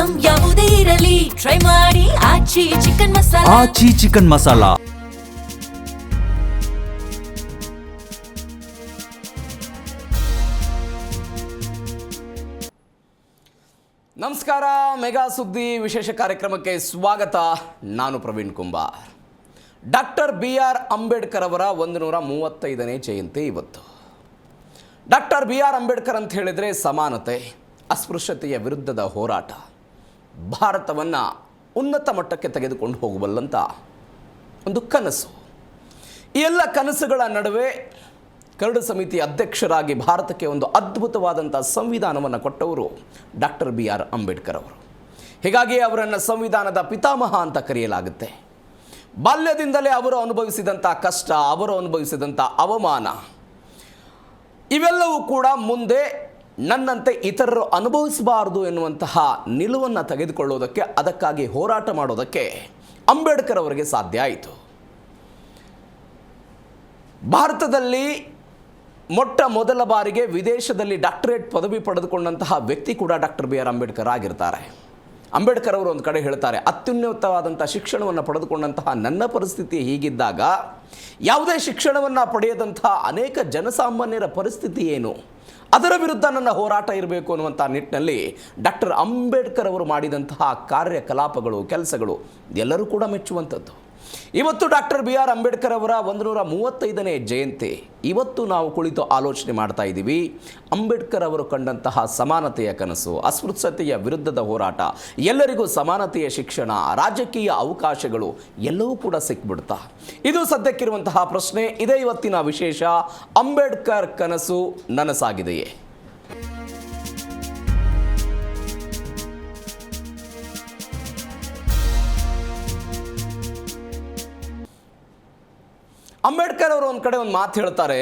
Item ಯಾವುದೇ ಇರಲಿ try ಮಾಡಿ ಆಚಿ ಚಿಕನ್ ಮಸಾಲಾ. ಆಚಿ ಚಿಕನ್ ಮಸಾಲಾ. ನಮಸ್ಕಾರ. ಮೆಗಾ ಸುದ್ದಿ ವಿಶೇಷ ಕಾರ್ಯಕ್ರಮಕ್ಕೆ ಸ್ವಾಗತ. ನಾನು ಪ್ರವೀಣ್ ಕುಂಬಾರ್. ಡಾಕ್ಟರ್ BR ಅಂಬೇಡ್ಕರ್ ಅವರ 135ನೇ ಜಯಂತಿ ಇವತ್ತು. ಡಾಕ್ಟರ್ BR ಅಂಬೇಡ್ಕರ್ ಅಂತ ಹೇಳಿದರೆ ಸಮಾನತೆ, ಅಸ್ಪೃಶ್ಯತೆಯ ವಿರುದ್ಧದ ಹೋರಾಟ, ಭಾರತವನ್ನು ಉನ್ನತ ಮಟ್ಟಕ್ಕೆ ತೆಗೆದುಕೊಂಡು ಹೋಗಬಲ್ಲಂಥ ಒಂದು ಕನಸು. ಈ ಎಲ್ಲ ಕನಸುಗಳ ನಡುವೆ ಕರಡು ಸಮಿತಿ ಅಧ್ಯಕ್ಷರಾಗಿ ಭಾರತಕ್ಕೆ ಒಂದು ಅದ್ಭುತವಾದಂಥ ಸಂವಿಧಾನವನ್ನು ಕೊಟ್ಟವರು ಡಾಕ್ಟರ್ BR ಅಂಬೇಡ್ಕರ್ ಅವರು. ಹೀಗಾಗಿ ಅವರನ್ನು ಸಂವಿಧಾನದ ಪಿತಾಮಹ ಅಂತ ಕರೆಯಲಾಗುತ್ತೆ. ಬಾಲ್ಯದಿಂದಲೇ ಅವರು ಅನುಭವಿಸಿದಂಥ ಕಷ್ಟ, ಅವರು ಅನುಭವಿಸಿದಂಥ ಅವಮಾನ, ಇವೆಲ್ಲವೂ ಕೂಡ ಮುಂದೆ ನನ್ನಂತೆ ಇತರರು ಅನುಭವಿಸಬಾರದು ಎನ್ನುವಂತಹ ನಿಲುವನ್ನು ತೆಗೆದುಕೊಳ್ಳೋದಕ್ಕೆ, ಅದಕ್ಕಾಗಿ ಹೋರಾಟ ಮಾಡೋದಕ್ಕೆ ಅಂಬೇಡ್ಕರ್ ಅವರಿಗೆ ಸಾಧ್ಯ ಆಯಿತು. ಭಾರತದಲ್ಲಿ ಮೊಟ್ಟ ಮೊದಲ ಬಾರಿಗೆ ವಿದೇಶದಲ್ಲಿ ಡಾಕ್ಟರೇಟ್ ಪದವಿ ಪಡೆದುಕೊಂಡಂತಹ ವ್ಯಕ್ತಿ ಕೂಡ ಡಾಕ್ಟರ್ BR ಅಂಬೇಡ್ಕರ್ ಆಗಿರ್ತಾರೆ. ಅಂಬೇಡ್ಕರ್ ಅವರು ಒಂದು ಕಡೆ ಹೇಳ್ತಾರೆ, ಅತ್ಯುನ್ನತವಾದಂಥ ಶಿಕ್ಷಣವನ್ನು ಪಡೆದುಕೊಂಡಂತಹ ನನ್ನ ಪರಿಸ್ಥಿತಿ ಹೀಗಿದ್ದಾಗ ಯಾವುದೇ ಶಿಕ್ಷಣವನ್ನು ಪಡೆಯದಂತಹ ಅನೇಕ ಜನಸಾಮಾನ್ಯರ ಪರಿಸ್ಥಿತಿ ಏನು, ಅದರ ವಿರುದ್ಧ ನನ್ನ ಹೋರಾಟ ಇರಬೇಕು ಅನ್ನುವಂಥ ನಿಟ್ಟಿನಲ್ಲಿ ಡಾಕ್ಟರ್ ಅಂಬೇಡ್ಕರ್ ಅವರು ಮಾಡಿದಂತಹ ಕಾರ್ಯಕಲಾಪಗಳು, ಕೆಲಸಗಳು ಎಲ್ಲರೂ ಕೂಡ ಮೆಚ್ಚುವಂಥದ್ದು. ಇವತ್ತು ಡಾಕ್ಟರ್ BR ಅಂಬೇಡ್ಕರ್ ಅವರ 135ನೇ ಜಯಂತಿ. ಇವತ್ತು ನಾವು ಕುಳಿತು ಆಲೋಚನೆ ಮಾಡ್ತಾ ಇದ್ದೀವಿ, ಅಂಬೇಡ್ಕರ್ ಅವರು ಕಂಡಂತಹ ಸಮಾನತೆಯ ಕನಸು, ಅಸ್ಪೃಶ್ಯತೆಯ ವಿರುದ್ಧದ ಹೋರಾಟ, ಎಲ್ಲರಿಗೂ ಸಮಾನತೆಯ ಶಿಕ್ಷಣ, ರಾಜಕೀಯ ಅವಕಾಶಗಳು ಎಲ್ಲವೂ ಕೂಡ ಸಿಕ್ಬಿಡ್ತಾ. ಇದು ಸದ್ಯಕ್ಕಿರುವಂತಹ ಪ್ರಶ್ನೆ. ಇದೇ ಇವತ್ತಿನ ವಿಶೇಷ. ಅಂಬೇಡ್ಕರ್ ಕನಸು ನನಸಾಗಿದೆಯೇ? ಅಂಬೇಡ್ಕರ್ ಅವರು ಒಂದು ಕಡೆ ಒಂದು ಮಾತು ಹೇಳ್ತಾರೆ,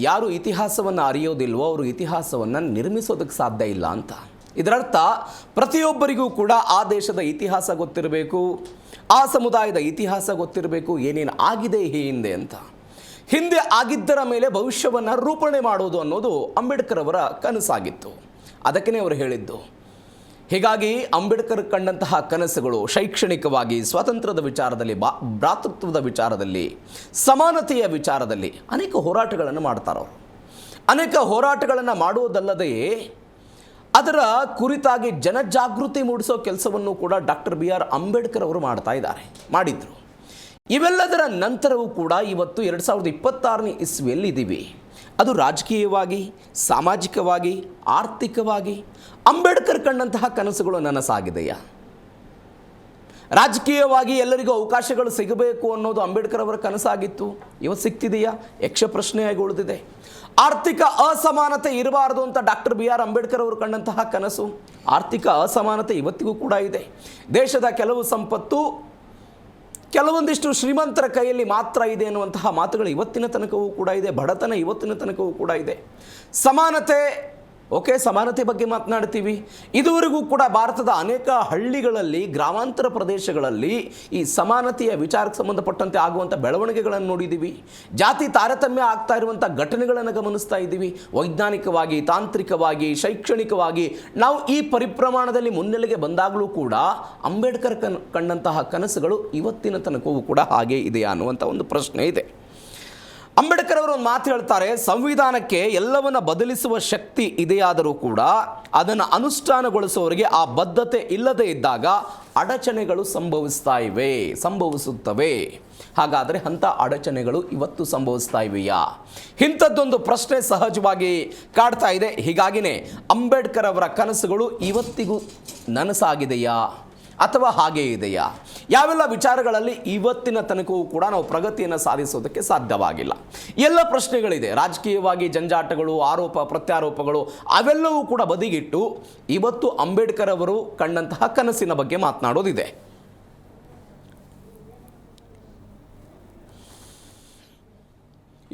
ಯಾರು ಇತಿಹಾಸವನ್ನು ಅರಿಯೋದಿಲ್ವೋ ಅವರು ಇತಿಹಾಸವನ್ನು ನಿರ್ಮಿಸೋದಕ್ಕೆ ಸಾಧ್ಯ ಇಲ್ಲ ಅಂತ. ಇದರರ್ಥ ಪ್ರತಿಯೊಬ್ಬರಿಗೂ ಕೂಡ ಆ ದೇಶದ ಇತಿಹಾಸ ಗೊತ್ತಿರಬೇಕು, ಆ ಸಮುದಾಯದ ಇತಿಹಾಸ ಗೊತ್ತಿರಬೇಕು, ಏನೇನು ಆಗಿದೆ ಹಿಂದೆ ಅಂತ. ಹಿಂದೆ ಆಗಿದ್ದರ ಮೇಲೆ ಭವಿಷ್ಯವನ್ನು ರೂಪಣೆ ಮಾಡೋದು ಅನ್ನೋದು ಅಂಬೇಡ್ಕರ್ ಅವರ ಕನಸಾಗಿತ್ತು. ಅದಕ್ಕೇ ಅವರು ಹೇಳಿದ್ದು. ಹೀಗಾಗಿ ಅಂಬೇಡ್ಕರ್ ಕಂಡಂತಹ ಕನಸುಗಳು ಶೈಕ್ಷಣಿಕವಾಗಿ, ಸ್ವಾತಂತ್ರ್ಯದ ವಿಚಾರದಲ್ಲಿ, ಭ್ರಾತೃತ್ವದ ವಿಚಾರದಲ್ಲಿ, ಸಮಾನತೆಯ ವಿಚಾರದಲ್ಲಿ ಅನೇಕ ಹೋರಾಟಗಳನ್ನು ಮಾಡ್ತಾರವರು. ಅನೇಕ ಹೋರಾಟಗಳನ್ನು ಮಾಡುವುದಲ್ಲದೆ ಅದರ ಕುರಿತಾಗಿ ಜನಜಾಗೃತಿ ಮೂಡಿಸೋ ಕೆಲಸವನ್ನು ಕೂಡ ಡಾಕ್ಟರ್ BR ಅಂಬೇಡ್ಕರ್ ಅವರು ಮಾಡಿದ್ರು. ಇವೆಲ್ಲದರ ನಂತರವೂ ಕೂಡ ಇವತ್ತು 2026ನೇ ಇಸ್ವಿಯಲ್ಲಿ ಇದ್ದೀವಿ. ಅದು ರಾಜಕೀಯವಾಗಿ, ಸಾಮಾಜಿಕವಾಗಿ, ಆರ್ಥಿಕವಾಗಿ ಅಂಬೇಡ್ಕರ್ ಕಂಡಂತಹ ಕನಸುಗಳು ನನಸಾಗಿದೆಯಾ? ರಾಜಕೀಯವಾಗಿ ಎಲ್ಲರಿಗೂ ಅವಕಾಶಗಳು ಸಿಗಬೇಕು ಅನ್ನೋದು ಅಂಬೇಡ್ಕರ್ ಅವರ ಕನಸಾಗಿತ್ತು. ಇವತ್ತು ಸಿಗ್ತಿದೆಯಾ? ಯಕ್ಷ ಪ್ರಶ್ನೆಯಾಗಿ ಉಳಿದಿದೆ. ಆರ್ಥಿಕ ಅಸಮಾನತೆ ಇರಬಾರದು ಅಂತ ಡಾಕ್ಟರ್ BR ಅಂಬೇಡ್ಕರ್ ಅವರು ಕಂಡಂತಹ ಕನಸು. ಆರ್ಥಿಕ ಅಸಮಾನತೆ ಇವತ್ತಿಗೂ ಕೂಡ ಇದೆ. ದೇಶದ ಕೆಲವು ಸಂಪತ್ತು ಕೆಲವೊಂದಿಷ್ಟು ಶ್ರೀಮಂತರ ಕೈಯಲ್ಲಿ ಮಾತ್ರ ಇದೆ ಅನ್ನುವಂತಹ ಮಾತುಗಳು ಇವತ್ತಿನ ತನಕವೂ ಕೂಡ ಇದೆ. ಬಡತನ ಇವತ್ತಿನ ತನಕವೂ ಕೂಡ ಇದೆ. ಸಮಾನತೆ, ಓಕೆ, ಸಮಾನತೆ ಬಗ್ಗೆ ಮಾತನಾಡ್ತೀವಿ. ಇದುವರೆಗೂ ಕೂಡ ಭಾರತದ ಅನೇಕ ಹಳ್ಳಿಗಳಲ್ಲಿ, ಗ್ರಾಮಾಂತರ ಪ್ರದೇಶಗಳಲ್ಲಿ ಈ ಸಮಾನತೆಯ ವಿಚಾರಕ್ಕೆ ಸಂಬಂಧಪಟ್ಟಂತೆ ಆಗುವಂಥ ಬೆಳವಣಿಗೆಗಳನ್ನು ನೋಡಿದ್ದೀವಿ. ಜಾತಿ ತಾರತಮ್ಯ ಆಗ್ತಾ ಇರುವಂಥ ಘಟನೆಗಳನ್ನು ಗಮನಿಸ್ತಾ ಇದ್ದೀವಿ. ವೈಜ್ಞಾನಿಕವಾಗಿ, ತಾಂತ್ರಿಕವಾಗಿ, ಶೈಕ್ಷಣಿಕವಾಗಿ ನಾವು ಈ ಪರಿಪ್ರಮಾಣದಲ್ಲಿ ಮುನ್ನೆಲೆಗೆ ಬಂದಾಗಲೂ ಕೂಡ ಅಂಬೇಡ್ಕರ್ ಕಂಡಂತಹ ಕನಸುಗಳು ಇವತ್ತಿನ ತನಕವೂ ಕೂಡ ಹಾಗೆ ಇದೆಯಾ ಅನ್ನುವಂಥ ಒಂದು ಪ್ರಶ್ನೆ ಇದೆ. ಅಂಬೇಡ್ಕರ್ ಅವರು ಒಂದು ಮಾತು ಹೇಳ್ತಾರೆ, ಸಂವಿಧಾನಕ್ಕೆ ಎಲ್ಲವನ್ನ ಬದಲಿಸುವ ಶಕ್ತಿ ಇದೆಯಾದರೂ ಕೂಡ ಅದನ್ನು ಅನುಷ್ಠಾನಗೊಳಿಸುವವರಿಗೆ ಆ ಬದ್ಧತೆ ಇಲ್ಲದೇ ಇದ್ದಾಗ ಅಡಚಣೆಗಳು ಸಂಭವಿಸುತ್ತವೆ. ಹಾಗಾದರೆ ಅಂಥ ಅಡಚಣೆಗಳು ಇವತ್ತು ಸಂಭವಿಸ್ತಾ ಇವೆಯಾ? ಇಂಥದ್ದೊಂದು ಪ್ರಶ್ನೆ ಸಹಜವಾಗಿ ಕಾಡ್ತಾ ಇದೆ. ಹೀಗಾಗಿನೇ ಅಂಬೇಡ್ಕರ್ ಅವರ ಕನಸುಗಳು ಇವತ್ತಿಗೂ ನನಸಾಗಿದೆಯಾ ಅಥವಾ ಹಾಗೇ ಇದೆಯಾ? ಯಾವೆಲ್ಲ ವಿಚಾರಗಳಲ್ಲಿ ಇವತ್ತಿನ ತನಕವೂ ಕೂಡ ನಾವು ಪ್ರಗತಿಯನ್ನು ಸಾಧಿಸೋದಕ್ಕೆ ಸಾಧ್ಯವಾಗಿಲ್ಲ? ಎಲ್ಲ ಪ್ರಶ್ನೆಗಳಿದೆ. ರಾಜಕೀಯವಾಗಿ ಜಂಜಾಟಗಳು, ಆರೋಪ ಪ್ರತ್ಯಾರೋಪಗಳು ಅವೆಲ್ಲವೂ ಕೂಡ ಬದಿಗಿಟ್ಟು ಇವತ್ತು ಅಂಬೇಡ್ಕರ್ ಅವರು ಕಂಡಂತಹ ಕನಸಿನ ಬಗ್ಗೆ ಮಾತನಾಡೋದಿದೆ.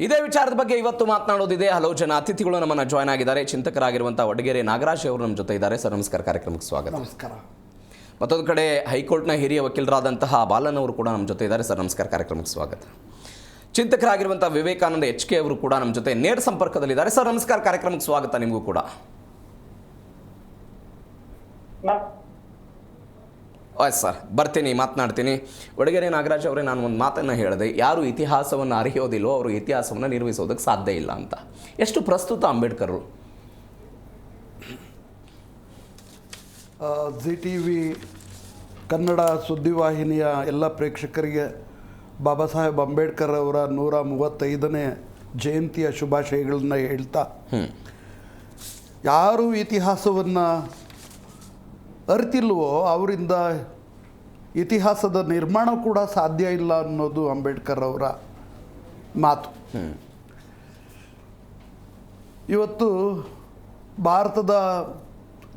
ಇದೇ ವಿಚಾರದ ಬಗ್ಗೆ ಇವತ್ತು ಮಾತನಾಡೋದಿದೆ. ಹಲವು ಜನ ಅತಿಥಿಗಳು ನಮ್ಮನ್ನು ಜಾಯ್ನ್ ಆಗಿದ್ದಾರೆ. ಚಿಂತಕರಾಗಿರುವಂಥ ವಡಗೇರಿ ನಾಗರಾಜ್ ಅವರು ನಮ್ಮ ಜೊತೆ ಇದ್ದಾರೆ. ಸರ್ ನಮಸ್ಕಾರ, ಕಾರ್ಯಕ್ರಮಕ್ಕೆ ಸ್ವಾಗತ. ನಮಸ್ಕಾರ. ಮತ್ತೊಂದು ಕಡೆ ಹೈಕೋರ್ಟ್ನ ಹಿರಿಯ ವಕೀಲರಾದಂತಹ ಬಾಲನ್ ಅವರು ಕೂಡ ನಮ್ಮ ಜೊತೆ ಇದ್ದಾರೆ. ಸರ್ ನಮಸ್ಕಾರ, ಕಾರ್ಯಕ್ರಮಕ್ಕೆ ಸ್ವಾಗತ. ಚಿಂತಕರಾಗಿರುವಂಥ ವಿವೇಕಾನಂದ HK ಅವರು ಕೂಡ ನಮ್ಮ ಜೊತೆ ನೇರ ಸಂಪರ್ಕದಲ್ಲಿದ್ದಾರೆ. ಸರ್ ನಮಸ್ಕಾರ, ಕಾರ್ಯಕ್ರಮಕ್ಕೆ ಸ್ವಾಗತ ನಿಮಗೂ ಕೂಡ. ಆಯ್ತು ಸರ್, ಬರ್ತೀನಿ, ಮಾತನಾಡ್ತೀನಿ. ಒಡಗೇರಿ ನಾಗರಾಜ್ ಅವರೇ, ನಾನು ಒಂದು ಮಾತನ್ನು ಹೇಳಿದೆ, ಯಾರು ಇತಿಹಾಸವನ್ನು ಅರಿಯೋದಿಲ್ಲೋ ಅವರು ಇತಿಹಾಸವನ್ನು ನಿರ್ಮಿಸೋದಕ್ಕೆ ಸಾಧ್ಯ ಇಲ್ಲ ಅಂತ. ಎಷ್ಟು ಪ್ರಸ್ತುತ ಅಂಬೇಡ್ಕರ್? ZTV ಕನ್ನಡ ಸುದ್ದಿವಾಹಿನಿಯ ಎಲ್ಲ ಪ್ರೇಕ್ಷಕರಿಗೆ ಬಾಬಾ ಸಾಹೇಬ್ ಅಂಬೇಡ್ಕರ್ ಅವರ 135ನೇ ಜಯಂತಿಯ ಶುಭಾಶಯಗಳನ್ನ ಹೇಳ್ತಾ, ಯಾರು ಇತಿಹಾಸವನ್ನು ಅರಿತಿಲ್ವೋ ಅವರಿಂದ ಇತಿಹಾಸದ ನಿರ್ಮಾಣ ಕೂಡ ಸಾಧ್ಯ ಇಲ್ಲ ಅನ್ನೋದು ಅಂಬೇಡ್ಕರ್ ಅವರ ಮಾತು. ಇವತ್ತು ಭಾರತದ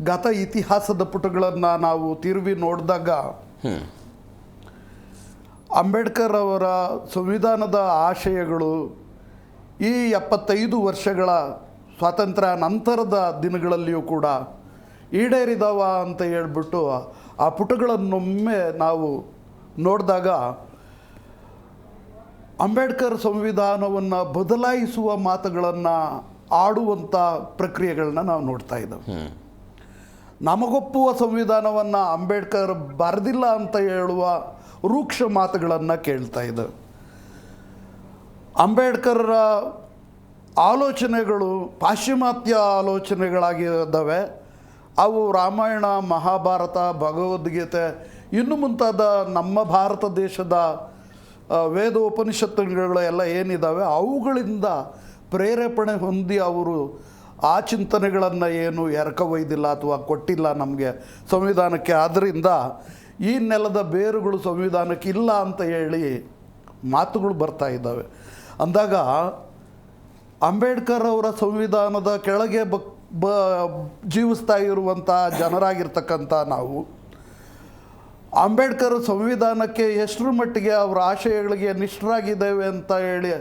ಗತ ಇತಿಹಾಸದ ಪುಟಗಳನ್ನು ನಾವು ತಿರುವಿ ನೋಡಿದಾಗ ಅಂಬೇಡ್ಕರ್ ಅವರ ಸಂವಿಧಾನದ ಆಶಯಗಳು ಈ 75 ವರ್ಷಗಳ ಸ್ವಾತಂತ್ರ್ಯ ನಂತರದ ದಿನಗಳಲ್ಲಿಯೂ ಕೂಡ ಈಡೇರಿದವ ಅಂತ ಹೇಳ್ಬಿಟ್ಟು ಆ ಪುಟಗಳನ್ನೊಮ್ಮೆ ನಾವು ನೋಡಿದಾಗ ಅಂಬೇಡ್ಕರ್ ಸಂವಿಧಾನವನ್ನು ಬದಲಾಯಿಸುವ ಮಾತುಗಳನ್ನು ಆಡುವಂಥ ಪ್ರಕ್ರಿಯೆಗಳನ್ನ ನಾವು ನೋಡ್ತಾ ಇದ್ದೇವೆ. ನಮಗೊಪ್ಪುವ ಸಂವಿಧಾನವನ್ನು ಅಂಬೇಡ್ಕರ್ ಬರೆದಿಲ್ಲ ಅಂತ ಹೇಳುವ ರೂಕ್ಷ ಮಾತುಗಳನ್ನು ಕೇಳ್ತಾ ಇದ್ದೇವೆ. ಅಂಬೇಡ್ಕರ್ರ ಆಲೋಚನೆಗಳು ಪಾಶ್ಚಿಮಾತ್ಯ ಆಲೋಚನೆಗಳಾಗಿದ್ದಾವೆ. ಅವು ರಾಮಾಯಣ, ಮಹಾಭಾರತ, ಭಗವದ್ಗೀತೆ ಇನ್ನು ಮುಂತಾದ ನಮ್ಮ ಭಾರತ ದೇಶದ ವೇದೋಪನಿಷತ್ತುಗಳು ಎಲ್ಲ ಏನಿದ್ದಾವೆ ಅವುಗಳಿಂದ ಪ್ರೇರೇಪಣೆ ಹೊಂದಿ ಅವರು ಆ ಚಿಂತನೆಗಳನ್ನು ಏನು ಎರಕವೊಯ್ದಿಲ್ಲ ಅಥವಾ ಕೊಟ್ಟಿಲ್ಲ ನಮಗೆ ಸಂವಿಧಾನಕ್ಕೆ. ಆದ್ದರಿಂದ ಈ ನೆಲದ ಬೇರುಗಳು ಸಂವಿಧಾನಕ್ಕೆ ಇಲ್ಲ ಅಂತ ಹೇಳಿ ಮಾತುಗಳು ಬರ್ತಾ ಇದ್ದಾವೆ. ಅಂದಾಗ ಅಂಬೇಡ್ಕರ್ ಅವರ ಸಂವಿಧಾನದ ಕೆಳಗೆ ಜೀವಿಸ್ತಾ ಇರುವಂಥ ಜನರಾಗಿರ್ತಕ್ಕಂಥ ನಾವು ಅಂಬೇಡ್ಕರ್ ಸಂವಿಧಾನಕ್ಕೆ ಎಷ್ಟರ ಮಟ್ಟಿಗೆ ಅವರ ಆಶಯಗಳಿಗೆ ನಿಷ್ಠರಾಗಿದ್ದೇವೆ ಅಂತ ಹೇಳಿ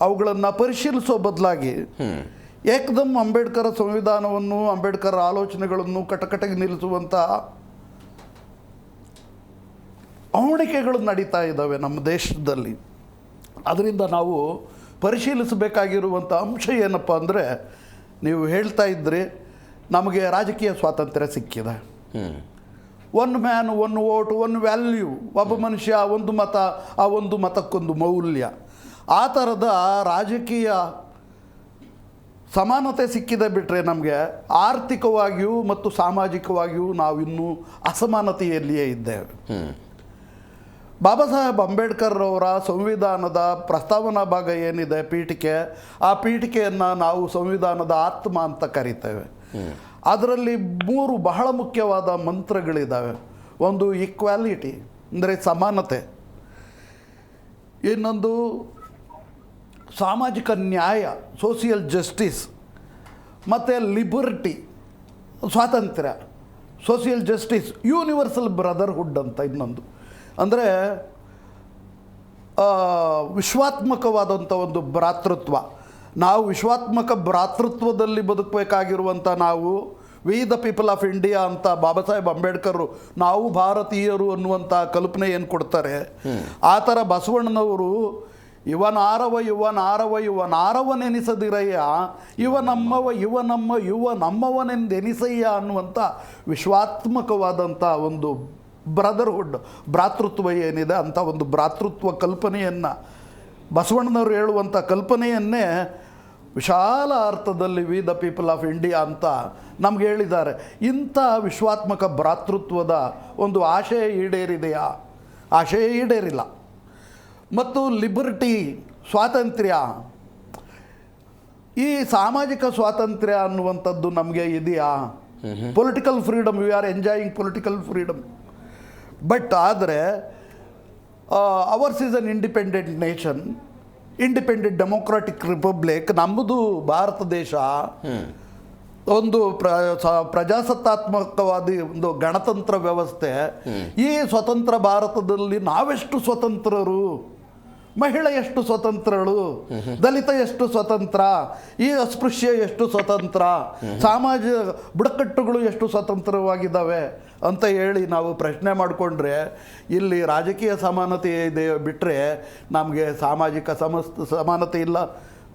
ಅವುಗಳನ್ನು ಪರಿಶೀಲಿಸೋ ಬದಲಾಗಿ ಏಕದಮ್ ಅಂಬೇಡ್ಕರ್ ಸಂವಿಧಾನವನ್ನು, ಅಂಬೇಡ್ಕರ್ ಆಲೋಚನೆಗಳನ್ನು ಕಟಕಟಗೆ ನಿಲ್ಲಿಸುವಂಥ ಅವಣಿಕೆಗಳು ನಡೀತಾ ಇದ್ದಾವೆ ನಮ್ಮ ದೇಶದಲ್ಲಿ. ಅದರಿಂದ ನಾವು ಪರಿಶೀಲಿಸಬೇಕಾಗಿರುವಂಥ ಅಂಶ ಏನಪ್ಪ ಅಂದರೆ, ನೀವು ಹೇಳ್ತಾ ಇದ್ರಿ ನಮಗೆ ರಾಜಕೀಯ ಸ್ವಾತಂತ್ರ್ಯ ಸಿಕ್ಕಿದೆ. 1 ಮ್ಯಾನ್ 1 ವೋಟ್ 1 ವ್ಯಾಲ್ಯೂ, ಒಬ್ಬ ಮನುಷ್ಯ ಒಂದು ಮತ, ಆ ಒಂದು ಮತಕ್ಕೊಂದು ಮೌಲ್ಯ, ಆ ಥರದ ರಾಜಕೀಯ ಸಮಾನತೆ ಸಿಕ್ಕಿದೆ. ಬಿಟ್ಟರೆ ನಮಗೆ ಆರ್ಥಿಕವಾಗಿಯೂ ಮತ್ತು ಸಾಮಾಜಿಕವಾಗಿಯೂ ನಾವಿನ್ನೂ ಅಸಮಾನತೆಯಲ್ಲಿಯೇ ಇದ್ದೇವೆ. ಬಾಬಾ ಸಾಹೇಬ್ ಅಂಬೇಡ್ಕರ್ ಅವರ ಸಂವಿಧಾನದ ಪ್ರಸ್ತಾವನಾ ಭಾಗ ಏನಿದೆ, ಪೀಠಿಕೆ, ಆ ಪೀಠಿಕೆಯನ್ನು ನಾವು ಸಂವಿಧಾನದ ಆತ್ಮ ಅಂತ ಕರಿತೇವೆ. ಅದರಲ್ಲಿ 3 ಬಹಳ ಮುಖ್ಯವಾದ ಮಂತ್ರಗಳಿದ್ದಾವೆ. ಒಂದು ಈಕ್ವಾಲಿಟಿ ಅಂದರೆ ಸಮಾನತೆ, ಇನ್ನೊಂದು ಸಾಮಾಜಿಕ ನ್ಯಾಯ ಸೋಷಿಯಲ್ ಜಸ್ಟಿಸ್, ಮತ್ತು ಲಿಬರ್ಟಿ ಸ್ವಾತಂತ್ರ್ಯ ಸೋಷಿಯಲ್ ಜಸ್ಟಿಸ್, ಯೂನಿವರ್ಸಲ್ ಬ್ರದರ್ಹುಡ್ ಅಂತ ಇನ್ನೊಂದು. ಅಂದರೆ ವಿಶ್ವಾತ್ಮಕವಾದಂಥ ಒಂದು ಭ್ರಾತೃತ್ವ. ನಾವು ವಿಶ್ವಾತ್ಮಕ ಭ್ರಾತೃತ್ವದಲ್ಲಿ ಬದುಕಬೇಕಾಗಿರುವಂಥ ನಾವು V the people of India ಅಂತ ಬಾಬಾ ಸಾಹೇಬ್ ಅಂಬೇಡ್ಕರ್ ನಾವು ಭಾರತೀಯರು ಅನ್ನುವಂಥ ಕಲ್ಪನೆ ಏನು ಕೊಡ್ತಾರೆ, ಆ ಥರ ಬಸವಣ್ಣನವರು ಇವನಾರವನೆನಿಸದಿರಯ್ಯ, ನಮ್ಮವನೆಂದೆನಿಸಯ್ಯ ಅನ್ನುವಂಥ ವಿಶ್ವಾತ್ಮಕವಾದಂಥ ಒಂದು ಬ್ರದರ್ಹುಡ್, ಭ್ರಾತೃತ್ವ ಏನಿದೆ ಅಂಥ ಒಂದು ಭ್ರಾತೃತ್ವ ಕಲ್ಪನೆಯನ್ನು ಬಸವಣ್ಣನವರು ಹೇಳುವಂಥ ಕಲ್ಪನೆಯನ್ನೇ ವಿಶಾಲ ಅರ್ಥದಲ್ಲಿ V the people of India ಅಂತ ನಮ್ಗೆ ಹೇಳಿದ್ದಾರೆ. ಇಂಥ ವಿಶ್ವಾತ್ಮಕ ಭ್ರಾತೃತ್ವದ ಒಂದು ಆಶಯ ಈಡೇರಿದೆಯಾ? ಆಶಯ ಈಡೇರಿಲ್ಲ. ಮತ್ತು ಲಿಬರ್ಟಿ ಸ್ವಾತಂತ್ರ್ಯ, ಈ ಸಾಮಾಜಿಕ ಸ್ವಾತಂತ್ರ್ಯ ಅನ್ನುವಂಥದ್ದು ನಮಗೆ ಇದೆಯಾ? Political freedom, we are enjoying political freedom. But ಆದರೆ ours is an independent nation, independent democratic republic. ನಮ್ಮದು ಭಾರತ ದೇಶ ಒಂದು ಪ್ರಜಾಸತ್ತಾತ್ಮಕವಾದಿ ಒಂದು ಗಣತಂತ್ರ ವ್ಯವಸ್ಥೆ. ಈ ಸ್ವತಂತ್ರ ಭಾರತದಲ್ಲಿ ನಾವೆಷ್ಟು ಸ್ವತಂತ್ರರು? ಮಹಿಳೆ ಎಷ್ಟು ಸ್ವತಂತ್ರಳು? ದಲಿತ ಎಷ್ಟು ಸ್ವತಂತ್ರ? ಈ ಅಸ್ಪೃಶ್ಯ ಎಷ್ಟು ಸ್ವತಂತ್ರ? ಸಮಾಜ ಬುಡಕಟ್ಟುಗಳು ಎಷ್ಟು ಸ್ವತಂತ್ರವಾಗಿದ್ದಾವೆ ಅಂತ ಹೇಳಿ ನಾವು ಪ್ರಶ್ನೆ ಮಾಡಿಕೊಂಡ್ರೆ ಇಲ್ಲಿ ರಾಜಕೀಯ ಸಮಾನತೆ ಇದೆ ಬಿಟ್ಟರೆ ನಮಗೆ ಸಾಮಾಜಿಕ ಸಮಾನತೆ ಇಲ್ಲ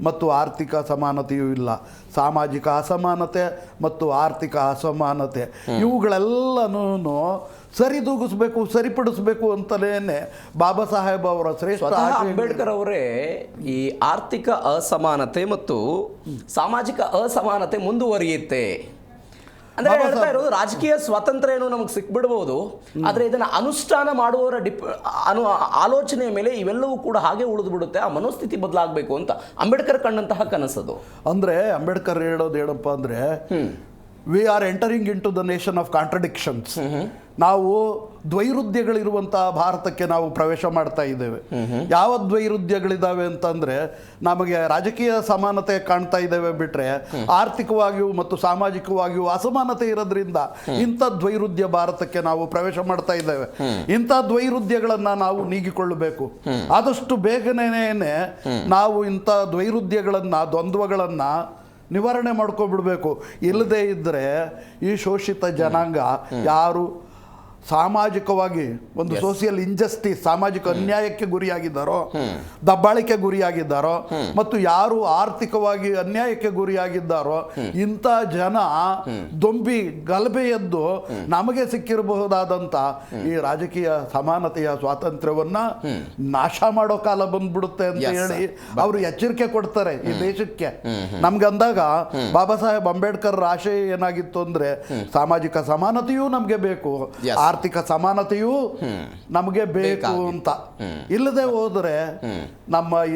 ಮತ್ತು ಆರ್ಥಿಕ ಸಮಾನತೆಯೂ ಇಲ್ಲ. ಸಾಮಾಜಿಕ ಅಸಮಾನತೆ ಮತ್ತು ಆರ್ಥಿಕ ಅಸಮಾನತೆ ಇವುಗಳೆಲ್ಲನೂ ಸರಿದೂಗಿಸ್ಬೇಕು, ಸರಿಪಡಿಸ್ಬೇಕು ಅಂತಲೇ ಬಾಬಾ ಸಾಹೇಬ್ ಅವರ ಶ್ರೇಷ್ಠ ಸ್ವತಃ ಆಶಯ. ಅಂಬೇಡ್ಕರ್ ಅವರೇ ಈ ಆರ್ಥಿಕ ಅಸಮಾನತೆ ಮತ್ತು ಸಾಮಾಜಿಕ ಅಸಮಾನತೆ ಮುಂದುವರಿಯುತ್ತೆ ಅಂದ್ರೆ ಹೇಳ್ತಾ ಇರೋದು ರಾಜಕೀಯ ಸ್ವಾತಂತ್ರ್ಯ ಏನೋ ನಮಗೆ ಸಿಕ್ಬಿಡ್ಬೋದು, ಆದ್ರೆ ಇದನ್ನ ಅನುಷ್ಠಾನ ಮಾಡುವವರ ಆಲೋಚನೆಯ ಮೇಲೆ ಇವೆಲ್ಲವೂ ಕೂಡ ಹಾಗೆ ಉಳಿದು ಬಿಡುತ್ತೆ. ಆ ಮನೋಸ್ಥಿತಿ ಬದಲಾಗಬೇಕು ಅಂತ ಅಂಬೇಡ್ಕರ್ ಕಂಡಂತಹ ಕನಸದು. ಅಂದರೆ ಅಂಬೇಡ್ಕರ್ ಹೇಳೋದು ಏನಪ್ಪ ಅಂದರೆ, we are entering into the nation of contradictions. ನಾವು ದ್ವೈರುಧ್ಯಗಳಿರುವಂತಹ ಭಾರತಕ್ಕೆ ನಾವು ಪ್ರವೇಶ ಮಾಡ್ತಾ ಇದ್ದೇವೆ. ಯಾವ ದ್ವೈರುಧ್ಯಗಳಿದ್ದಾವೆ ಅಂತಂದರೆ, ನಮಗೆ ರಾಜಕೀಯ ಸಮಾನತೆ ಕಾಣ್ತಾ ಇದ್ದೇವೆ ಬಿಟ್ಟರೆ ಆರ್ಥಿಕವಾಗಿಯೂ ಮತ್ತು ಸಾಮಾಜಿಕವಾಗಿಯೂ ಅಸಮಾನತೆ ಇರೋದ್ರಿಂದ ಇಂಥ ದ್ವೈರುಧ್ಯ ಭಾರತಕ್ಕೆ ನಾವು ಪ್ರವೇಶ ಮಾಡ್ತಾ ಇದ್ದೇವೆ. ಇಂಥ ದ್ವೈರುಧ್ಯಗಳನ್ನು ನಾವು ನೀಗಿಕೊಳ್ಳಬೇಕು. ಆದಷ್ಟು ಬೇಗನೆ ನಾವು ಇಂಥ ದ್ವೈರುಧ್ಯಗಳನ್ನು, ದ್ವಂದ್ವಗಳನ್ನು ನಿವಾರಣೆ ಮಾಡ್ಕೊಬಿಡ್ಬೇಕು. ಇಲ್ಲದೇ ಇದ್ದರೆ ಈ ಶೋಷಿತ ಜನಾಂಗ ಯಾರು ಸಾಮಾಜಿಕವಾಗಿ ಒಂದು ಸೋಷಿಯಲ್ ಇಂಜಸ್ಟಿಸ್, ಸಾಮಾಜಿಕ ಅನ್ಯಾಯಕ್ಕೆ ಗುರಿಯಾಗಿದ್ದಾರೋ, ದಬ್ಬಾಳಿಕೆ ಗುರಿಯಾಗಿದ್ದಾರೋ, ಮತ್ತು ಯಾರು ಆರ್ಥಿಕವಾಗಿ ಅನ್ಯಾಯಕ್ಕೆ ಗುರಿಯಾಗಿದ್ದಾರೋ ಇಂಥ ಜನ ದೊಂಬಿ ಗಲಭೆ ಎದ್ದು ನಮಗೆ ಸಿಕ್ಕಿರಬಹುದಾದಂಥ ಈ ರಾಜಕೀಯ ಸಮಾನತೆಯ ಸ್ವಾತಂತ್ರ್ಯವನ್ನ ನಾಶ ಮಾಡೋ ಕಾಲ ಬಂದ್ಬಿಡುತ್ತೆ ಅಂತ ಹೇಳಿ ಅವರು ಎಚ್ಚರಿಕೆ ಕೊಡ್ತಾರೆ ಈ ದೇಶಕ್ಕೆ. ನಮ್ಗಂದಾಗ ಬಾಬಾ ಸಾಹೇಬ್ ಅಂಬೇಡ್ಕರ್ ಆಶಯ ಏನಾಗಿತ್ತು ಅಂದ್ರೆ, ಸಾಮಾಜಿಕ ಸಮಾನತೆಯೂ ನಮ್ಗೆ ಬೇಕು, ಆರ್ಥಿಕ ಸಮಾನತೆಯೂ ನಮಗೆ ಬೇಕು ಅಂತ. ಇಲ್ಲದೆ ಹೋದರೆ ನಮ್ಮ ಈ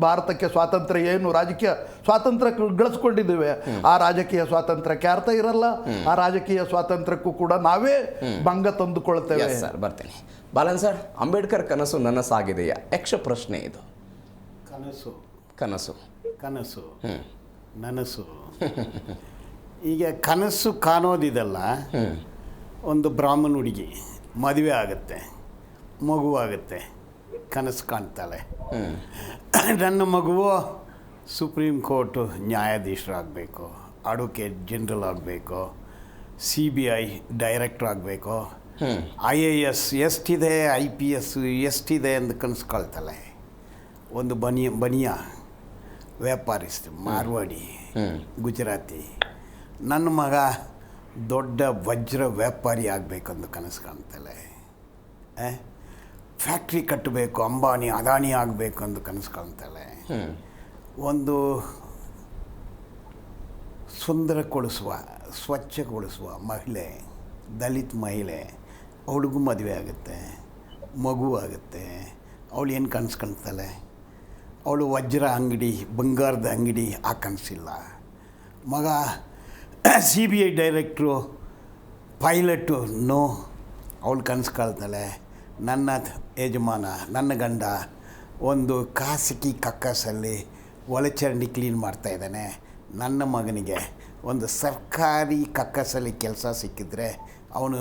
ಭಾರತಕ್ಕೆ ಸ್ವಾತಂತ್ರ್ಯ ಏನು ರಾಜಕೀಯ ಸ್ವಾತಂತ್ರ್ಯ ಗಳಿಸ್ಕೊಂಡಿದ್ದೇವೆ, ಆ ರಾಜಕೀಯ ಸ್ವಾತಂತ್ರ್ಯಕ್ಕೆ ಅರ್ಥ ಇರಲ್ಲ. ಆ ರಾಜಕೀಯ ಸ್ವಾತಂತ್ರ್ಯಕ್ಕೂ ಕೂಡ ನಾವೇ ಭಂಗ ತಂದುಕೊಳ್ತೇವೆ. ಸರ್ ಬರ್ತೀನಿ. ಬಾಲನ್ ಸರ್, ಅಂಬೇಡ್ಕರ್ ಕನಸು ನನಸಾಗಿದೆಯಾ? ಯಕ್ಷ ಪ್ರಶ್ನೆ ಇದು. ಕನಸು ಕನಸು ಕನಸು ನನಸು. ಈಗ ಕನಸು ಕಾಣೋದಿದಲ್ಲ, ಒಂದು ಬ್ರಾಹ್ಮಣ ಹುಡುಗಿ ಮದುವೆ ಆಗುತ್ತೆ, ಮಗುವಾಗುತ್ತೆ, ಕನಸು ಕಾಣ್ತಾಳೆ, ನನ್ನ ಮಗುವು ಸುಪ್ರೀಂ ಕೋರ್ಟು ನ್ಯಾಯಾಧೀಶರಾಗಬೇಕು, ಅಡ್ವೊಕೇಟ್ ಜನರಲ್ ಆಗಬೇಕು, CBI ಡೈರೆಕ್ಟ್ರ್ ಆಗಬೇಕು, IAS ಎಷ್ಟಿದೆ, IPS ಎಷ್ಟಿದೆ ಎಂದು ಕನಸ್ಕೊಳ್ತಾಳೆ. ಒಂದು ಬನಿಯಾ ವ್ಯಾಪಾರಿಸ್ತ, ಮಾರ್ವಾಡಿ, ಗುಜರಾತಿ, ನನ್ನ ಮಗ ದೊಡ್ಡ ವಜ್ರ ವ್ಯಾಪಾರಿ ಆಗಬೇಕಂದು ಕನಸು ಕಾಣ್ತಾಳೆ. ಫ್ಯಾಕ್ಟ್ರಿ ಕಟ್ಟಬೇಕು, ಅಂಬಾನಿ ಅದಾನಿ ಆಗಬೇಕು ಅಂದು ಕನಸು ಕಾಣ್ತಾಳೆ. ಒಂದು ಸುಂದರಗೊಳಿಸುವ, ಸ್ವಚ್ಛಗೊಳಿಸುವ ಮಹಿಳೆ, ದಲಿತ ಮಹಿಳೆ, ಅವಳಿಗೂ ಮದುವೆ ಆಗುತ್ತೆ, ಮಗು ಆಗುತ್ತೆ. ಅವಳು ಏನು ಕನಸು ಕಾಣ್ತಾಳೆ? ಅವಳು ವಜ್ರ ಅಂಗಡಿ, ಬಂಗಾರದ ಅಂಗಡಿ, ಆ ಕನಸಿಲ್ಲ. ಮಗ CBI ಡೈರೆಕ್ಟ್ರು, ಪೈಲಟು, ನೋ, ಅವಳು ಕನಸು ಕಾಳ್ತಾಳೆ. ನನ್ನ ಯಜಮಾನ, ನನ್ನ ಗಂಡ ಒಂದು ಖಾಸಗಿ ಕಕ್ಕಸಲ್ಲಿ ಒಳಚರಂಡಿ ಕ್ಲೀನ್ ಮಾಡ್ತಾಯಿದ್ದಾನೆ, ನನ್ನ ಮಗನಿಗೆ ಒಂದು ಸರ್ಕಾರಿ ಕಕ್ಕಸಲ್ಲಿ ಕೆಲಸ ಸಿಕ್ಕಿದ್ರೆ ಅವನು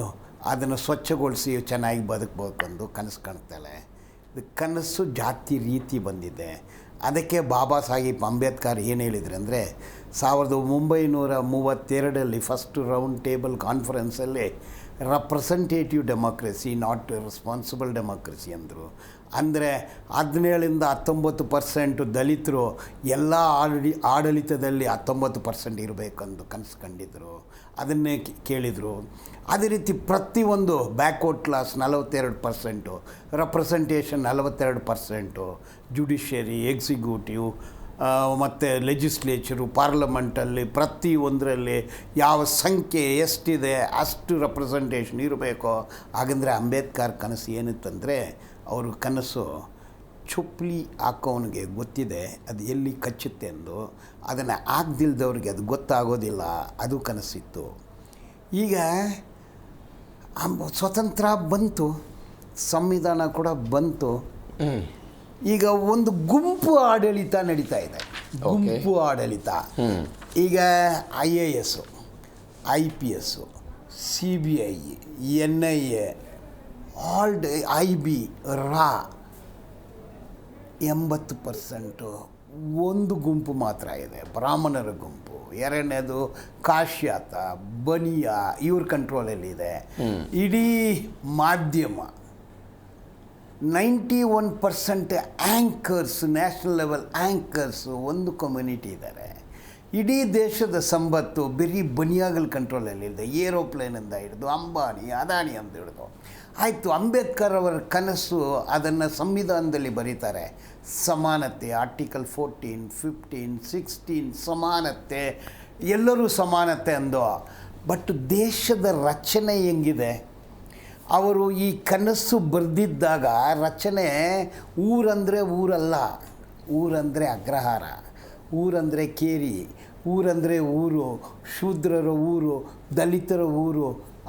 ಅದನ್ನು ಸ್ವಚ್ಛಗೊಳಿಸಿ ಚೆನ್ನಾಗಿ ಬದುಕಬೇಕಂದು ಕನಸು ಕಾಣ್ತಾಳೆ. ಇದು ಕನಸು ಜಾತಿ ರೀತಿ ಬಂದಿದೆ. ಅದಕ್ಕೆ ಬಾಬಾ ಸಾಹೇಬ್ ಅಂಬೇಡ್ಕರ್ ಏನು ಹೇಳಿದ್ರು ಅಂದರೆ, 1932 ಫಸ್ಟ್ ರೌಂಡ್ ಟೇಬಲ್ ಕಾನ್ಫರೆನ್ಸಲ್ಲಿ representative democracy, not responsible democracy ಅಂದರು. ಅಂದರೆ 17-19% ದಲಿತರು ಎಲ್ಲ ಆಡಳಿತದಲ್ಲಿ 19% ಇರಬೇಕಂದು ಕನಸು ಕಂಡಿದ್ದರು. ಅದನ್ನೇ ಕೇಳಿದರು. ಅದೇ ರೀತಿ ಪ್ರತಿಯೊಂದು backward class 42%, representation 42%, judiciary, executive ಮತ್ತು ಲೆಜಿಸ್ಲೇಚರು, ಪಾರ್ಲಿಮೆಂಟಲ್ಲಿ ಪ್ರತಿಯೊಂದರಲ್ಲಿ ಯಾವ ಸಂಖ್ಯೆ ಎಷ್ಟಿದೆ ಅಷ್ಟು ರೆಪ್ರೆಸೆಂಟೇಷನ್ ಇರಬೇಕು. ಹಾಗಂದರೆ ಅಂಬೇಡ್ಕರ್ ಕನಸು ಏನಿತ್ತಂದರೆ, ಅವರು ಕನಸು ಚುಪ್ಲಿ ಹಾಕೋನಿಗೆ ಗೊತ್ತಿದೆ ಅದು ಎಲ್ಲಿ ಕಚ್ಚುತ್ತೆ ಎಂದು, ಅದನ್ನು ಆಗದಿಲ್ದವ್ರಿಗೆ ಅದು ಗೊತ್ತಾಗೋದಿಲ್ಲ, ಅದು ಕನಸಿತ್ತು. ಈಗ ಸ್ವತಂತ್ರ ಬಂತು, ಸಂವಿಧಾನ ಕೂಡ ಬಂತು. ಈಗ ಒಂದು ಗುಂಪು ಆಡಳಿತ ನಡೀತಾ ಇದೆ, ಗುಂಪು ಆಡಳಿತ. ಈಗ IAS, IPS, CBI, NIA, IB, ರಾ 80% ಒಂದು ಗುಂಪು ಮಾತ್ರ ಇದೆ, ಬ್ರಾಹ್ಮಣರ ಗುಂಪು. ಎರಡನೇದು ಕಾಶ್ಯಾತ, ಬನಿಯಾ, ಇವ್ರ ಕಂಟ್ರೋಲಲ್ಲಿದೆ. ಇಡೀ ಮಾಧ್ಯಮ 91% ಆ್ಯಂಕರ್ಸ್, ನ್ಯಾಷನಲ್ ಲೆವೆಲ್ ಆ್ಯಂಕರ್ಸು ಒಂದು ಕಮ್ಯುನಿಟಿ ಇದ್ದಾರೆ. ಇಡೀ ದೇಶದ ಸಂಪತ್ತು ಬರೀ ಬನಿಯಾಗಳ ಕಂಟ್ರೋಲಲ್ಲಿದೆ, ಏರೋಪ್ಲೇನಿಂದ ಹಿಡಿದು ಅಂಬಾನಿ ಅದಾನಿ ಅಂತ ಹಿಡಿದು. ಆಯಿತು, ಅಂಬೇಡ್ಕರ್ ಅವರ ಕನಸು ಅದನ್ನು ಸಂವಿಧಾನದಲ್ಲಿ ಬರೀತಾರೆ, ಸಮಾನತೆ, ಆರ್ಟಿಕಲ್ 14, 15, 16 ಸಮಾನತೆ, ಎಲ್ಲರೂ ಸಮಾನತೆ ಅಂದು. ಬಟ್ ದೇಶದ ರಚನೆ ಹೆಂಗಿದೆ? ಅವರು ಈ ಕನಸು ಬರೆದಿದ್ದಾಗ ರಚನೆ ಊರಂದರೆ ಊರಲ್ಲ, ಊರಂದರೆ ಅಗ್ರಹಾರ, ಊರಂದರೆ ಕೇರಿ, ಊರಂದರೆ ಊರು, ಶೂದ್ರರ ಊರು, ದಲಿತರ ಊರು,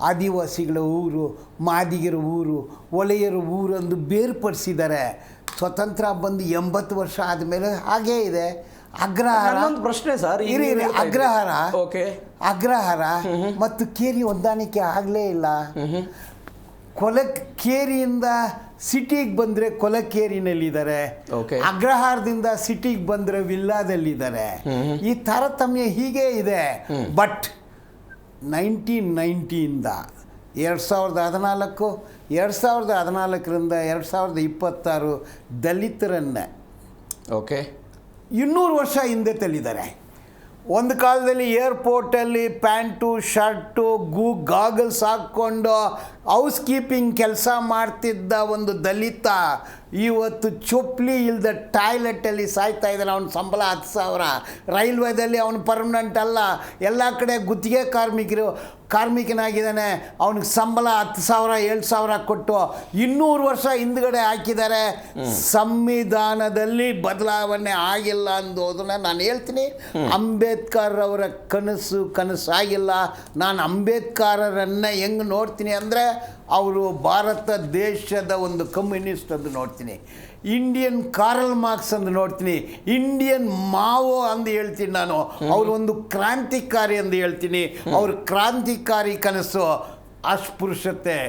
ಆದಿವಾಸಿಗಳ ಊರು, ಮಾದಿಗರ ಊರು, ಒಲೆಯರ ಊರಂದು ಬೇರ್ಪಡಿಸಿದ್ದಾರೆ. ಸ್ವತಂತ್ರ ಬಂದು 80 ವರ್ಷ ಆದಮೇಲೆ ಹಾಗೇ ಇದೆ. ಅಗ್ರಹಾರ ಪ್ರಶ್ನೆ ಸರ್, ಅಗ್ರಹಾರ ಓಕೆ, ಅಗ್ರಹಾರ ಮತ್ತು ಕೇರಿ ಹೊಂದಾಣಿಕೆ ಆಗಲೇ ಇಲ್ಲ. ಕೇರಿಯಿಂದ ಸಿಟಿಗೆ ಬಂದರೆ ಕೊಲಕೇರಿನಲ್ಲಿದ್ದಾರೆ, ಅಗ್ರಹಾರದಿಂದ ಸಿಟಿಗೆ ಬಂದರೆ ವಿಲ್ಲಾದಲ್ಲಿದ್ದಾರೆ. ಈ ತಾರತಮ್ಯ ಹೀಗೆ ಇದೆ. ಬಟ್ 1990ಇಂದ 2014, 2014ರಿಂದ 2026 ದಲಿತರನ್ನು ಓಕೆ 200 ವರ್ಷ ಹಿಂದೆ ತಳ್ಳಿದ್ದಾರೆ. ಒಂದು ಕಾಲದಲ್ಲಿ ಏರ್ಪೋರ್ಟಲ್ಲಿ ಪ್ಯಾಂಟು ಶರ್ಟು ಗಾಗಲ್ಸ್ ಹಾಕ್ಕೊಂಡು ಹೌಸ್ ಕೀಪಿಂಗ್ ಕೆಲಸ ಮಾಡ್ತಿದ್ದ ಒಂದು ದಲಿತ ಇವತ್ತು ಚೊಪ್ಲಿ ಇಲ್ಲದ ಟಾಯ್ಲೆಟಲ್ಲಿ ಸಾಯ್ತಾ ಇದ್ದಾನೆ. ಅವನ ಸಂಬಳ 10,000. ರೈಲ್ವೇದಲ್ಲಿ ಅವನು ಪರ್ಮನೆಂಟ್ ಅಲ್ಲ, ಎಲ್ಲ ಕಡೆ ಗುತ್ತಿಗೆ ಕಾರ್ಮಿಕನಾಗಿದ್ದಾನೆ. ಅವನಿಗೆ ಸಂಬಳ 10,000 7,000 ಕೊಟ್ಟು 200 ವರ್ಷ ಹಿಂದ್ಗಡೆ ಹಾಕಿದ್ದಾರೆ. ಸಂವಿಧಾನದಲ್ಲಿ ಬದಲಾವಣೆ ಆಗಿಲ್ಲ ಅಂದೋದನ್ನ ನಾನು ಹೇಳ್ತೀನಿ. ಅಂಬೇಡ್ಕರ್ ಅವರ ಕನಸಾಗಿಲ್ಲ. ನಾನು ಅಂಬೇಡ್ಕರನ್ನು ಹೆಂಗೆ ನೋಡ್ತೀನಿ ಅಂದರೆ ಅವರು ಭಾರತ ದೇಶದ ಒಂದು ಕಮ್ಯುನಿಸ್ಟ್ ಅಂತ ನೋಡ್ತೀನಿ, ಇಂಡಿಯನ್ ಕಾರ್ಲ್ ಮಾರ್ಕ್ಸ್ ಅಂತ ನೋಡ್ತೀನಿ, ಇಂಡಿಯನ್ ಮಾವೋ ಅಂದು ಹೇಳ್ತೀನಿ ನಾನು. ಅವರು ಒಂದು ಕ್ರಾಂತಿಕಾರಿ ಎಂದು ಹೇಳ್ತೀನಿ. ಅವ್ರ ಕ್ರಾಂತಿಕಾರಿ ಕನಸು ಅಸ್ಪೃಶ್ಯತೆ,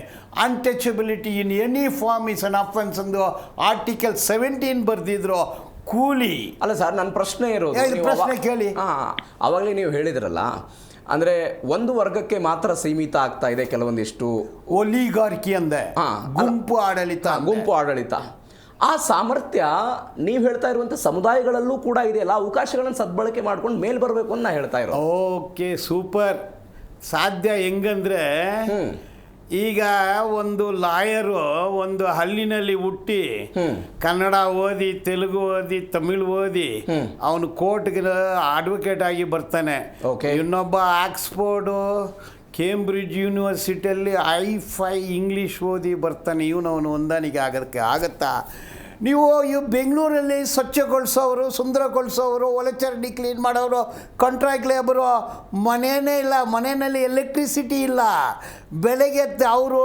untouchability in any form is an offence ಎಂದು ಆರ್ಟಿಕಲ್ 17 ಬರೆದಿದ್ರು. ಕೂಲಿ ಅಲ್ಲ ಸರ್, ನನ್ನ ಪ್ರಶ್ನೆ ಇರೋದು, ಪ್ರಶ್ನೆ ಕೇಳಿ. ಅವಾಗಲೇ ನೀವು ಹೇಳಿದ್ರಲ್ಲ, ಅಂದರೆ ಒಂದು ವರ್ಗಕ್ಕೆ ಮಾತ್ರ ಸೀಮಿತ ಆಗ್ತಾ ಇದೆ ಕೆಲವೊಂದಿಷ್ಟು ಒಲಿಗಾರ್ಕಿ ಅಂದೆ, ಗುಂಪು ಆಡಳಿತ. ಆ ಸಾಮರ್ಥ್ಯ ನೀವು ಹೇಳ್ತಾ ಇರುವಂಥ ಸಮುದಾಯಗಳಲ್ಲೂ ಕೂಡ ಇದೆಯಲ್ಲ, ಅವಕಾಶಗಳನ್ನು ಸದ್ಬಳಕೆ ಮಾಡ್ಕೊಂಡು ಮೇಲ್ ಬರಬೇಕು ಅಂತ ನಾ ಹೇಳ್ತಾ ಇರೋದು. Okay, super. ಸಾಧ್ಯ ಹೆಂಗಂದ್ರೆ, ಈಗ ಒಂದು ಲಾಯರು ಒಂದು ಹಳ್ಳಿನಲ್ಲಿ ಹುಟ್ಟಿ ಕನ್ನಡ ಓದಿ, ತೆಲುಗು ಓದಿ, ತಮಿಳು ಓದಿ ಅವನು ಕೋರ್ಟ್ಗೆ ಅಡ್ವೊಕೇಟ್ ಆಗಿ ಬರ್ತಾನೆ. ಇನ್ನೊಬ್ಬ ಆಕ್ಸ್ಫೋರ್ಡು, ಕೇಂಬ್ರಿಡ್ಜ್ ಯೂನಿವರ್ಸಿಟಿಯಲ್ಲಿ ಹೈ-ಫೈ ಇಂಗ್ಲೀಷ್ ಓದಿ ಬರ್ತಾನೆ. ಇವನವನು ಹೊಂದಾಣಿಕೆ ಆಗುತ್ತಾ? ನೀವು ಬೆಂಗಳೂರಲ್ಲಿ ಸ್ವಚ್ಛಗೊಳಿಸೋರು, ಸುಂದರಗೊಳಿಸೋರು, ಒಳಚರಂಡಿ ಕ್ಲೀನ್ ಮಾಡೋರು, ಕಾಂಟ್ರಾಕ್ಟ್ ಲೇಬರು, ಮನೆಯೇ ಇಲ್ಲ, ಮನೆಯಲ್ಲಿ ಎಲೆಕ್ಟ್ರಿಸಿಟಿ ಇಲ್ಲ. ಬೆಳಗ್ಗೆ ಅವರು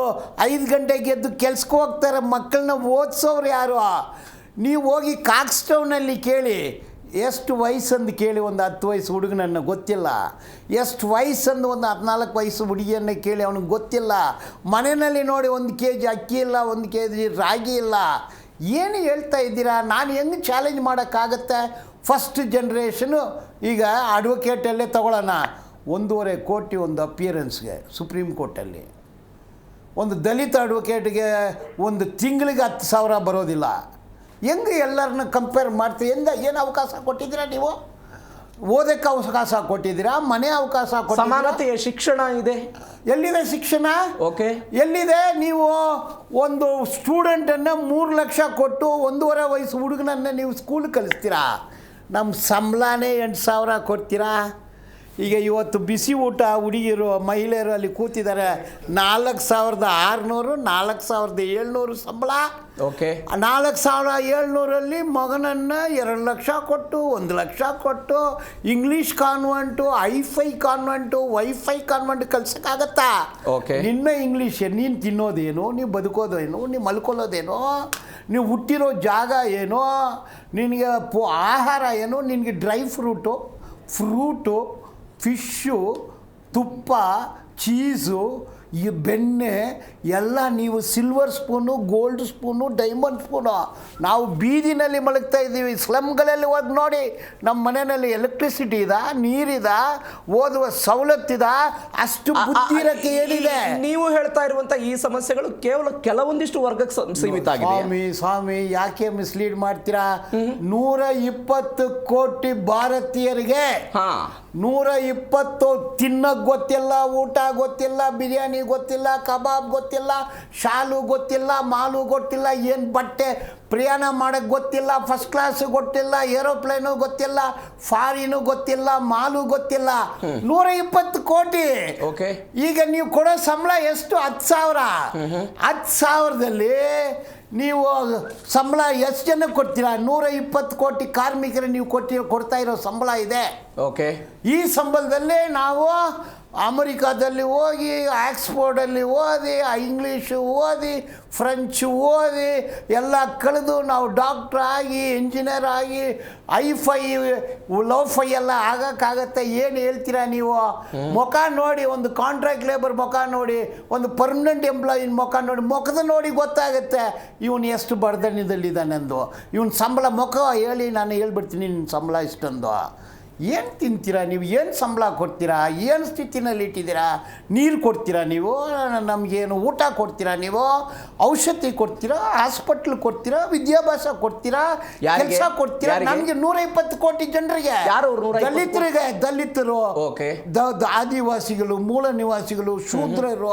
5 ಗಂಟೆಗೆ ಎದ್ದು ಕೆಲ್ಸಕ್ಕೆ ಹೋಗ್ತಾರೆ. ಮಕ್ಕಳನ್ನ ಓದಿಸೋರು ಯಾರು? ನೀವು ಹೋಗಿ ಕಾಕ್ಸ್ಟೌನಲ್ಲಿ ಕೇಳಿ, ಎಷ್ಟು ವಯಸ್ಸಂದು ಕೇಳಿ, ಒಂದು 10 ವಯಸ್ಸು ಹುಡುಗನನ್ನು ಗೊತ್ತಿಲ್ಲ. ಎಷ್ಟು ವಯಸ್ಸಂದು ಒಂದು 14 ವಯಸ್ಸು ಹುಡುಗಿಯನ್ನು ಕೇಳಿ, ಅವನಿಗೆ ಗೊತ್ತಿಲ್ಲ. ಮನೆಯಲ್ಲಿ ನೋಡಿ 1 kg ಅಕ್ಕಿ ಇಲ್ಲ, 1 kg ರಾಗಿ ಇಲ್ಲ. ಏನು ಹೇಳ್ತಾ ಇದ್ದೀರಾ? ನಾನು ಹೆಂಗೆ ಚಾಲೆಂಜ್ ಮಾಡೋಕ್ಕಾಗತ್ತೆ? ಫಸ್ಟ್ ಜನ್ರೇಷನು ಈಗ ಅಡ್ವೊಕೇಟಲ್ಲೇ ತಗೊಳ್ಳೋಣ, 1.5 ಕೋಟಿ ಒಂದು ಅಪಿಯರೆನ್ಸ್ಗೆ ಸುಪ್ರೀಂ ಕೋರ್ಟಲ್ಲಿ. ಒಂದು ದಲಿತ ಅಡ್ವೊಕೇಟ್ಗೆ ಒಂದು ತಿಂಗಳಿಗೆ 10,000 ಬರೋದಿಲ್ಲ. ಹೆಂಗೆ ಎಲ್ಲರನ್ನ ಕಂಪೇರ್ ಮಾಡ್ತೀವಿ? ಏನು ಅವಕಾಶ ಕೊಟ್ಟಿದ್ದೀರಾ ನೀವು? ಓದಕ್ಕೆ ಅವಕಾಶ ಕೊಟ್ಟಿದ್ದೀರಾ? ಮನೆ ಅವಕಾಶ ಕೊಟ್ಟಿದ್ದೀರಾ? ಸಮಾನತೆಯ ಶಿಕ್ಷಣ ಇದೆ. ಎಲ್ಲಿದೆ ಶಿಕ್ಷಣ? ಓಕೆ, ಎಲ್ಲಿದೆ? ನೀವು ಒಂದು ಸ್ಟೂಡೆಂಟನ್ನು 3 ಲಕ್ಷ ಕೊಟ್ಟು 1.5 ವಯಸ್ಸು ಹುಡುಗನನ್ನು ನೀವು ಸ್ಕೂಲ್ ಕಲಿಸ್ತೀರಾ? ನಮ್ಮ ಸಂಬಳನೇ 8,000 ಕೊಡ್ತೀರಾ? ಈಗ ಇವತ್ತು ಬಿಸಿ ಊಟ ಹುಡುಗಿರು ಮಹಿಳೆಯರು ಅಲ್ಲಿ ಕೂತಿದ್ದಾರೆ, 4,600 4,700 ಸಂಬಳ. ಓಕೆ, 4,700ರಲ್ಲಿ ಮಗನನ್ನು 2 ಲಕ್ಷ ಕೊಟ್ಟು 1 ಲಕ್ಷ ಕೊಟ್ಟು English convent, hi fi convent, wifi convent ಕಲ್ಸೋಕ್ಕಾಗತ್ತಾ? ಓಕೆ, ನಿನ್ನ ಇಂಗ್ಲೀಷ್ ನೀನು ತಿನ್ನೋದೇನು, ನೀವು ಬದುಕೋದೇನು, ನೀವು ಮಲ್ಕೊಳ್ಳೋದೇನೋ, ನೀವು ಹುಟ್ಟಿರೋ ಜಾಗ ಏನೋ, ನಿನಗೆ ಆಹಾರ ಏನು, ನಿನಗೆ ಡ್ರೈ ಫ್ರೂಟು, ಫಿಶ್ಶು, ತುಪ್ಪ, ಚೀಸು ಈ ಬೆಣ್ಣೆ ಎಲ್ಲ ನೀವು silver spoon, gold spoon, diamond spoon. ನಾವು ಬೀದಿನಲ್ಲಿ ಮಲಗ್ತಾ ಇದ್ದೀವಿ, ಸ್ಲಮ್ಗಳಲ್ಲಿ ಹೋಗಿ ನೋಡಿ, ನಮ್ಮ ಮನೆಯಲ್ಲಿ ಎಲೆಕ್ಟ್ರಿಸಿಟಿ ಇದೆ, ನೀರಿದ, ಓದುವ ಸವಲತ್ತಿದ, ಅಷ್ಟು ಬುದ್ಧಿ ಇರಕ್ಕೆ ಏನಿದೆ? ನೀವು ಹೇಳ್ತಾ ಇರುವಂತ ಈ ಸಮಸ್ಯೆಗಳು ಕೇವಲ ಕೆಲವೊಂದಿಷ್ಟು ವರ್ಗಕ್ಕೆ ಸೀಮಿತ ಆಗಿದೆ. ಸ್ವಾಮಿ ಯಾಕೆ ಮಿಸ್ಲೀಡ್ ಮಾಡ್ತೀರಾ? 120 ಕೋಟಿ ಭಾರತೀಯರಿಗೆ 120 ತಿನ್ನಕ್ ಗೊತ್ತಿಲ್ಲ, ಊಟ ಗೊತ್ತಿಲ್ಲ, ಬಿರಿಯಾನಿ ಗೊತ್ತಿಲ್ಲ, ಕಬಾಬ್ ಗೊತ್ತಿಲ್ಲ, ಶಾಲು ಗೊತ್ತಿಲ್ಲ, ಮಾಲು ಗೊತ್ತಿಲ್ಲ, ಏನು ಬಟ್ಟೆ ಪ್ರಯಾಣ ಮಾಡೋಕ್ಕೆ ಗೊತ್ತಿಲ್ಲ, ಫಸ್ಟ್ ಕ್ಲಾಸ್ ಗೊತ್ತಿಲ್ಲ, ಏರೋಪ್ಲೇನು ಗೊತ್ತಿಲ್ಲ, ಫಾರಿನು ಗೊತ್ತಿಲ್ಲ, ಮಾಲು ಗೊತ್ತಿಲ್ಲ. 120 ಕೋಟಿ. ಈಗ ನೀವು ಕೊಡೋ ಸಂಬಳ ಎಷ್ಟು? 10,000. 10,000ದಲ್ಲಿ ನೀವು ಸಂಬಳ ಎಷ್ಟು ಜನ ಕೊಡ್ತೀರಾ? 120 ಕೋಟಿ ಕಾರ್ಮಿಕರು ನೀವು ಕೊಡ್ತಾ ಇರೋ ಸಂಬಳ ಇದೆ. ಈ ಸಂಬಳದಲ್ಲೇ ನಾವು ಅಮೆರಿಕಾದಲ್ಲಿ ಹೋಗಿ, ಆಕ್ಸ್ಫೋರ್ಡಲ್ಲಿ ಓದಿ, ಇಂಗ್ಲೀಷು ಓದಿ, ಫ್ರೆಂಚು ಓದಿ ಎಲ್ಲ ಕಳೆದು ನಾವು ಡಾಕ್ಟ್ರ್ ಆಗಿ, ಇಂಜಿನಿಯರ್ ಆಗಿ, ಐಫೈ ಲೋಫೈ ಎಲ್ಲ ಆಗೋಕ್ಕಾಗತ್ತೆ? ಏನು ಹೇಳ್ತೀರಾ ನೀವು? ಮುಖ ನೋಡಿ, ಒಂದು ಕಾಂಟ್ರಾಕ್ಟ್ ಲೇಬರ್ ಮುಖ ನೋಡಿ, ಒಂದು ಪರ್ಮನೆಂಟ್ ಎಂಪ್ಲಾಯಿನ ಮುಖ ನೋಡಿ, ಮುಖದ ನೋಡಿ ಗೊತ್ತಾಗುತ್ತೆ ಇವನು ಎಷ್ಟು ಬಡತನದಲ್ಲಿದ್ದಾನೆಂದು. ಇವನ ಸಂಬಳ ಮುಖ ಹೇಳಿ ನಾನು ಹೇಳ್ಬಿಡ್ತೀನಿ ನಿನ್ನ ಸಂಬಳ ಇಷ್ಟೊಂದು. ಏನು ತಿಂತೀರಾ ನೀವು? ಏನು ಸಂಬಳ ಕೊಡ್ತೀರಾ? ಏನು ಸ್ಥಿತಿನಲ್ಲಿ ಇಟ್ಟಿದ್ದೀರಾ? ನೀರು ಕೊಡ್ತೀರಾ ನೀವು? ನಮಗೇನು ಊಟ ಕೊಡ್ತೀರಾ ನೀವು? ಔಷಧಿ ಕೊಡ್ತೀರಾ? ಹಾಸ್ಪಿಟ್ಲ್ ಕೊಡ್ತೀರಾ? ವಿದ್ಯಾಭ್ಯಾಸ ಕೊಡ್ತೀರಾ? ಕೆಲಸ ಕೊಡ್ತೀರಾ? ನಮಗೆ 120 ಕೋಟಿ ಜನರಿಗೆ, ದಲಿತರಿಗೆ, ದಲಿತರು, ಆದಿವಾಸಿಗಳು, ಮೂಲ ನಿವಾಸಿಗಳು, ಶೂದ್ರರು,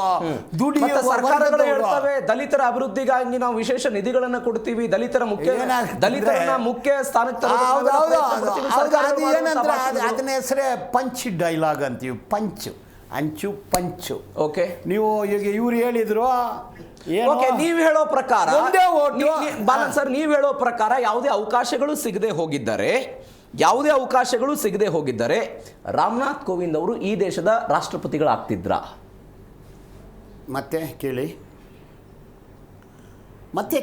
ದಲಿತರ ಅಭಿವೃದ್ಧಿಗಾಗಿ ನಾವು ವಿಶೇಷ ನಿಧಿಗಳನ್ನು ಕೊಡ್ತೀವಿ, ದಲಿತರನ್ನ ಮುಖ್ಯ ಸ್ಥಾನಕ್ಕೆ ಏನಂದ್ರೆ ಅದನ್ನ ಹೆಸರೇ ಪಂಚ್ ಡೈಲಾಗ್ ಅಂತೀವಿ. ಅಂಚು ಪಂಚು. ನೀವು ಈಗ ಇವ್ರು ಹೇಳಿದ್ರು, ನೀವು ಹೇಳೋ ಪ್ರಕಾರ ಬಾಲನ್ ಸರ್, ನೀವು ಹೇಳೋ ಪ್ರಕಾರ ಯಾವುದೇ ಅವಕಾಶಗಳು ಸಿಗದೆ ಹೋಗಿದ್ದರೆ ರಾಮನಾಥ್ ಕೋವಿಂದ್ ಅವರು ಈ ದೇಶದ ರಾಷ್ಟ್ರಪತಿಗಳಾಗ್ತಿದ್ರ? ಮತ್ತೆ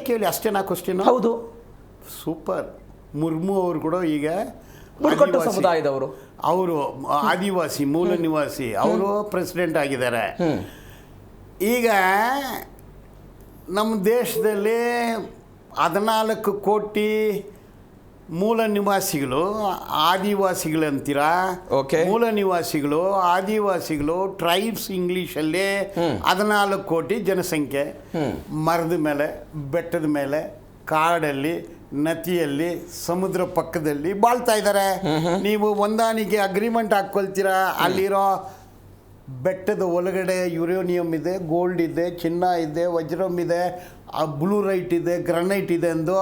ಕೇಳಿ ಅಷ್ಟೇನಾ ಕ್ವಶ್ಚನ್? ಹೌದು. ಸೂಪರ್. ಮುರ್ಮು ಅವರು ಕೂಡ ಈಗ ಬುಡಕಟ್ಟು ಸಮುದಾಯದವರು, ಅವರು ಆದಿವಾಸಿ ಮೂಲ ನಿವಾಸಿ, ಅವರು ಪ್ರೆಸಿಡೆಂಟ್ ಆಗಿದ್ದಾರೆ. ಈಗ ನಮ್ಮ ದೇಶದಲ್ಲಿ 14 ಕೋಟಿ ಮೂಲ ನಿವಾಸಿಗಳು, ಆದಿವಾಸಿಗಳಂತೀರಾ? ಮೂಲ ನಿವಾಸಿಗಳು, ಆದಿವಾಸಿಗಳು, ಟ್ರೈಬ್ಸ್ ಇಂಗ್ಲೀಷಲ್ಲಿ 14 ಕೋಟಿ ಜನಸಂಖ್ಯೆ. ಮರದ ಮೇಲೆ, ಬೆಟ್ಟದ ಮೇಲೆ, ಕಾಡಲ್ಲಿ, ನದಿಯಲ್ಲಿ, ಸಮುದ್ರ ಪಕ್ಕದಲ್ಲಿ ಬಾಳ್ತಾ ಇದ್ದಾರೆ. ನೀವು ಹೊಂದಾಣಿಕೆ ಅಗ್ರಿಮೆಂಟ್ ಹಾಕ್ಕೊಳ್ತೀರಾ? ಅಲ್ಲಿರೋ ಬೆಟ್ಟದ ಒಳಗಡೆ ಯುರೇನಿಯಂ ಇದೆ, ಗೋಲ್ಡ್ ಇದೆ, ಚಿನ್ನ ಇದೆ, ವಜ್ರಮ್ ಇದೆ, ಬ್ಲೂರೈಟ್ ಇದೆ, ಗ್ರನೈಟ್ ಇದೆ ಎಂದು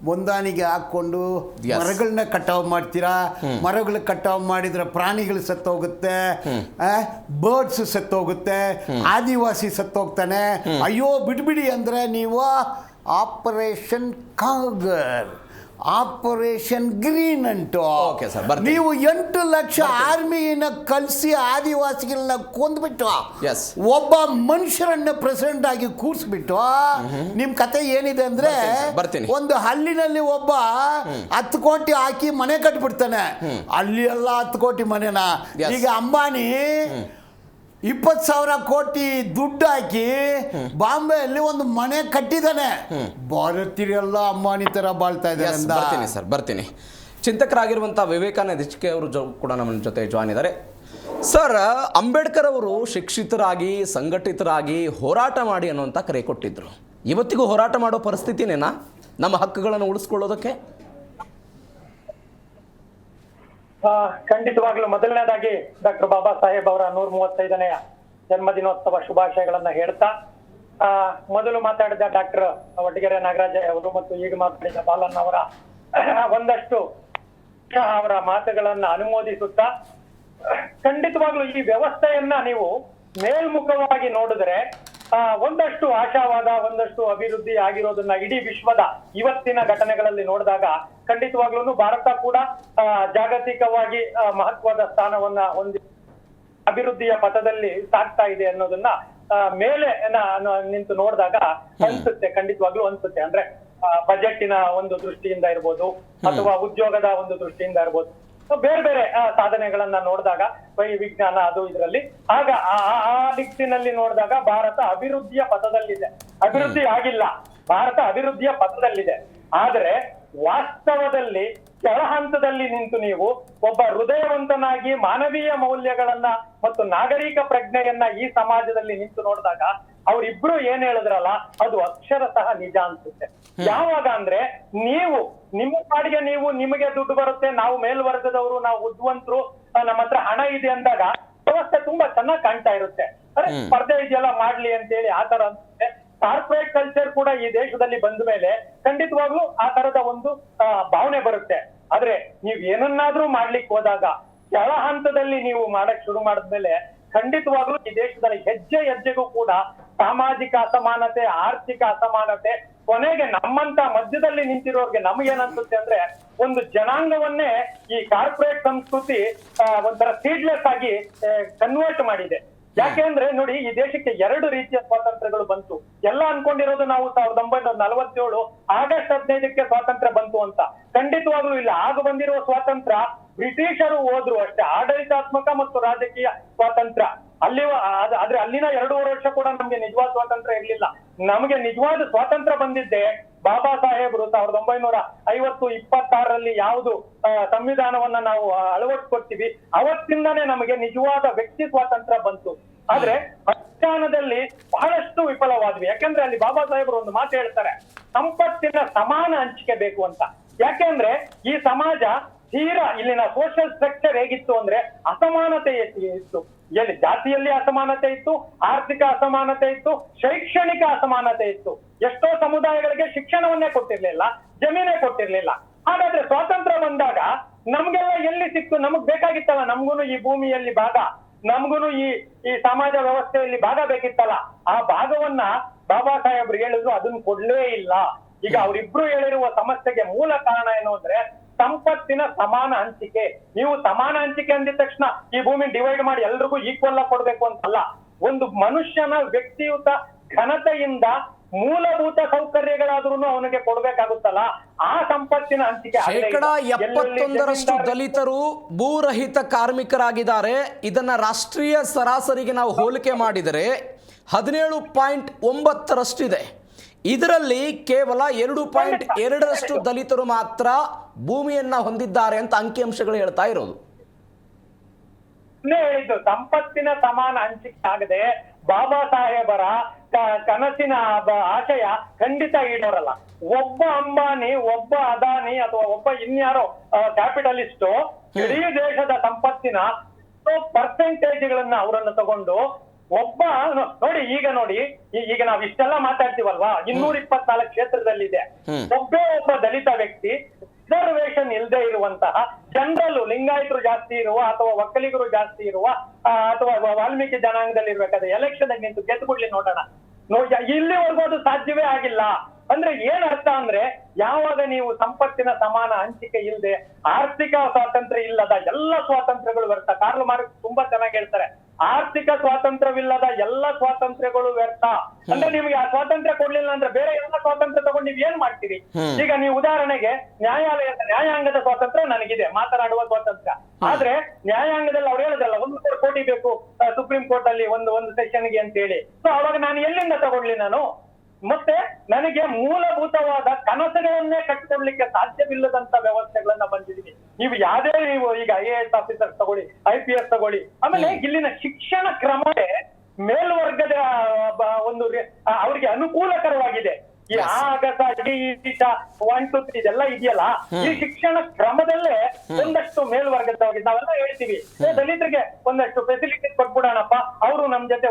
ಹೊಂದಾಣಿಕೆ ಹಾಕ್ಕೊಂಡು ಮರಗಳನ್ನ ಕಟಾವು ಮಾಡ್ತೀರಾ. ಮರಗಳು ಕಟಾವು ಮಾಡಿದ್ರೆ ಪ್ರಾಣಿಗಳು ಸತ್ತೋಗುತ್ತೆ, ಬರ್ಡ್ಸ್ ಸತ್ತೋಗುತ್ತೆ, ಆದಿವಾಸಿ ಸತ್ತೋಗ್ತಾನೆ. ಅಯ್ಯೋ ಬಿಡ್ಬಿಡಿ ಅಂದರೆ ನೀವು ಆಪರೇಷನ್ ಕಾಗರ್, ಆಪರೇಷನ್ ಗ್ರೀನ್ ಅಂಟು ನೀವು 8 ಲಕ್ಷ ಆರ್ಮಿನ ಕಲಿಸಿ ಆದಿವಾಸಿಗಳನ್ನ ಕೊಂದ್ಬಿಟ್ಟು ಒಬ್ಬ ಮನುಷ್ಯರನ್ನ ಪ್ರೆಸಿಡೆಂಟ್ ಆಗಿ ಕೂರಿಸ್ಬಿಟ್ಟು ನಿಮ್ ಕತೆ ಏನಿದೆ ಅಂದ್ರೆ, ಒಂದು ಹಳ್ಳಿನಲ್ಲಿ ಒಬ್ಬ 10 ಕೋಟಿ ಹಾಕಿ ಮನೆ ಕಟ್ಬಿಡ್ತಾನೆ. ಅಲ್ಲಿ ಎಲ್ಲ 10 ಕೋಟಿ ಮನೆನ ಈಗ ಅಂಬಾನಿ 20,000 ಕೋಟಿ ದುಡ್ಡು ಹಾಕಿ ಬಾಂಬೆಯಲ್ಲಿ ಒಂದು ಮನೆ ಕಟ್ಟಿದ್ದಾನೆ. ಭಾರತೀಯರೆಲ್ಲ ಅಂಬಾನಿ ತರ ಬಾಳ್ತಾ ಇದ್ದಾರೆ. ಬರ್ತೀನಿ. ಚಿಂತಕರಾಗಿರುವಂತಹ ವಿವೇಕಾನಂದ HK ಅವರು ಕೂಡ ನಮ್ಮ ಜೊತೆ ಜಾಯ್ನ್ ಇದ್ದಾರೆ. ಸರ್, ಅಂಬೇಡ್ಕರ್ ಅವರು ಶಿಕ್ಷಿತರಾಗಿ, ಸಂಘಟಿತರಾಗಿ ಹೋರಾಟ ಮಾಡಿ ಅನ್ನುವಂಥ ಕರೆ ಕೊಟ್ಟಿದ್ರು. ಇವತ್ತಿಗೂ ಹೋರಾಟ ಮಾಡೋ ಪರಿಸ್ಥಿತಿನೇನಾ ನಮ್ಮ ಹಕ್ಕುಗಳನ್ನು ಉಳಿಸ್ಕೊಳ್ಳೋದಕ್ಕೆ? ಖಂಡಿತವಾಗ್ಲೂ ಮೊದಲನೇದಾಗಿ ಡಾಕ್ಟರ್ ಬಾಬಾ ಸಾಹೇಬ್ ಅವರ 135ನೇ ಜನ್ಮದಿನೋತ್ಸವ ಶುಭಾಶಯಗಳನ್ನ ಹೇಳ್ತಾ, ಮೊದಲು ಮಾತಾಡಿದ ಡಾಕ್ಟರ್ ವಟಗೆರೆ ನಾಗರಾಜ ಅವರು ಮತ್ತು ಈಗ ಮಾತಾಡಿದ ಬಾಲನ್ ಅವರ ಒಂದಷ್ಟು ಅವರ ಮಾತುಗಳನ್ನ ಅನುಮೋದಿಸುತ್ತಾ, ಖಂಡಿತವಾಗ್ಲೂ ಈ ವ್ಯವಸ್ಥೆಯನ್ನ ನೀವು ಮೇಲ್ಮುಖವಾಗಿ ನೋಡಿದ್ರೆ ಒಂದಷ್ಟು ಆಶಾವಾದ, ಒಂದಷ್ಟು ಅಭಿವೃದ್ಧಿ ಆಗಿರೋದನ್ನ ಇಡೀ ವಿಶ್ವದ ಇವತ್ತಿನ ಘಟನೆಗಳಲ್ಲಿ ನೋಡಿದಾಗ ಖಂಡಿತವಾಗ್ಲೂ ಭಾರತ ಕೂಡ ಜಾಗತಿಕವಾಗಿ ಮಹತ್ವದ ಸ್ಥಾನವನ್ನ ಹೊಂದಿ ಅಭಿವೃದ್ಧಿಯ ಪಥದಲ್ಲಿ ಸಾಗ್ತಾ ಇದೆ ಅನ್ನೋದನ್ನ ಮೇಲೆ ನಿಂತು ನೋಡಿದಾಗ ಅನ್ಸುತ್ತೆ, ಖಂಡಿತವಾಗ್ಲೂ ಅನ್ಸುತ್ತೆ. ಅಂದ್ರೆ ಬಜೆಟಿನ ಒಂದು ದೃಷ್ಟಿಯಿಂದ ಇರ್ಬೋದು ಅಥವಾ ಉದ್ಯೋಗದ ಒಂದು ದೃಷ್ಟಿಯಿಂದ ಇರ್ಬೋದು. ಬೇರೆ ಬೇರೆ ಸಾಧನೆಗಳನ್ನ ನೋಡಿದಾಗ ವಿಜ್ಞಾನ ಅದು ಇದರಲ್ಲಿ ಆಗ ಆ ದಿಕ್ಕಿನಲ್ಲಿ ನೋಡಿದಾಗ ಭಾರತ ಅಭಿವೃದ್ಧಿಯ ಪಥದಲ್ಲಿದೆ. ಅಭಿವೃದ್ಧಿ ಆಗಿಲ್ಲ, ಭಾರತ ಅಭಿವೃದ್ಧಿಯ ಪಥದಲ್ಲಿದೆ. ಆದ್ರೆ ವಾಸ್ತವದಲ್ಲಿ ಕೆಳ ಹಂತದಲ್ಲಿ ನಿಂತು ನೀವು ಒಬ್ಬ ಹೃದಯವಂತನಾಗಿ ಮಾನವೀಯ ಮೌಲ್ಯಗಳನ್ನ ಮತ್ತು ನಾಗರಿಕ ಪ್ರಜ್ಞೆಯನ್ನ ಈ ಸಮಾಜದಲ್ಲಿ ನಿಂತು ನೋಡಿದಾಗ ಅವರಿಬ್ರು ಏನ್ ಹೇಳಿದ್ರಲ್ಲ ಅದು ಅಕ್ಷರತಃ ನಿಜ ಅನ್ಸುತ್ತೆ. ಯಾವಾಗ ಅಂದ್ರೆ ನೀವು ನಿಮ್ಮ ಪಾಡಿಗೆ ನೀವು ನಿಮಗೆ ದುಡ್ಡು ಬರುತ್ತೆ, ನಾವು ಮೇಲ್ವರ್ಗದವರು, ನಾವು ಬುದ್ಧಿವಂತರು, ನಮ್ಮ ಹತ್ರ ಹಣ ಇದೆ ಅಂದಾಗ ವ್ಯವಸ್ಥೆ ತುಂಬಾ ಚೆನ್ನಾಗಿ ಕಾಣ್ತಾ ಇರುತ್ತೆ. ಅರೆ ಸ್ಪರ್ಧೆ ಇದೆಯಲ್ಲ ಮಾಡ್ಲಿ ಅಂತೇಳಿ ಆ ತರ ಅನ್ಸುತ್ತೆ. ಕಾರ್ಪೊರೇಟ್ ಕಲ್ಚರ್ ಕೂಡ ಈ ದೇಶದಲ್ಲಿ ಬಂದ ಮೇಲೆ ಖಂಡಿತವಾಗ್ಲೂ ಆ ತರದ ಒಂದು ಭಾವನೆ ಬರುತ್ತೆ. ಆದ್ರೆ ನೀವ್ ಏನನ್ನಾದ್ರೂ ಮಾಡ್ಲಿಕ್ಕೆ ಹೋದಾಗ ಕೆಳ ಹಂತದಲ್ಲಿ ನೀವು ಮಾಡಕ್ ಶುರು ಮಾಡಿದ್ಮೇಲೆ ಖಂಡಿತವಾಗ್ಲೂ ಈ ದೇಶದಲ್ಲಿ ಹೆಜ್ಜೆ ಹೆಜ್ಜೆಗೂ ಕೂಡ ಸಾಮಾಜಿಕ ಅಸಮಾನತೆ, ಆರ್ಥಿಕ ಅಸಮಾನತೆ, ಕೊನೆಗೆ ನಮ್ಮಂತ ಮಧ್ಯದಲ್ಲಿ ನಿಂತಿರೋರ್ಗೆ ನಮಗೇನನ್ಸುತ್ತೆ ಅಂದ್ರೆ ಒಂದು ಜನಾಂಗವನ್ನೇ ಈ ಕಾರ್ಪೊರೇಟ್ ಸಂಸ್ಕೃತಿ ಒಂಥರ ಸೀಡ್ಲೆಸ್ ಆಗಿ ಕನ್ವರ್ಟ್ ಮಾಡಿದೆ. ಯಾಕೆ ಅಂದ್ರೆ ನೋಡಿ, ಈ ದೇಶಕ್ಕೆ 2 ರೀತಿಯ ಸ್ವಾತಂತ್ರ್ಯಗಳು ಬಂತು. ಎಲ್ಲ ಅನ್ಕೊಂಡಿರೋದು ನಾವು 1947 ಆಗಸ್ಟ್ 15ಕ್ಕೆ ಸ್ವಾತಂತ್ರ್ಯ ಬಂತು ಅಂತ. ಖಂಡಿತವಾಗ್ಲೂ ಇಲ್ಲ. ಆಗ ಬಂದಿರುವ ಸ್ವಾತಂತ್ರ್ಯ ಬ್ರಿಟಿಷರು ಹೋದ್ರು ಅಷ್ಟೇ, ಆಡಳಿತಾತ್ಮಕ ಮತ್ತು ರಾಜಕೀಯ ಸ್ವಾತಂತ್ರ್ಯ ಆದ್ರೆ ಅಲ್ಲಿನ 2.5 ವರ್ಷ ಕೂಡ ನಮ್ಗೆ ನಿಜವಾದ ಸ್ವಾತಂತ್ರ್ಯ ಇರ್ಲಿಲ್ಲ. ನಮಗೆ ನಿಜವಾದ ಸ್ವಾತಂತ್ರ್ಯ ಬಂದಿದ್ದೆ ಬಾಬಾ ಸಾಹೇಬ್ರು 1926 ಯಾವುದು ಸಂವಿಧಾನವನ್ನ ನಾವು ಅಳವಡಿಸ್ಕೊಡ್ತೀವಿ ಅವತ್ತಿಂದಾನೇ ನಮಗೆ ನಿಜವಾದ ವ್ಯಕ್ತಿ ಸ್ವಾತಂತ್ರ್ಯ ಬಂತು. ಆದ್ರೆ ಅಜ್ಞಾನದಲ್ಲಿ ಬಹಳಷ್ಟು ವಿಫಲವಾದ್ವಿ. ಯಾಕೆಂದ್ರೆ ಅಲ್ಲಿ ಬಾಬಾ ಸಾಹೇಬ್ರು ಒಂದು ಮಾತು ಹೇಳ್ತಾರೆ, ಸಂಪತ್ತಿನ ಸಮಾನ ಹಂಚಿಕೆ ಬೇಕು ಅಂತ. ಯಾಕೆಂದ್ರೆ ಈ ಸಮಾಜ ತೀರಾ ಇಲ್ಲಿನ ಸೋಷಿಯಲ್ ಸ್ಟ್ರಕ್ಚರ್ ಹೇಗಿತ್ತು ಅಂದ್ರೆ ಅಸಮಾನತೆ ಇತ್ತು. ಎಲ್ಲಿ ಜಾತಿಯಲ್ಲಿ ಅಸಮಾನತೆ ಇತ್ತು, ಆರ್ಥಿಕ ಅಸಮಾನತೆ ಇತ್ತು, ಶೈಕ್ಷಣಿಕ ಅಸಮಾನತೆ ಇತ್ತು. ಎಷ್ಟೋ ಸಮುದಾಯಗಳಿಗೆ ಶಿಕ್ಷಣವನ್ನೇ ಕೊಟ್ಟಿರ್ಲಿಲ್ಲ, ಜಮೀನೇ ಕೊಟ್ಟಿರ್ಲಿಲ್ಲ. ಹಾಗಾದ್ರೆ ಸ್ವಾತಂತ್ರ್ಯ ಬಂದಾಗ ನಮ್ಗೆಲ್ಲ ಎಲ್ಲಿ ಸಿಕ್ತು? ನಮಗ್ ಬೇಕಾಗಿತ್ತಲ್ಲ, ನಮ್ಗೂನು ಈ ಭೂಮಿಯಲ್ಲಿ ಭಾಗ, ನಮ್ಗೂನು ಈ ಸಮಾಜ ವ್ಯವಸ್ಥೆಯಲ್ಲಿ ಭಾಗ ಬೇಕಿತ್ತಲ್ಲ. ಆ ಭಾಗವನ್ನ ಬಾಬಾ ಸಾಹೇಬ್ರು ಹೇಳಿದ್ರು, ಅದನ್ನ ಕೊಡ್ಲೇ ಇಲ್ಲ. ಈಗ ಅವರಿಬ್ರು ಹೇಳಿರುವ ಸಮಸ್ಯೆಗೆ ಮೂಲ ಕಾರಣ ಏನು ಅಂದ್ರೆ ಸಂಪತ್ತಿನ ಸಮಾನ ಹಂಚಿಕೆ. ನೀವು ಸಮಾನ ಹಂಚಿಕೆ ಅಂದಿದ ತಕ್ಷಣ ಈ ಭೂಮಿ ಡಿವೈಡ್ ಮಾಡಿ ಎಲ್ರಿಗೂ ಈಕ್ವಲ್ ಆಗಿ ಕೊಡ್ಬೇಕು ಅಂತಲ್ಲ. ಒಂದು ಮನುಷ್ಯನ ವ್ಯಕ್ತಿಯುತ ಘನತೆಯಿಂದ ಮೂಲಭೂತ ಸೌಕರ್ಯಗಳಾದ್ರೂ ಅವನಿಗೆ ಕೊಡ್ಬೇಕಾಗುತ್ತಲ್ಲ, ಆ ಸಂಪತ್ತಿನ ಹಂಚಿಕೆ. 71% ದಲಿತರು ಭೂರಹಿತ ಕಾರ್ಮಿಕರಾಗಿದ್ದಾರೆ. ಇದನ್ನ ರಾಷ್ಟ್ರೀಯ ಸರಾಸರಿಗೆ ನಾವು ಹೋಲಿಕೆ ಮಾಡಿದರೆ 17.9 ಇದೆ. ಇದರಲ್ಲಿ ಕೇವಲ 2.2 ದಲಿತರು ಮಾತ್ರ ಭೂಮಿಯನ್ನ ಹೊಂದಿದ್ದಾರೆ ಅಂತ ಅಂಕಿಅಂಶಗಳು ಹೇಳ್ತಾ ಇರೋದು. ಹೇಳಿದ್ದು ಸಂಪತ್ತಿನ ಸಮಾನ ಹಂಚಿಕೆ ಆಗದೆ ಬಾಬಾ ಸಾಹೇಬರ ಕನಸಿನ ಆಶಯ ಖಂಡಿತ ಈಡೇರಲ್ಲ. ಒಬ್ಬ ಅಂಬಾನಿ, ಒಬ್ಬ ಅದಾನಿ ಅಥವಾ ಒಬ್ಬ ಇನ್ಯಾರೋ ಕ್ಯಾಪಿಟಲಿಸ್ಟ್ ಇಡೀ ದೇಶದ ಸಂಪತ್ತಿನ ಪರ್ಸೆಂಟೇಜ್ಗಳನ್ನ ಅವರನ್ನು ತಗೊಂಡು ಒಬ್ಬ ನೋಡಿ, ಈಗ ನಾವ್ ಇಷ್ಟೆಲ್ಲ ಮಾತಾಡ್ತೀವಲ್ವಾ, 224 ಕ್ಷೇತ್ರದಲ್ಲಿದೆ. ಒಬ್ಬ ದಲಿತ ವ್ಯಕ್ತಿ ರಿಸರ್ವೇಶನ್ ಇಲ್ಲದೆ ಇರುವಂತಹ ಜನರಲ್ ಲಿಂಗಾಯತರು ಜಾಸ್ತಿ ಇರುವ ಅಥವಾ ಒಕ್ಕಲಿಗರು ಜಾಸ್ತಿ ಇರುವ ಅಥವಾ ವಾಲ್ಮೀಕಿ ಜನಾಂಗದಲ್ಲಿ ಇರ್ಬೇಕಾದ್ರೆ ಎಲೆಕ್ಷನ್ ನಿಂತು ಗೆದ್ದುಬಿಡ್ಲಿ ನೋಡೋಣ. ಇಲ್ಲಿವರೆಗೂ ಅದು ಸಾಧ್ಯವೇ ಆಗಿಲ್ಲ. ಅಂದ್ರೆ ಏನ್ ಅರ್ಥ ಅಂದ್ರೆ ಯಾವಾಗ ನೀವು ಸಂಪತ್ತಿನ ಸಮಾನ ಹಂಚಿಕೆ ಇಲ್ಲದೆ ಆರ್ಥಿಕ ಸ್ವಾತಂತ್ರ್ಯ ಇಲ್ಲದ ಎಲ್ಲ ಸ್ವಾತಂತ್ರ್ಯಗಳು ವ್ಯರ್ಥ. ಕಾರ್ಲ್ ಮಾರ್ಕ್ಸ್ ತುಂಬಾ ಚೆನ್ನಾಗಿ ಹೇಳ್ತಾರೆ, ಆರ್ಥಿಕ ಸ್ವಾತಂತ್ರ್ಯವಿಲ್ಲದ ಎಲ್ಲ ಸ್ವಾತಂತ್ರ್ಯಗಳು ವ್ಯರ್ಥ. ಅಂದ್ರೆ ನಿಮ್ಗೆ ಆ ಸ್ವಾತಂತ್ರ್ಯ ಕೊಡ್ಲಿಲ್ಲ ಅಂದ್ರೆ ಬೇರೆ ಎಲ್ಲ ಸ್ವಾತಂತ್ರ್ಯ ತಗೊಂಡು ನೀವ್ ಏನ್ ಮಾಡ್ತೀರಿ? ಈಗ ನೀವು ಉದಾಹರಣೆಗೆ ನ್ಯಾಯಾಂಗದ ಸ್ವಾತಂತ್ರ್ಯ ನನಗಿದೆ, ಮಾತನಾಡುವ ಸ್ವಾತಂತ್ರ್ಯ. ಆದ್ರೆ ನ್ಯಾಯಾಂಗದಲ್ಲಿ ಅವ್ರು ಹೇಳಿದ್ರಲ್ಲ 1 ಕೋಟಿ ಬೇಕು ಸುಪ್ರೀಂ ಕೋರ್ಟ್ ಅಲ್ಲಿ ಒಂದು ಸೆಷನ್ಗೆ ಅಂತ ಹೇಳಿ. ಸೊ ಅವಾಗ ನಾನು ಎಲ್ಲಿಂದ ತಗೊಳ್ಳಿ? ನಾನು ಮತ್ತೆ ನನಗೆ ಮೂಲಭೂತವಾದ ಕನಸುಗಳನ್ನೇ ಕಟ್ಟಿಕೊಡ್ಲಿಕ್ಕೆ ಸಾಧ್ಯವಿಲ್ಲದಂತ ವ್ಯವಸ್ಥೆಗಳನ್ನ ಬಂದಿದೀವಿ. ನೀವು ಈಗ IAS ಆಫೀಸರ್ ತಗೊಳ್ಳಿ, IPS ತಗೊಳ್ಳಿ. ಆಮೇಲೆ ಇಲ್ಲಿನ ಶಿಕ್ಷಣ ಕ್ರಮವೇ ಮೇಲ್ವರ್ಗದ ಒಂದು ಅವ್ರಿಗೆ ಅನುಕೂಲಕರವಾಗಿದೆ. ಈ ಆಗಸ 1 2 3 ಇದೆಲ್ಲ ಇದೆಯಲ್ಲ, ಈ ಶಿಕ್ಷಣ ಕ್ರಮದಲ್ಲೇ ಒಂದಷ್ಟು ಮೇಲ್ವರ್ಗದವ್ರಿಗೆ ನಾವೆಲ್ಲ ಹೇಳ್ತೀವಿ, ದಲಿತರಿಗೆ ಒಂದಷ್ಟು ಫೆಸಿಲಿಟೀಸ್ ಕೊಟ್ಬಿಡೋಣಪ್ಪ, ಅವರು ನಮ್ ಜೊತೆ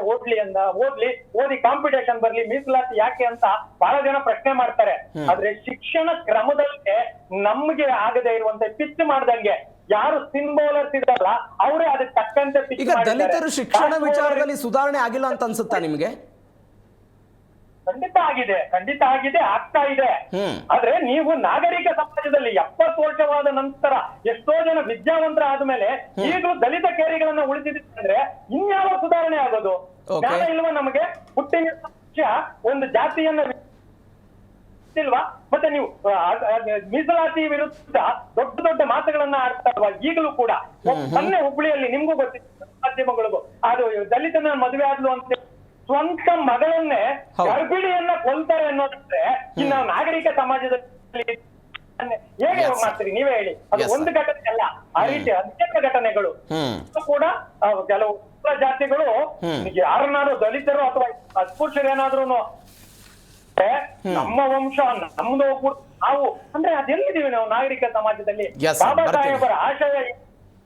ಓದಿ ಕಾಂಪಿಟೇಷನ್ ಬರ್ಲಿ, ಮೀಸಲಾತಿ ಯಾಕೆ ಅಂತ ಬಹಳ ಜನ ಪ್ರಶ್ನೆ ಮಾಡ್ತಾರೆ. ಆದ್ರೆ ಶಿಕ್ಷಣ ಕ್ರಮದಲ್ಲೇ ನಮ್ಗೆ ಆಗದೆ ಇರುವಂತ ಪಿಚ್ ಮಾಡ್ದಂಗೆ ಯಾರು ಸ್ಪಿನ್ ಬೌಲರ್ಸ್ ಇದಾರಲ್ಲ ಅವರೇ ಅದಕ್ಕೆ ತಕ್ಕಂತೆ ಪಿಚ್ ಈಗ ದಲಿತರು ಶಿಕ್ಷಣ ವಿಚಾರದಲ್ಲಿ ಸುಧಾರಣೆ ಆಗಿಲ್ಲ ಅಂತ ಅನ್ಸುತ್ತಾ ನಿಮ್ಗೆ? ಖಂಡಿತ ಆಗಿದೆ, ಆಗ್ತಾ ಇದೆ. ಆದ್ರೆ ನೀವು ನಾಗರಿಕ ಸಮಾಜದಲ್ಲಿ 70 ವರ್ಷವಾದ ನಂತರ ಎಷ್ಟೋ ಜನ ವಿದ್ಯಾವಂತರ ಆದ್ಮೇಲೆ ಈಗಲೂ ದಲಿತ ಕೇರಿಗಳನ್ನ ಉಳಿಸಿದ್ರೆ ಇನ್ಯಾವ ಸುಧಾರಣೆ ಆಗೋದು? ಜ್ಞಾನ ಇಲ್ವಾ ನಮಗೆ? ಹುಟ್ಟಿನ ಒಂದು ಜಾತಿಯನ್ನ ಇಲ್ವಾ? ಮತ್ತೆ ನೀವು ಮೀಸಲಾತಿ ವಿರುದ್ಧ ದೊಡ್ಡ ದೊಡ್ಡ ಮಾತುಗಳನ್ನ ಆಡ್ತಾ ಇಲ್ವಾ ಈಗಲೂ ಕೂಡ? ಮೊನ್ನೆ ಹುಬ್ಳಿಯಲ್ಲಿ ನಿಮ್ಗೂ ಗೊತ್ತಿತ್ತು ಮಾಧ್ಯಮಗಳಿಗೂ, ಅದು ದಲಿತನ ಮದುವೆ ಆದ್ಲು ಅಂತ ಸ್ವಂತ ಮಗಳನ್ನೇ ಗರ್ಭಿಣಿಯನ್ನ ಕೊಲ್ತಾರೆ ಅನ್ನೋದ್ರೆ ಇನ್ನು ನಾಗರಿಕ ಸಮಾಜದಲ್ಲಿ ಹೇಗೆ ಮಾಡ್ತೀರಿ ನೀವೇ ಹೇಳಿ? ಅದು ಒಂದು ಘಟನೆ ಅಲ್ಲ, ಆ ರೀತಿ ಅನೇಕ ಘಟನೆಗಳು ಕೂಡ ಕೆಲವು ಜಾತಿಗಳು ಯಾರನ್ನಾದ್ರೂ ದಲಿತರು ಅಥವಾ ಅಸ್ಪೃಶ್ಯರು ಏನಾದ್ರೂ ನಮ್ಮ ವಂಶ ನಮ್ದು ನಾವು ಅಂದ್ರೆ ಅದೆಲ್ಲಿದ್ದೀವಿ ನಾವು ನಾಗರಿಕ ಸಮಾಜದಲ್ಲಿ? ಬಾಬಾ ಸಾಹೇಬರ ಆಶಯ,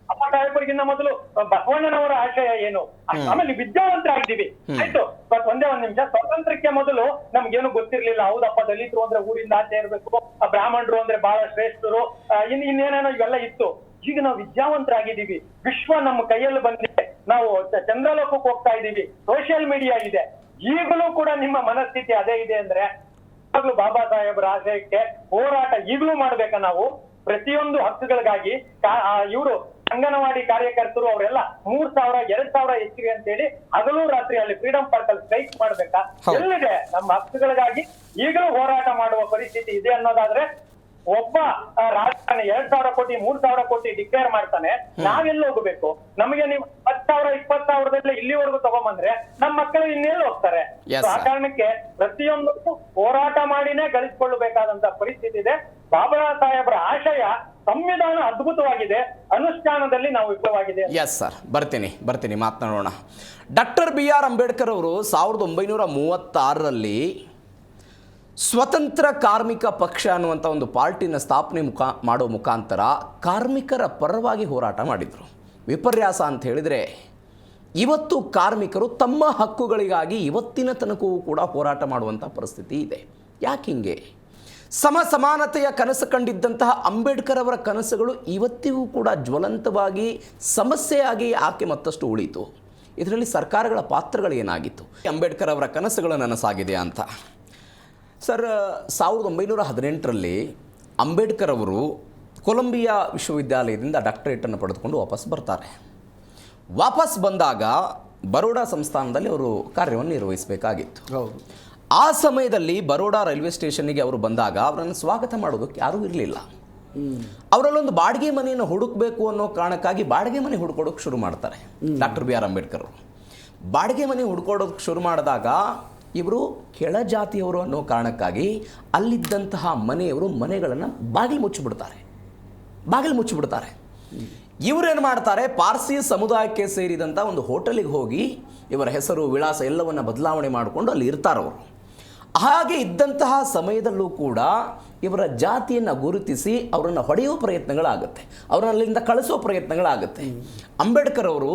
ಬಾಬಾ ಸಾಹೇಬರಿಗಿನ್ನ ಮೊದಲು ಬಸವಣ್ಣನವರ ಆಶಯ ಏನು? ಆಮೇಲೆ ವಿದ್ಯಾವಂತರಾಗಿದ್ದೀವಿ ಆಯ್ತು. ಒಂದೇ ಒಂದ್ ನಿಮಿಷ, ಸ್ವಾತಂತ್ರ್ಯಕ್ಕೆ ಮೊದಲು ನಮ್ಗೇನು ಗೊತ್ತಿರ್ಲಿಲ್ಲ. ಹೌದಪ್ಪ, ದಲಿತರು ಅಂದ್ರೆ ಊರಿಂದ ಆಚೆ ಇರ್ಬೇಕು, ಬ್ರಾಹ್ಮಣರು ಅಂದ್ರೆ ಬಹಳ ಶ್ರೇಷ್ಠರು, ಇನ್ನೇನೇನೋ ಇವೆಲ್ಲ ಇತ್ತು. ಈಗ ನಾವು ವಿದ್ಯಾವಂತರಾಗಿದ್ದೀವಿ, ವಿಶ್ವ ನಮ್ಮ ಕೈಯಲ್ಲಿ ಬಂದಿದೆ, ನಾವು ಚಂದ್ರಲೋಕಕ್ಕೆ ಹೋಗ್ತಾ ಇದ್ದೀವಿ, ಸೋಷಿಯಲ್ ಮೀಡಿಯಾ ಇದೆ. ಈಗಲೂ ಕೂಡ ನಿಮ್ಮ ಮನಸ್ಥಿತಿ ಅದೇ ಇದೆ ಅಂದ್ರೆ ಬಾಬಾ ಸಾಹೇಬರ ಆಶಯಕ್ಕೆ ಹೋರಾಟ ಈಗಲೂ ಮಾಡ್ಬೇಕಾ ನಾವು? ಪ್ರತಿಯೊಂದು ಹಕ್ಕುಗಳಿಗಾಗಿ ಇವರು ಅಂಗನವಾಡಿ ಕಾರ್ಯಕರ್ತರು ಅವರೆಲ್ಲ 3,000 2,000 ಹೆಚ್ಚಿಗೆ ಅಂತ ಹೇಳಿ ಹಗಲು ರಾತ್ರಿ ಅಲ್ಲಿ ಫ್ರೀಡಂ ಪಾರ್ಕ್ ಅಲ್ಲಿ ಸ್ಟ್ರೈಕ್ ಮಾಡ್ಬೇಕಾ? ಎಲ್ಲಿದೆ ನಮ್ಮ ಹಕ್ಕುಗಳಿಗಾಗಿ ಈಗಲೂ ಹೋರಾಟ ಮಾಡುವ ಪರಿಸ್ಥಿತಿ ಇದೆ ಅನ್ನೋದಾದ್ರೆ ಒಬ್ಬ ರಾಜಕಾರಣಿ 2,000 ಕೋಟಿ 3,000 ಕೋಟಿ ಡಿಕ್ಲೇರ್ ಮಾಡ್ತಾನೆ, ನಾವೆಲ್ಲ ಹೋಗ್ಬೇಕು? ನಮಗೆ ನೀವು 10,000 20,000 ಇಲ್ಲಿವರೆಗೂ ತಗೊಂಬಂದ್ರೆ ನಮ್ಮ ಮಕ್ಕಳು ಇನ್ನೆಲ್ಲ ಹೋಗ್ತಾರೆ? ಆ ಕಾರಣಕ್ಕೆ ಪ್ರತಿಯೊಂದಕ್ಕೂ ಹೋರಾಟ ಮಾಡಿನೇ ಗಳಿಸಿಕೊಳ್ಳಬೇಕಾದಂತ ಪರಿಸ್ಥಿತಿ ಇದೆ. ಬಾಬಾ ಸಾಹೇಬರ ಆಶಯ ಸಂವಿಧಾನ ಅದ್ಭುತವಾಗಿದೆ, ಅನುಷ್ಠಾನದಲ್ಲಿ ನಾವು ವಿಫಲವಾಗಿದೆ. ಎಸ್ ಸರ್, ಬರ್ತೀನಿ ಮಾತನಾಡೋಣ. ಡಾಕ್ಟರ್ BR ಅಂಬೇಡ್ಕರ್ ಅವರು 1936ರಲ್ಲಿ ಸ್ವತಂತ್ರ ಕಾರ್ಮಿಕ ಪಕ್ಷ ಅನ್ನುವಂಥ ಒಂದು ಪಾರ್ಟಿನ ಸ್ಥಾಪನೆ ಮಾಡೋ ಮುಖಾಂತರ ಕಾರ್ಮಿಕರ ಪರವಾಗಿ ಹೋರಾಟ ಮಾಡಿದರು. ವಿಪರ್ಯಾಸ ಅಂತ ಹೇಳಿದರೆ ಇವತ್ತು ಕಾರ್ಮಿಕರು ತಮ್ಮ ಹಕ್ಕುಗಳಿಗಾಗಿ ಇವತ್ತಿನ ತನಕವೂ ಕೂಡ ಹೋರಾಟ ಮಾಡುವಂಥ ಪರಿಸ್ಥಿತಿ ಇದೆ. ಯಾಕೆ ಹಿಂಗೆ? ಸಮಾನತೆಯ ಕನಸು ಕಂಡಿದ್ದಂತಹ ಅಂಬೇಡ್ಕರ್ ಅವರ ಕನಸುಗಳು ಇವತ್ತಿಗೂ ಕೂಡ ಜ್ವಲಂತವಾಗಿ ಸಮಸ್ಯೆಯಾಗಿ ಆಕೆ ಮತ್ತಷ್ಟು ಉಳಿತು. ಇದರಲ್ಲಿ ಸರ್ಕಾರಗಳ ಪಾತ್ರಗಳು ಏನಾಗಿತ್ತು? ಅಂಬೇಡ್ಕರ್ ಅವರ ಕನಸುಗಳು ನನಸಾಗಿದೆ ಅಂತ ಸರ್. 1918ರಲ್ಲಿ ಅಂಬೇಡ್ಕರ್ ಅವರು ಕೊಲಂಬಿಯಾ ವಿಶ್ವವಿದ್ಯಾಲಯದಿಂದ ಡಾಕ್ಟರೇಟನ್ನು ಪಡೆದುಕೊಂಡು ವಾಪಸ್ ಬರ್ತಾರೆ. ವಾಪಸ್ ಬಂದಾಗ ಬರೋಡಾ ಸಂಸ್ಥಾನದಲ್ಲಿ ಅವರು ಕಾರ್ಯವನ್ನು ನಿರ್ವಹಿಸಬೇಕಾಗಿತ್ತು. ಆ ಸಮಯದಲ್ಲಿ ಬರೋಡಾ ರೈಲ್ವೆ ಸ್ಟೇಷನ್ನಿಗೆ ಅವರು ಬಂದಾಗ ಅವರನ್ನು ಸ್ವಾಗತ ಮಾಡೋದಕ್ಕೆ ಯಾರೂ ಇರಲಿಲ್ಲ. ಅವರಲ್ಲೊಂದು ಬಾಡಿಗೆ ಮನೆಯನ್ನು ಹುಡುಕಬೇಕು ಅನ್ನೋ ಕಾರಣಕ್ಕಾಗಿ ಬಾಡಿಗೆ ಮನೆ ಹುಡ್ಕೊಡೋಕೆ ಶುರು ಮಾಡ್ತಾರೆ ಡಾಕ್ಟರ್ BR ಅಂಬೇಡ್ಕರ್ ಅವರು. ಬಾಡಿಗೆ ಮನೆ ಹುಡ್ಕೊಡೋಕೆ ಶುರು ಮಾಡಿದಾಗ ಇವರು ಕೆಳಜಾತಿಯವರು ಅನ್ನೋ ಕಾರಣಕ್ಕಾಗಿ ಅಲ್ಲಿದ್ದಂತಹ ಮನೆಗಳನ್ನು ಬಾಗಿಲು ಮುಚ್ಚಿಬಿಡ್ತಾರೆ. ಇವರೇನು ಮಾಡ್ತಾರೆ, ಪಾರ್ಸಿ ಸಮುದಾಯಕ್ಕೆ ಸೇರಿದಂಥ ಒಂದು ಹೋಟೆಲಿಗೆ ಹೋಗಿ ಇವರ ಹೆಸರು ವಿಳಾಸ ಎಲ್ಲವನ್ನು ಬದಲಾವಣೆ ಮಾಡಿಕೊಂಡು ಅಲ್ಲಿ ಇರ್ತಾರವರು. ಹಾಗೆ ಇದ್ದಂತಹ ಸಮಯದಲ್ಲೂ ಕೂಡ ಇವರ ಜಾತಿಯನ್ನು ಗುರುತಿಸಿ ಅವರನ್ನು ಹೊಡೆಯುವ ಪ್ರಯತ್ನಗಳಾಗುತ್ತೆ, ಅವರನ್ನು ಅಲ್ಲಿಂದ ಕಳಿಸೋ ಪ್ರಯತ್ನಗಳಾಗುತ್ತೆ. ಅಂಬೇಡ್ಕರ್ ಅವರು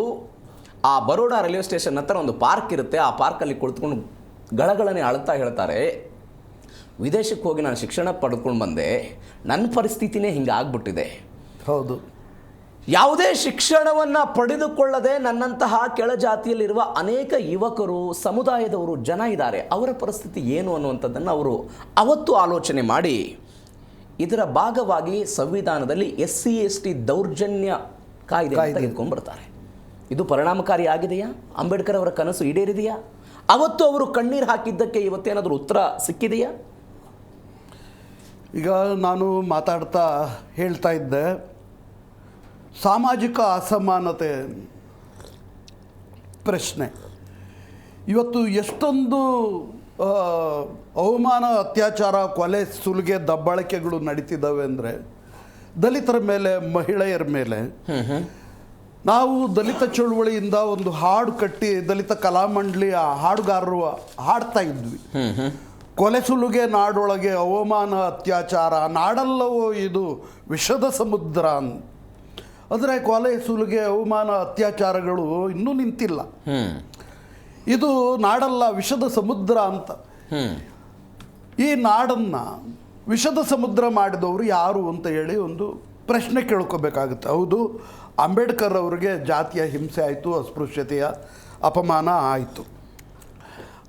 ಆ ಬರೋಡಾ ರೈಲ್ವೆ ಸ್ಟೇಷನ್ ಹತ್ರ ಒಂದು ಪಾರ್ಕ್ ಇರುತ್ತೆ, ಆ ಪಾರ್ಕಲ್ಲಿ ಕುಳಿತುಕೊಂಡು ಗಳಗಳನ್ನೇ ಅಳ್ತಾ ಹೇಳ್ತಾರೆ, ವಿದೇಶಕ್ಕೆ ಹೋಗಿ ನಾನು ಶಿಕ್ಷಣ ಪಡೆದುಕೊಂಡು ಬಂದೆ, ನನ್ನ ಪರಿಸ್ಥಿತಿನೇ ಹಿಂಗೆ ಆಗ್ಬಿಟ್ಟಿದೆ. ಹೌದು, ಯಾವುದೇ ಶಿಕ್ಷಣವನ್ನು ಪಡೆದುಕೊಳ್ಳದೆ ನನ್ನಂತಹ ಕೆಳಜಾತಿಯಲ್ಲಿರುವ ಅನೇಕ ಯುವಕರು, ಸಮುದಾಯದವರು ಜನ ಇದ್ದಾರೆ, ಅವರ ಪರಿಸ್ಥಿತಿ ಏನು ಅನ್ನುವಂಥದ್ದನ್ನು ಅವರು ಅವತ್ತು ಆಲೋಚನೆ ಮಾಡಿ ಇದರ ಭಾಗವಾಗಿ ಸಂವಿಧಾನದಲ್ಲಿ SC/ST ದೌರ್ಜನ್ಯ ಕಾಯ್ದೆ ತೆಗೆದುಕೊಂಡು ಬರ್ತಾರೆ. ಇದು ಪರಿಣಾಮಕಾರಿ ಆಗಿದೆಯಾ? ಅಂಬೇಡ್ಕರ್ ಅವರ ಕನಸು ಈಡೇರಿದೆಯಾ? ಅವತ್ತು ಅವರು ಕಣ್ಣೀರು ಹಾಕಿದ್ದಕ್ಕೆ ಇವತ್ತೇನಾದರೂ ಉತ್ತರ ಸಿಕ್ಕಿದೆಯಾ? ಈಗ ನಾನು ಮಾತಾಡ್ತಾ ಹೇಳ್ತಾ ಇದ್ದೆ, ಸಾಮಾಜಿಕ ಅಸಮಾನತೆ ಪ್ರಶ್ನೆ ಇವತ್ತು ಎಷ್ಟೊಂದು ಅವಮಾನ, ಅತ್ಯಾಚಾರ, ಕೊಲೆ, ಸುಲಿಗೆ, ದಬ್ಬಾಳಿಕೆಗಳು ನಡೀತಿದ್ದಾವೆ ಅಂದರೆ ದಲಿತರ ಮೇಲೆ, ಮಹಿಳೆಯರ ಮೇಲೆ. ನಾವು ದಲಿತ ಚಳುವಳಿಯಿಂದ ಒಂದು ಹಾಡು ಕಟ್ಟಿ ದಲಿತ ಕಲಾಮಂಡಳಿ ಆ ಹಾಡುಗಾರರು ಹಾಡ್ತಾ ಇದ್ವಿ. ಕೊಲೆ ಸುಲುಗೆ ನಾಡೊಳಗೆ ಅವಮಾನ ಅತ್ಯಾಚಾರ, ನಾಡಲ್ಲವೋ ಇದು ವಿಷದ ಸಮುದ್ರ ಅಂತ. ಅಂದರೆ ಕೊಲೆ ಸುಲುಗೆ ಅವಮಾನ ಅತ್ಯಾಚಾರಗಳು ಇನ್ನೂ ನಿಂತಿಲ್ಲ. ಇದು ನಾಡಲ್ಲ, ವಿಷದ ಸಮುದ್ರ ಅಂತ. ಈ ನಾಡನ್ನು ವಿಷದ ಸಮುದ್ರ ಮಾಡಿದವರು ಯಾರು ಅಂತ ಹೇಳಿ ಒಂದು ಪ್ರಶ್ನೆ ಕೇಳ್ಕೋಬೇಕಾಗುತ್ತೆ. ಹೌದು, ಅಂಬೇಡ್ಕರ್ ಅವರಿಗೆ ಜಾತಿಯ ಹಿಂಸೆ ಆಯಿತು, ಅಸ್ಪೃಶ್ಯತೆಯ ಅಪಮಾನ ಆಯಿತು.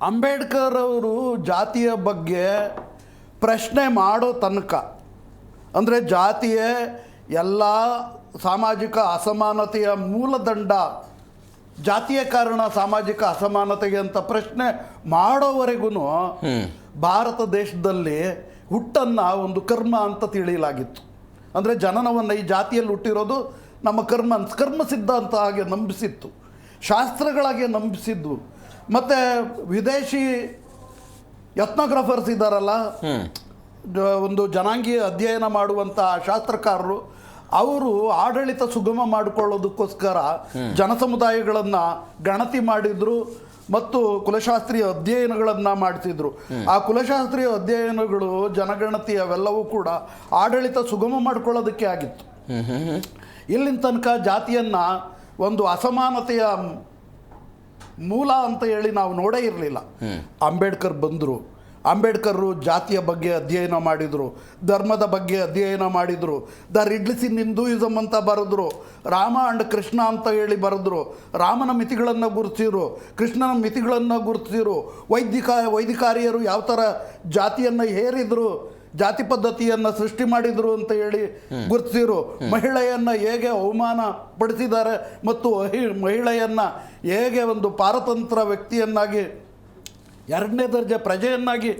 ಅಂಬೇಡ್ಕರ್ ಅವರು ಜಾತಿಯ ಬಗ್ಗೆ ಪ್ರಶ್ನೆ ಮಾಡೋ ತನಕ, ಅಂದರೆ ಜಾತಿಯ ಎಲ್ಲ ಸಾಮಾಜಿಕ ಅಸಮಾನತೆಯ ಮೂಲದಂಡ ಜಾತಿಯ ಕಾರಣ ಸಾಮಾಜಿಕ ಅಸಮಾನತೆಗೆ ಅಂತ ಪ್ರಶ್ನೆ ಮಾಡೋವರೆಗೂ ಭಾರತ ದೇಶದಲ್ಲಿ ಹುಟ್ಟನ್ನು ಒಂದು ಕರ್ಮ ಅಂತ ತಿಳಿಯಲಾಗಿತ್ತು. ಅಂದರೆ ಜನನವನ್ನು ಈ ಜಾತಿಯಲ್ಲಿ ಹುಟ್ಟಿರೋದು ನಮ್ಮ ಕರ್ಮ ಸಿದ್ಧಾಂತ ಹಾಗೆ ನಂಬಿಸಿತ್ತು, ಶಾಸ್ತ್ರಗಳಾಗೆ ನಂಬಿಸಿದ್ದು. ಮತ್ತು ವಿದೇಶಿ ಎತ್ನೋಗ್ರಾಫರ್ಸ್ ಇದ್ದಾರಲ್ಲ, ಒಂದು ಜನಾಂಗೀಯ ಅಧ್ಯಯನ ಮಾಡುವಂಥ ಶಾಸ್ತ್ರಕಾರರು, ಅವರು ಆಡಳಿತ ಸುಗಮ ಮಾಡಿಕೊಳ್ಳೋದಕ್ಕೋಸ್ಕರ ಜನಸಮುದಾಯಗಳನ್ನು ಗಣತಿ ಮಾಡಿದರು ಮತ್ತು ಕುಲಶಾಸ್ತ್ರೀಯ ಅಧ್ಯಯನಗಳನ್ನು ಮಾಡಿಸಿದ್ರು. ಆ ಕುಲಶಾಸ್ತ್ರೀಯ ಅಧ್ಯಯನಗಳು, ಜನಗಣತಿ ಅವೆಲ್ಲವೂ ಕೂಡ ಆಡಳಿತ ಸುಗಮ ಮಾಡಿಕೊಳ್ಳೋದಕ್ಕೆ ಆಗಿತ್ತು. ಇಲ್ಲಿನ ತನಕ ಜಾತಿಯನ್ನು ಒಂದು ಅಸಮಾನತೆಯ ಮೂಲ ಅಂತ ಹೇಳಿ ನಾವು ನೋಡೇ ಇರಲಿಲ್ಲ. ಅಂಬೇಡ್ಕರ್ ಬಂದರು. ಅಂಬೇಡ್ಕರ್ರು ಜಾತಿಯ ಬಗ್ಗೆ ಅಧ್ಯಯನ ಮಾಡಿದರು, ಧರ್ಮದ ಬಗ್ಗೆ ಅಧ್ಯಯನ ಮಾಡಿದರು. ದ ರಿಡ್ಲ್ಸ್ ಇನ್ ಹಿಂದೂಯಿಸಮ್ ಅಂತ ಬರೆದ್ರು, ರಾಮ ಅಂಡ್ ಕೃಷ್ಣ ಅಂತ ಹೇಳಿ ಬರೆದ್ರು. ರಾಮನ ಮಿತಿಗಳನ್ನು ಗುರುತಿಸಿರು, ಕೃಷ್ಣನ ಮಿತಿಗಳನ್ನು ಗುರುತಿಸಿರು. ವೈದಿಕಾರಿಯರು ಯಾವ ಥರ ಜಾತಿಯನ್ನು ಹೇರಿದ್ರು, ಜಾತಿ ಪದ್ಧತಿಯನ್ನು ಸೃಷ್ಟಿ ಮಾಡಿದರು ಅಂತ ಹೇಳಿ ಗುರುತಿಸಿರು. ಮಹಿಳೆಯನ್ನು ಹೇಗೆ ಅವಮಾನ ಪಡಿಸಿದ್ದಾರೆ ಮತ್ತು ಮಹಿಳೆಯನ್ನು ಹೇಗೆ ಒಂದು ಪಾರತಂತ್ರ ವ್ಯಕ್ತಿಯನ್ನಾಗಿ, ಎರಡನೇ ದರ್ಜೆ ಪ್ರಜೆಯನ್ನಾಗಿ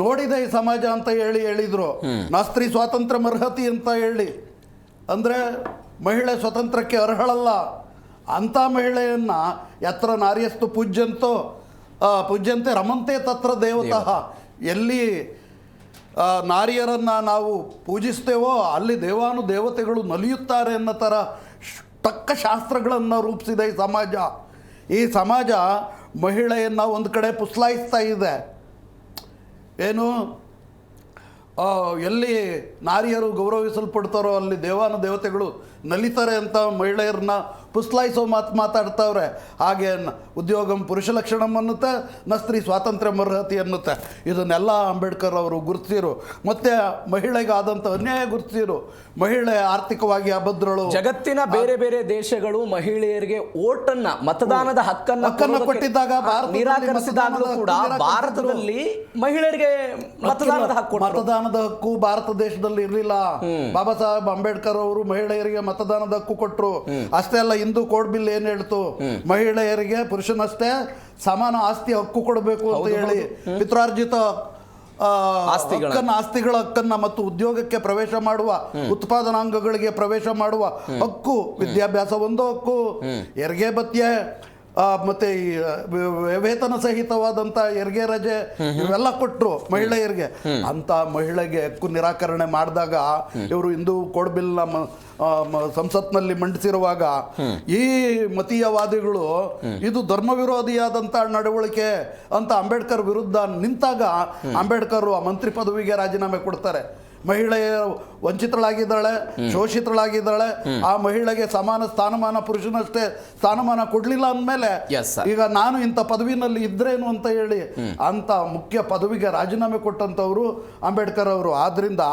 ನೋಡಿದೆ ಈ ಸಮಾಜ ಅಂತ ಹೇಳಿದರು. ನಾಸ್ತ್ರೀ ಸ್ವಾತಂತ್ರ್ಯ ಅರ್ಹತಿ ಅಂತ ಹೇಳಿ, ಅಂದರೆ ಮಹಿಳೆ ಸ್ವತಂತ್ರಕ್ಕೆ ಅರ್ಹಳಲ್ಲ ಅಂಥ ಮಹಿಳೆಯನ್ನು ಯತ್ರ ನಾರ್ಯಸ್ತು ಪೂಜ್ಯಂತೆ ರಮಂತೆ ತತ್ರ ದೇವತಃ, ಎಲ್ಲಿ ನಾರಿಯರನ್ನು ನಾವು ಪೂಜಿಸ್ತೇವೋ ಅಲ್ಲಿ ದೇವತೆಗಳು ನಲಿಯುತ್ತಾರೆ ಅನ್ನೋ ಥರ ತಕ್ಕ ಶಾಸ್ತ್ರಗಳನ್ನು ರೂಪಿಸಿದೆ ಈ ಸಮಾಜ. ಈ ಸಮಾಜ ಮಹಿಳೆಯನ್ನು ಒಂದು ಕಡೆ ಪುಸ್ಲಾಯಿಸ್ತಾ ಇದೆ. ಏನು, ಎಲ್ಲಿ ನಾರಿಯರು ಗೌರವಿಸಲ್ಪಡ್ತಾರೋ ಅಲ್ಲಿ ದೇವತೆಗಳು ನಲಿತಾರೆ ಅಂತ ಮಹಿಳೆಯರನ್ನ ಪುಸ್ಲಾಯಿಸೋ ಮಾತಾಡ್ತಾವ್ರೆ. ಹಾಗೆ ಉದ್ಯೋಗಂ ಪುರುಷ ಲಕ್ಷಣಂ ಅನ್ನುತ್ತೆ, ನಸ್ತ್ರೀ ಸ್ವಾತಂತ್ರ್ಯ ಅರ್ಹತೆ ಅನ್ನುತ್ತೆ. ಇದನ್ನೆಲ್ಲ ಅಂಬೇಡ್ಕರ್ ಅವರು ಗುರುತಿಸಿರು. ಮತ್ತು ಮಹಿಳೆಗಾದಂಥ ಅನ್ಯಾಯ ಗುರುತಿಸಿರು. ಮಹಿಳೆ ಆರ್ಥಿಕವಾಗಿ ಅಭದ್ರಳು. ಜಗತ್ತಿನ ಬೇರೆ ಬೇರೆ ದೇಶಗಳು ಮಹಿಳೆಯರಿಗೆ ಓಟನ್ನ, ಮತದಾನದ ಹಕ್ಕನ್ನು ಕೊಟ್ಟಿದ್ದಾಗ ನಿರಾಕರಿಸಿದಾಗಲೂ ಕೂಡ ಭಾರತದಲ್ಲಿ ಮಹಿಳೆಯರಿಗೆ ಮತದಾನದ ಹಕ್ಕು ಭಾರತ ದೇಶದಲ್ಲಿ ಇರಲಿಲ್ಲ. ಬಾಬಾ ಸಾಹೇಬ್ ಅಂಬೇಡ್ಕರ್ ಅವರು ಮಹಿಳೆಯರಿಗೆ ಮತದಾನದ ಹಕ್ಕು ಕೊಟ್ಟರು. ಅಷ್ಟೇ ಅಲ್ಲ, ಹಿಂದೂ ಕೋಡ್ ಬಿಲ್ ಏನ್ ಹೇಳ್ತು, ಮಹಿಳೆಯರಿಗೆ ಪುರುಷನಷ್ಟೇ ಸಮಾನ ಆಸ್ತಿ ಹಕ್ಕು ಕೊಡಬೇಕು ಅಂತ ಹೇಳಿ ಪಿತ್ರಾರ್ಜಿತ ಆಸ್ತಿಗಳ ಹಕ್ಕನ್ನ ಮತ್ತು ಉದ್ಯೋಗಕ್ಕೆ ಪ್ರವೇಶ ಮಾಡುವ, ಉತ್ಪಾದನಾಂಗಗಳಿಗೆ ಪ್ರವೇಶ ಮಾಡುವ ಹಕ್ಕು, ವಿದ್ಯಾಭ್ಯಾಸ ಒಂದು ಹಕ್ಕು, ಹೆರಿಗೆ ಭತ್ಯೆ ಮತ್ತೆ ಈ ವೇತನ ಸಹಿತವಾದಂಥ ಹೆರಿಗೆ ರಜೆ ಇವೆಲ್ಲ ಕೊಟ್ಟರು ಮಹಿಳೆಯರಿಗೆ. ಅಂತ ಮಹಿಳೆಗೆ ಹಕ್ಕು ನಿರಾಕರಣೆ ಮಾಡಿದಾಗ ಇವರು ಹಿಂದೂ ಕೋಡ್ ಬಿಲ್ನ ಸಂಸತ್ನಲ್ಲಿ ಮಂಡಿಸಿರುವಾಗ ಈ ಮತೀಯವಾದಿಗಳು ಇದು ಧರ್ಮ ವಿರೋಧಿಯಾದಂಥ ನಡವಳಿಕೆ ಅಂತ ಅಂಬೇಡ್ಕರ್ ವಿರುದ್ಧ ನಿಂತಾಗ ಅಂಬೇಡ್ಕರ್ ಆ ಮಂತ್ರಿ ಪದವಿಗೆ ರಾಜೀನಾಮೆ ಕೊಡ್ತಾರೆ. ಮಹಿಳೆಯರು ವಂಚಿತಳಾಗಿದ್ದಾಳೆ, ಶೋಷಿತಳಾಗಿದ್ದಾಳೆ, ಆ ಮಹಿಳೆಗೆ ಸಮಾನ ಸ್ಥಾನಮಾನ, ಪುರುಷನಷ್ಟೇ ಸ್ಥಾನಮಾನ ಕೊಡಲಿಲ್ಲ ಅಂದಮೇಲೆ ಈಗ ನಾನು ಇಂಥ ಪದವಿನಲ್ಲಿ ಇದ್ರೇನು ಅಂತ ಹೇಳಿ ಅಂತ ಮುಖ್ಯ ಪದವಿಗೆ ರಾಜೀನಾಮೆ ಕೊಟ್ಟಂಥವ್ರು ಅಂಬೇಡ್ಕರ್ ಅವರು. ಆದ್ರಿಂದ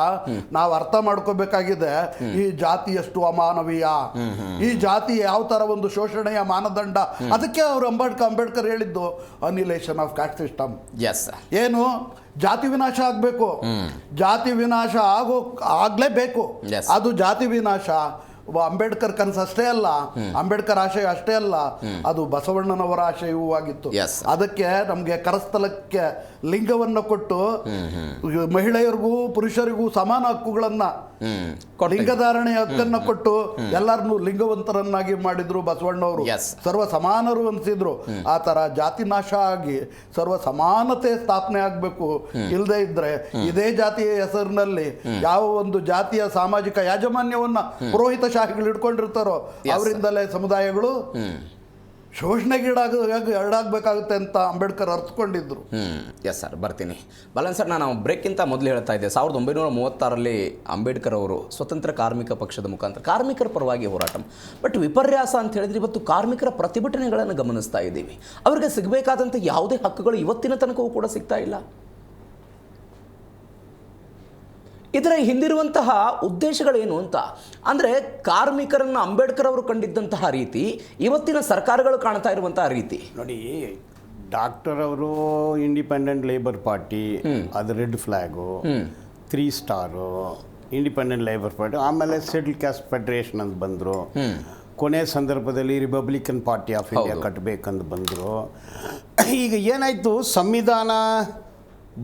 ನಾವು ಅರ್ಥ ಮಾಡ್ಕೋಬೇಕಾಗಿದೆ, ಈ ಜಾತಿ ಎಷ್ಟು ಅಮಾನವೀಯ, ಈ ಜಾತಿ ಯಾವ ಥರ ಒಂದು ಶೋಷಣೆಯ ಮಾನದಂಡ. ಅದಕ್ಕೆ ಅವರು ಅಂಬೇಡ್ಕರ್ ಹೇಳಿದ್ದು ಅನಿಲೇಷನ್ ಆಫ್ ಕ್ಯಾಸ್ಟ್ ಸಿಸ್ಟಮ್. ಏನು, ಜಾತಿ ವಿನಾಶ ಆಗಬೇಕು, ಜಾತಿ ವಿನಾಶ ಆಗಲೇಬೇಕು. ಅದು ಜಾತಿ ವಿನಾಶ ಅಂಬೇಡ್ಕರ್ ಕನಸು ಅಷ್ಟೇ ಅಲ್ಲ, ಅಂಬೇಡ್ಕರ್ ಆಶಯ ಅಷ್ಟೇ ಅಲ್ಲ, ಅದು ಬಸವಣ್ಣನವರ ಆಶಯವೂ ಆಗಿತ್ತು. ಅದಕ್ಕೆ ನಮಗೆ ಕರಸ್ಥಲಕ್ಕೆ ಲಿಂಗವನ್ನು ಕೊಟ್ಟು ಮಹಿಳೆಯರಿಗೂ ಪುರುಷರಿಗೂ ಸಮಾನ ಹಕ್ಕುಗಳನ್ನ, ಲಿಂಗಧಾರಣೆಯ ಹಕ್ಕನ್ನು ಕೊಟ್ಟು ಎಲ್ಲರನ್ನೂ ಲಿಂಗವಂತರನ್ನಾಗಿ ಮಾಡಿದ್ರು ಬಸವಣ್ಣವರು. ಸರ್ವ ಸಮಾನರು ಅನಿಸಿದ್ರು. ಆ ಥರ ಜಾತಿ ನಾಶ ಆಗಿ ಸರ್ವ ಸಮಾನತೆ ಸ್ಥಾಪನೆ ಆಗಬೇಕು. ಇಲ್ಲದೆ ಇದ್ರೆ ಇದೇ ಜಾತಿಯ ಹೆಸರಿನಲ್ಲಿ ಯಾವ ಒಂದು ಜಾತಿಯ ಸಾಮಾಜಿಕ ಯಾಜಮಾನ್ಯವನ್ನ ಪುರೋಹಿತಶಾಹಿಗಳು ಹಿಡ್ಕೊಂಡಿರ್ತಾರೋ ಅವರಿಂದಲೇ ಸಮುದಾಯಗಳು ಶೋಷಣೆಗೀಡಾಗಬೇಕಾಗುತ್ತೆ ಅಂತ ಅಂಬೇಡ್ಕರ್ ಅರ್ಥಕೊಂಡಿದ್ರು. ಎಸ್ ಸರ್, ಬರ್ತೀನಿ. ಬಲನ್ ಸರ್, ನಾನು ಬ್ರೇಕ್ಗಿಂತ ಮೊದಲು ಹೇಳ್ತಾ ಇದ್ದೆ, 1936ರಲ್ಲಿ ಅಂಬೇಡ್ಕರ್ ಅವರು ಸ್ವತಂತ್ರ ಕಾರ್ಮಿಕ ಪಕ್ಷದ ಮುಖಾಂತರ ಕಾರ್ಮಿಕರ ಪರವಾಗಿ ಹೋರಾಟ. ಬಟ್ ವಿಪರ್ಯಾಸ ಅಂತ ಹೇಳಿದ್ರೆ ಇವತ್ತು ಕಾರ್ಮಿಕರ ಪ್ರತಿಭಟನೆಗಳನ್ನು ಗಮನಿಸ್ತಾ ಇದ್ದೀವಿ. ಅವರಿಗೆ ಸಿಗಬೇಕಾದಂಥ ಯಾವುದೇ ಹಕ್ಕುಗಳು ಇವತ್ತಿನ ತನಕವೂ ಕೂಡ ಸಿಗ್ತಾ ಇಲ್ಲ. ಇದರ ಹಿಂದಿರುವಂತಹ ಉದ್ದೇಶಗಳೇನು ಅಂತ ಅಂದರೆ, ಕಾರ್ಮಿಕರನ್ನು ಅಂಬೇಡ್ಕರ್ ಅವರು ಕಂಡಿದ್ದಂತಹ ರೀತಿ ಇವತ್ತಿನ ಸರ್ಕಾರಗಳು ಕಾಣ್ತಾ ಇರುವಂತಹ ರೀತಿ ನೋಡಿ. ಡಾಕ್ಟರ್ ಅವರು ಇಂಡಿಪೆಂಡೆಂಟ್ ಲೇಬರ್ ಪಾರ್ಟಿ, ಅದು red flag, 3 star, independent labour party, ಆಮೇಲೆ ಶೆಡ್ಯೂಲ್ ಕ್ಯಾಸ್ಟ್ ಫೆಡರೇಷನ್ ಅಂತ ಬಂದರು. ಕೊನೆ ಸಂದರ್ಭದಲ್ಲಿ ರಿಪಬ್ಲಿಕನ್ ಪಾರ್ಟಿ ಆಫ್ ಇಂಡಿಯಾ ಕಟ್ಟಬೇಕಂತ ಬಂದರು. ಈಗ ಏನಾಯಿತು, ಸಂವಿಧಾನ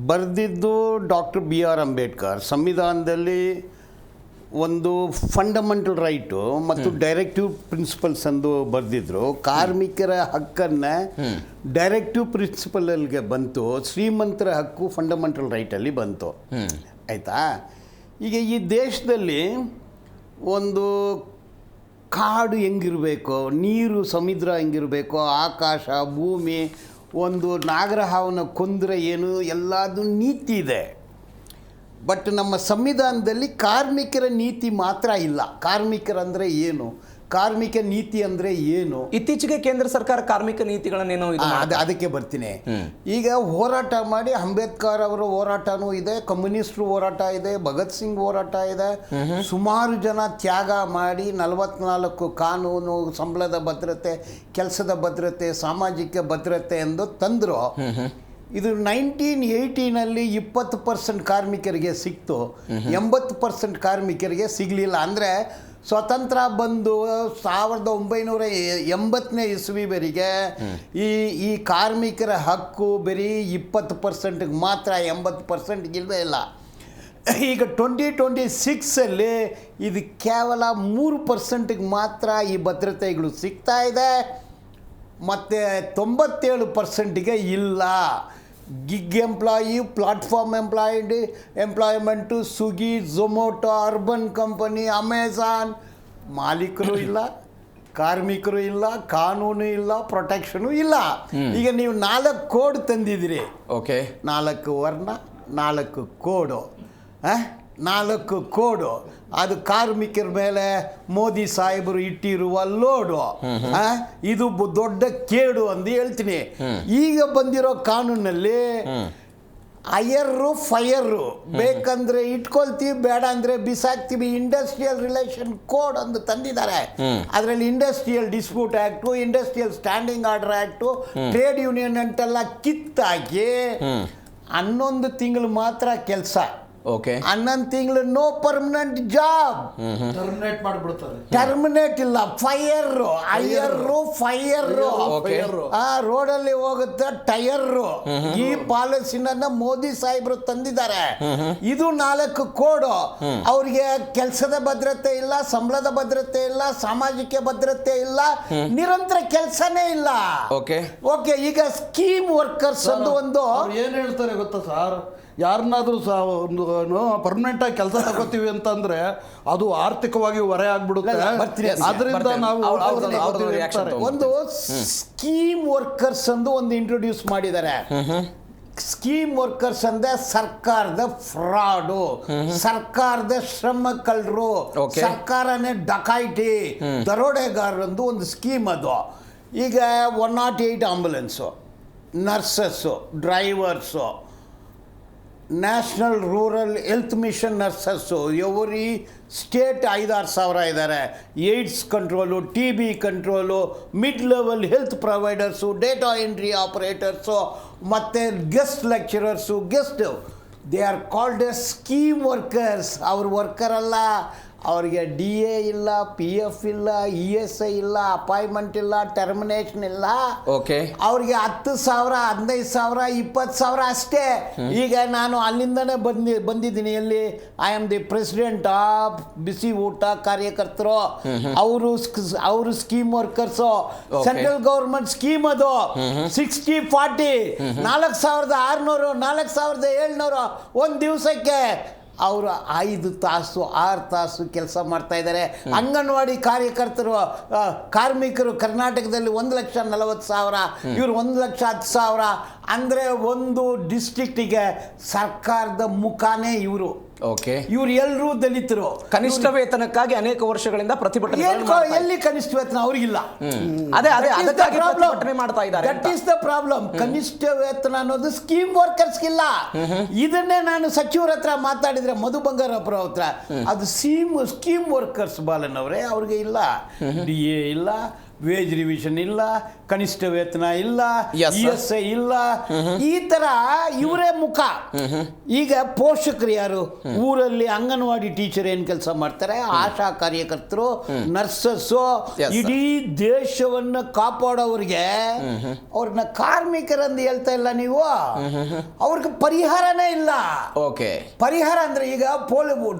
ಬರೆದಿದ್ದು ಡಾಕ್ಟರ್ ಬಿ ಆರ್ ಅಂಬೇಡ್ಕರ್. ಸಂವಿಧಾನದಲ್ಲಿ ಒಂದು ಫಂಡಮೆಂಟಲ್ ರೈಟು ಮತ್ತು ಡೈರೆಕ್ಟಿವ್ ಪ್ರಿನ್ಸಿಪಲ್ಸ್ ಎಂದು ಬರೆದಿದ್ರು. ಕಾರ್ಮಿಕರ ಹಕ್ಕನ್ನು ಡೈರೆಕ್ಟಿವ್ ಪ್ರಿನ್ಸಿಪಲ್ಗೆ ಬಂತು, ಶ್ರೀಮಂತರ ಹಕ್ಕು ಫಂಡಮೆಂಟಲ್ ರೈಟಲ್ಲಿ ಬಂತು. ಆಯಿತಾ? ಈಗ ಈ ದೇಶದಲ್ಲಿ ಒಂದು ಕಾಡು ಹೆಂಗಿರಬೇಕು, ನೀರು ಸಮುದ್ರ ಹೆಂಗಿರಬೇಕು, ಆಕಾಶ ಭೂಮಿ, ಒಂದು ನಾಗರಹಾವನ್ನ ಕೊಂದರೆ ಏನು, ಎಲ್ಲದೂ ನೀತಿ ಇದೆ. ಬಟ್ ನಮ್ಮ ಸಂವಿಧಾನದಲ್ಲಿ ಕಾರ್ಮಿಕರ ನೀತಿ ಮಾತ್ರ ಇಲ್ಲ. ಕಾರ್ಮಿಕರಂದರೆ ಏನು, ಕಾರ್ಮಿಕ ನೀತಿ ಅಂದರೆ ಏನು? ಇತ್ತೀಚೆಗೆ ಕೇಂದ್ರ ಸರ್ಕಾರ ಕಾರ್ಮಿಕ ನೀತಿಗಳನ್ನೇನೋ ಅದಕ್ಕೆ ಬರ್ತೀನಿ. ಈಗ ಹೋರಾಟ ಮಾಡಿ ಅಂಬೇಡ್ಕರ್ ಅವರ ಹೋರಾಟನೂ ಇದೆ, ಕಮ್ಯುನಿಸ್ಟ್ರು ಹೋರಾಟ ಇದೆ, ಭಗತ್ ಸಿಂಗ್ ಹೋರಾಟ ಇದೆ. ಸುಮಾರು ಜನ ತ್ಯಾಗ ಮಾಡಿ 44 ಕಾನೂನು, ಸಂಬಳದ ಭದ್ರತೆ, ಕೆಲಸದ ಭದ್ರತೆ, ಸಾಮಾಜಿಕ ಭದ್ರತೆ ಎಂದು ತಂದರು. ಇದು 1918ನಲ್ಲಿ 20% ಕಾರ್ಮಿಕರಿಗೆ ಸಿಕ್ತು, 80% ಕಾರ್ಮಿಕರಿಗೆ ಸಿಗಲಿಲ್ಲ. ಅಂದರೆ ಸ್ವತಂತ್ರ ಬಂದು 1980ನೇ ಇಸ್ವಿವರೆಗೆ ಈ ಕಾರ್ಮಿಕರ ಹಕ್ಕು ಬರೀ 20%ಗೆ ಮಾತ್ರ, 80%ಗೆ ಇಲ್ಲವೇ ಇಲ್ಲ. ಈಗ 2026ಅಲ್ಲಿ ಇದು ಕೇವಲ 3%ಗೆ ಮಾತ್ರ ಈ ಭದ್ರತೆಗಳು ಸಿಗ್ತಾ ಇದೆ, ಮತ್ತು 97%ಗೆ ಇಲ್ಲ. Gig employee, platform employment, Swiggy, Zomato, urban company, Amazon, ಮಾಲೀಕರು ಇಲ್ಲ, ಕಾರ್ಮಿಕರು ಇಲ್ಲ, ಕಾನೂನು ಇಲ್ಲ, ಪ್ರೊಟೆಕ್ಷನು ಇಲ್ಲ. ಈಗ ನೀವು 4 ಕೋಡ್ ತಂದಿದ್ದೀರಿ. ಓಕೆ, 4 ವರ್ಣ, 4 ಕೋಡು, 4 ಕೋಡು. ಅದು ಕಾರ್ಮಿಕರ ಮೇಲೆ ಮೋದಿ ಸಾಹೇಬರು ಇಟ್ಟಿರುವ ಲೋಡು. ಇದು ದೊಡ್ಡ ಕೇಡು ಅಂತ ಹೇಳ್ತೀನಿ. ಈಗ ಬಂದಿರೋ ಕಾನೂನಲ್ಲಿ ಹೈಯರು ಫೈಯರು, ಬೇಕಂದ್ರೆ ಇಟ್ಕೊಳ್ತೀವಿ, ಬೇಡ ಅಂದರೆ ಬಿಸಾಕ್ತೀವಿ. ಇಂಡಸ್ಟ್ರಿಯಲ್ ರಿಲೇಷನ್ ಕೋಡ್ ಒಂದು ತಂದಿದ್ದಾರೆ. ಅದರಲ್ಲಿ industrial dispute act, industrial standing order act, trade union ಅಂತೆಲ್ಲ ಕಿತ್ತಾಕಿ 11 ತಿಂಗಳು ಮಾತ್ರ ಕೆಲಸ, ಓಕೆ, 11 ತಿಂಗಳು ನೋ ಪರ್ಮನೆಂಟ್ ಜಾಬ್, ಟರ್ಮಿನೇಟ್ ಮಾಡಿಬಿಡ್ತಾರೆ. ಟರ್ಮಿನೇಟ್ ಇಲ್ಲ, ಫೈಯರು, ಹೈಯರು ಫೈಯರು, ರೋಡಲ್ಲಿ ಹೋಗುತ್ತೆ ಟೈಯರು. ಈ ಪಾಲಿಸಿನ ಮೋದಿ ಸಾಹೇಬರು ತಂದಿದ್ದಾರೆ. ಇದು 4 ಕೋಡು. ಅವ್ರಿಗೆ ಕೆಲಸದ ಭದ್ರತೆ ಇಲ್ಲ, ಸಂಬಳದ ಭದ್ರತೆ ಇಲ್ಲ, ಸಾಮಾಜಿಕ ಭದ್ರತೆ ಇಲ್ಲ, ನಿರಂತರ ಕೆಲಸನೇ ಇಲ್ಲ. ಓಕೆ ಓಕೆ, ಈಗ ಸ್ಕೀಮ್ ವರ್ಕರ್ಸ್ ಅಂತ ಒಂದು ಏನು ಹೇಳ್ತಾರೆ ಗೊತ್ತಾ ಸರ್, ಯಾರನ್ನಾದ್ರೂ ಪರ್ಮನೆಂಟ್ ಆಗಿ ಕೆಲಸ ತಗೋತೀವಿ ಅಂತಂದ್ರೆ ಅದು ಆರ್ಥಿಕವಾಗಿ ಹೊರೆ ಆಗ್ಬಿಡುತ್ತೆ. ಅದರಿಂದ ನಾವು ಒಂದು ಸ್ಕೀಮ್ ವರ್ಕರ್ಸ್ ಎಂದು ಒಂದು ಇಂಟ್ರೊಡ್ಯೂಸ್ ಮಾಡಿದ್ದಾರೆ. ಸ್ಕೀಮ್ ವರ್ಕರ್ಸ್ ಅಂದ್ರೆ ಸರ್ಕಾರದ ಫ್ರಾಡು, ಸರ್ಕಾರದ ಶ್ರಮ ಕಳ್ಳರು, ಸರ್ಕಾರನೇ ಡಕಾಯಿಟಿ, ದರೋಡೆಗಾರರಂದು ಒಂದು ಸ್ಕೀಮ್ ಅದು. ಈಗ 108 ambulance, nurses, drivers, national rural health mission nurses, every state 5-6 ಸಾವಿರ ಇದ್ದಾರೆ. AIDS control, TB control, mid level health providers, data entry operators, ಮತ್ತು guest lecturers. They are called a scheme workers. ಅವ್ರ ವರ್ಕರ್ ಅಲ್ಲ, ಅವ್ರಿಗೆ DA ಇಲ್ಲ, PF ಇಲ್ಲ, ESI ಇಲ್ಲ, appointment ಇಲ್ಲ, ಟರ್ಮಿನೇಷನ್ ಇಲ್ಲ. ಓಕೆ, ಅವ್ರಿಗೆ 10,000, 15,000, 20,000 ಅಷ್ಟೇ. ಈಗ ನಾನು ಅಲ್ಲಿಂದನೇ ಬಂದಿದ್ದೀನಿ. ಎಲ್ಲಿ I am the president of ಬಿಸಿ ಊಟ ಕಾರ್ಯಕರ್ತರು. ಅವರು scheme workers. Central government scheme ಅದು. 60-40, 4,600, 4,700 ಒಂದು ದಿವಸಕ್ಕೆ. ಅವರು 5 ತಾಸು 6 ತಾಸು ಕೆಲಸ ಮಾಡ್ತಾ ಇದ್ದಾರೆ. ಅಂಗನವಾಡಿ ಕಾರ್ಯಕರ್ತರು, ಕಾರ್ಮಿಕರು ಕರ್ನಾಟಕದಲ್ಲಿ 1,40,000, ಇವರು 1,10,000. ಅಂದರೆ ಒಂದು ಡಿಸ್ಟ್ರಿಕ್ಟಿಗೆ ಸರ್ಕಾರದ ಮುಖಾನೇ ಇವರು. ಓಕೆ, ಇವ್ರು ಎಲ್ಲರೂ ದಲಿತರು. ಕನಿಷ್ಠ ವೇತನಕ್ಕಾಗಿ ಅನೇಕ ವರ್ಷಗಳಿಂದ ಪ್ರತಿಭಟನೆ ಎಲ್ಲಿ ಕನಿಷ್ಠ ವೇತನ ಅವ್ರಿಗಿಲ್ಲ. ಪ್ರತಿಭಟನೆ ಮಾಡ್ತಾ ಇದ್ದಾರೆ. That is the problem. ಕನಿಷ್ಠ ವೇತನ ಅನ್ನೋದು ಸ್ಕೀಮ್ ವರ್ಕರ್ಸ್ಗಿಲ್ಲ. ಇದನ್ನೇ ನಾನು ಸಚಿವರ ಹತ್ರ ಮಾತಾಡಿದ್ರೆ, ಮಧು ಬಂಗಾರಪ್ಪ ಹತ್ರ, ಅದು ಸ್ಕೀಮ್ ವರ್ಕರ್ಸ್ ಬಾಲನ್ ಅವರೇ, ಅವ್ರಿಗೆ ಇಲ್ಲ. DA ಇಲ್ಲ, ವೇಜ್ ರಿವಿಷನ್ ಇಲ್ಲ, ಕನಿಷ್ಠ ವೇತನ ಇಲ್ಲ, Yes, sir. ESI ಇಲ್ಲ, ಈ ತರ ಇವರೇ ಮುಖ. ಈಗ ಪೋಷಕರು ಯಾರು? ಊರಲ್ಲಿ ಅಂಗನವಾಡಿ ಟೀಚರ್ ಏನ್ ಕೆಲಸ ಮಾಡ್ತಾರೆ, ಆಶಾ ಕಾರ್ಯಕರ್ತರು, ನರ್ಸಸ್ಸು, Yes, sir. ಇಡೀ ದೇಶವನ್ನು ಕಾಪಾಡೋರಿಗೆ ಅವ್ರನ್ನ ಕಾರ್ಮಿಕರಂದು ಹೇಳ್ತಾ ಇಲ್ಲ ನೀವು. ಅವ್ರಿಗೆ ಪರಿಹಾರನೇ ಇಲ್ಲ. ಓಕೆ. ಪರಿಹಾರ ಅಂದ್ರೆ ಈಗ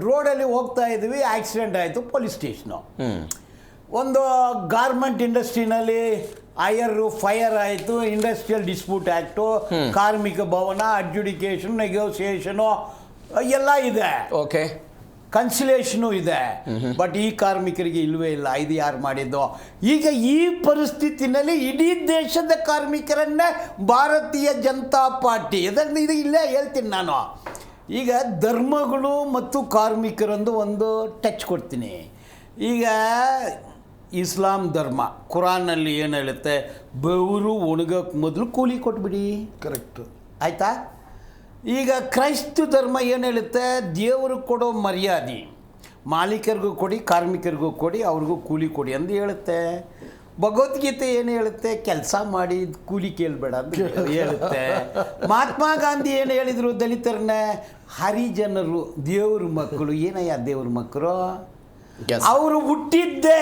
ರೋಡಲ್ಲಿ ಹೋಗ್ತಾ ಇದ್ವಿ, ಆಕ್ಸಿಡೆಂಟ್ ಆಯಿತು, ಪೊಲೀಸ್ ಸ್ಟೇಷನು. ಒಂದು ಗಾರ್ಮೆಂಟ್ ಇಂಡಸ್ಟ್ರಿನಲ್ಲಿ ಫೈರ್ ಆಯಿತು, ಇಂಡಸ್ಟ್ರಿಯಲ್ ಡಿಸ್ಪ್ಯೂಟ್ ಆ್ಯಕ್ಟು, ಕಾರ್ಮಿಕ ಭವನ, ಅಡ್ಜುಡಿಕೇಷನ್, ನೆಗೋಸಿಯೇಷನು ಎಲ್ಲ ಇದೆ. ಓಕೆ. ಕನ್ಸಿಲೇಷನು ಇದೆ. ಬಟ್ ಈ ಕಾರ್ಮಿಕರಿಗೆ ಇಲ್ಲವೇ ಇಲ್ಲ. ಇದು ಯಾರು ಮಾಡಿದ್ದು? ಈಗ ಈ ಪರಿಸ್ಥಿತಿನಲ್ಲಿ ಇಡೀ ದೇಶದ ಕಾರ್ಮಿಕರನ್ನೇ ಭಾರತೀಯ ಜನತಾ ಪಾರ್ಟಿ ಇದು ಇಲ್ಲೇ ಹೇಳ್ತೀನಿ ನಾನು. ಈಗ ಧರ್ಮಗಳು ಮತ್ತು ಕಾರ್ಮಿಕರಂದು ಒಂದು ಟಚ್ ಕೊಡ್ತೀನಿ. ಈಗ ಇಸ್ಲಾಂ ಧರ್ಮ ಕುರಾನಲ್ಲಿ ಏನು ಹೇಳುತ್ತೆ, ಬೆವರು ಒಣಗಕ್ಕೆ ಮೊದಲು ಕೂಲಿ ಕೊಟ್ಬಿಡಿ. ಕರೆಕ್ಟ್. ಆಯಿತಾ? ಈಗ ಕ್ರೈಸ್ತ ಧರ್ಮ ಏನು ಹೇಳುತ್ತೆ, ದೇವರು ಕೊಡೋ ಮರ್ಯಾದೆ ಮಾಲೀಕರಿಗೂ ಕೊಡಿ, ಕಾರ್ಮಿಕರಿಗೂ ಕೊಡಿ, ಅವ್ರಿಗೂ ಕೂಲಿ ಕೊಡಿ ಅಂತ ಹೇಳುತ್ತೆ. ಭಗವದ್ಗೀತೆ ಏನು ಹೇಳುತ್ತೆ, ಕೆಲಸ ಮಾಡಿ ಕೂಲಿ ಕೇಳಬೇಡ ಅಂತ ಹೇಳುತ್ತೆ. ಮಹಾತ್ಮ ಗಾಂಧಿ ಏನು ಹೇಳಿದರು, ದಲಿತರನ್ನ ಹರಿಜನರು ದೇವ್ರ ಮಕ್ಕಳು. ಏನಯ್ಯ ದೇವ್ರ ಮಕ್ಕಳು? ಅವರು ಹುಟ್ಟಿದ್ದೇ